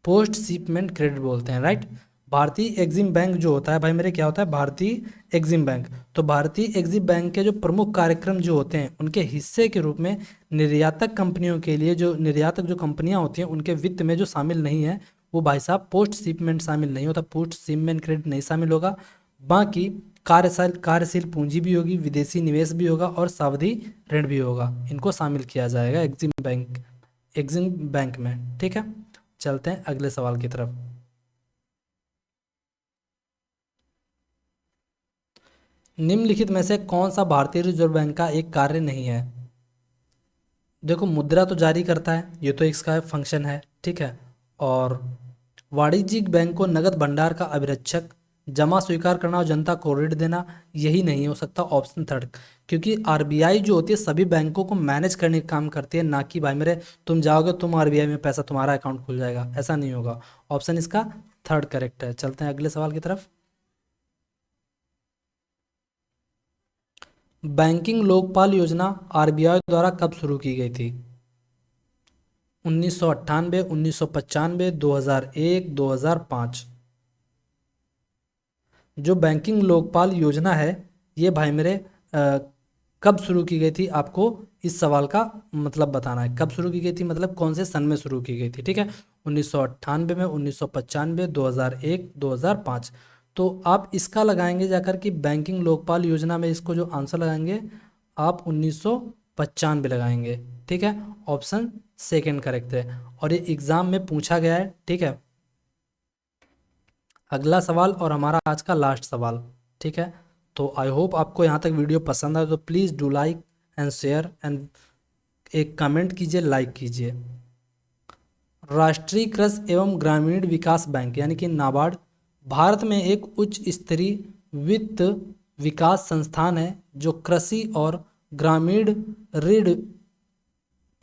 post shipment credit बोलते हैं, राइट। भारतीय एग्जिम बैंक जो होता है भाई मेरे, क्या होता है भारतीय एग्जिम बैंक। तो भारतीय एग्जिम बैंक के जो प्रमुख कार्यक्रम जो होते हैं उनके हिस्से के रूप में निर्यातक कंपनियों के लिए, जो निर्यातक जो कंपनियां होती हैं उनके वित्त में जो शामिल नहीं है वो भाई साहब पोस्ट शिपमेंट शामिल नहीं होता, पोस्ट शिपमेंट क्रेडिट नहीं शामिल होगा। बाकी कार्यशील पूंजी भी होगी, विदेशी निवेश भी होगा और सावधि ऋण भी होगा, इनको शामिल किया जाएगा एग्जिम बैंक में, ठीक है। चलते हैं अगले सवाल की तरफ। निम्नलिखित में से कौन सा भारतीय रिजर्व बैंक का एक कार्य नहीं है? देखो मुद्रा तो जारी करता है, ये तो इसका फंक्शन है, ठीक है। और वाणिज्यिक बैंक को नगद भंडार का अभिरक्षक, जमा स्वीकार करना और जनता को ऋण देना, यही नहीं हो सकता ऑप्शन थर्ड। क्योंकि आरबीआई जो होती है सभी बैंकों को मैनेज करने का काम करती है, ना कि भाई मेरे तुम जाओगे तुम आरबीआई में पैसा तुम्हारा अकाउंट खुल जाएगा, ऐसा नहीं होगा। ऑप्शन इसका थर्ड करेक्ट है। चलते हैं अगले सवाल की तरफ। बैंकिंग लोकपाल योजना आरबीआई द्वारा कब शुरू की गई थी? 1998, 1995, 2001, 2005। जो बैंकिंग लोकपाल योजना है ये भाई मेरे कब शुरू की गई थी, आपको इस सवाल का मतलब बताना है। कब शुरू की गई थी मतलब कौन से सन में शुरू की गई थी, ठीक है। 1998 में, 1995, 2001, 2005। तो आप इसका लगाएंगे जाकर कि बैंकिंग लोकपाल योजना में, इसको जो आंसर लगाएंगे आप 1995 लगाएंगे, ठीक है। ऑप्शन सेकंड करेक्ट है और ये एग्जाम में पूछा गया है, ठीक है। अगला सवाल और हमारा आज का लास्ट सवाल, ठीक है। तो आई होप आपको यहाँ तक वीडियो पसंद आए, तो please do like and share and एक कमेंट कीजिए, लाइक कीजिए। राष्ट्रीय कृषि एवं ग्रामीण विकास बैंक यानी कि नाबार्ड भारत में एक उच्च स्तरीय वित्त विकास संस्थान है जो कृषि और ग्रामीण ऋण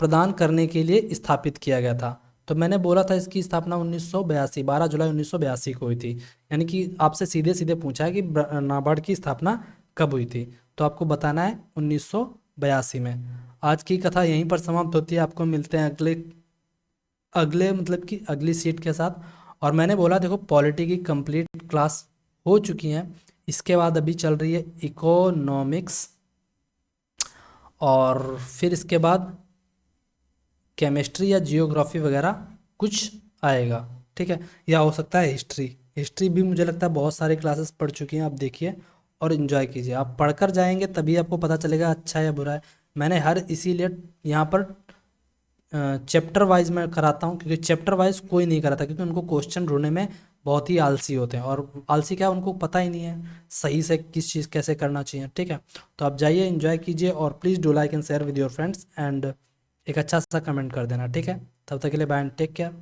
प्रदान करने के लिए स्थापित किया गया था। तो मैंने बोला था इसकी स्थापना 1982, 12 जुलाई 1982 को हुई थी। यानी कि आपसे सीधे सीधे पूछा है कि नाबार्ड की स्थापना कब हुई थी, तो आपको बताना है 1982 में। आज की कथा यहीं पर समाप्त होती है। आपको मिलते हैं अगले अगले मतलब कि अगली सीट के साथ। और मैंने बोला देखो पॉलिटी की कंप्लीट क्लास हो चुकी है, इसके बाद अभी चल रही है इकोनॉमिक्स और फिर इसके बाद केमिस्ट्री या जियोग्राफी वगैरह कुछ आएगा, ठीक है। या हो सकता है हिस्ट्री, हिस्ट्री भी मुझे लगता है बहुत सारे क्लासेस पढ़ चुकी हैं। आप देखिए और इन्जॉय कीजिए, आप पढ़कर जाएंगे तभी आपको पता चलेगा अच्छा है या बुरा है। मैंने हर इसीलिए यहाँ पर चैप्टर वाइज मैं कराता हूँ, क्योंकि चैप्टर वाइज कोई नहीं कराता, क्योंकि उनको क्वेश्चन ढूंढने में बहुत ही आलसी होते हैं। और आलसी क्या, उनको पता ही नहीं है सही से किस चीज़ कैसे करना चाहिए, ठीक है। तो आप जाइए एंजॉय कीजिए और please do like and share with your friends and एक अच्छा सा कमेंट कर देना, ठीक है। तब तक के लिए बाय एंड टेक केयर।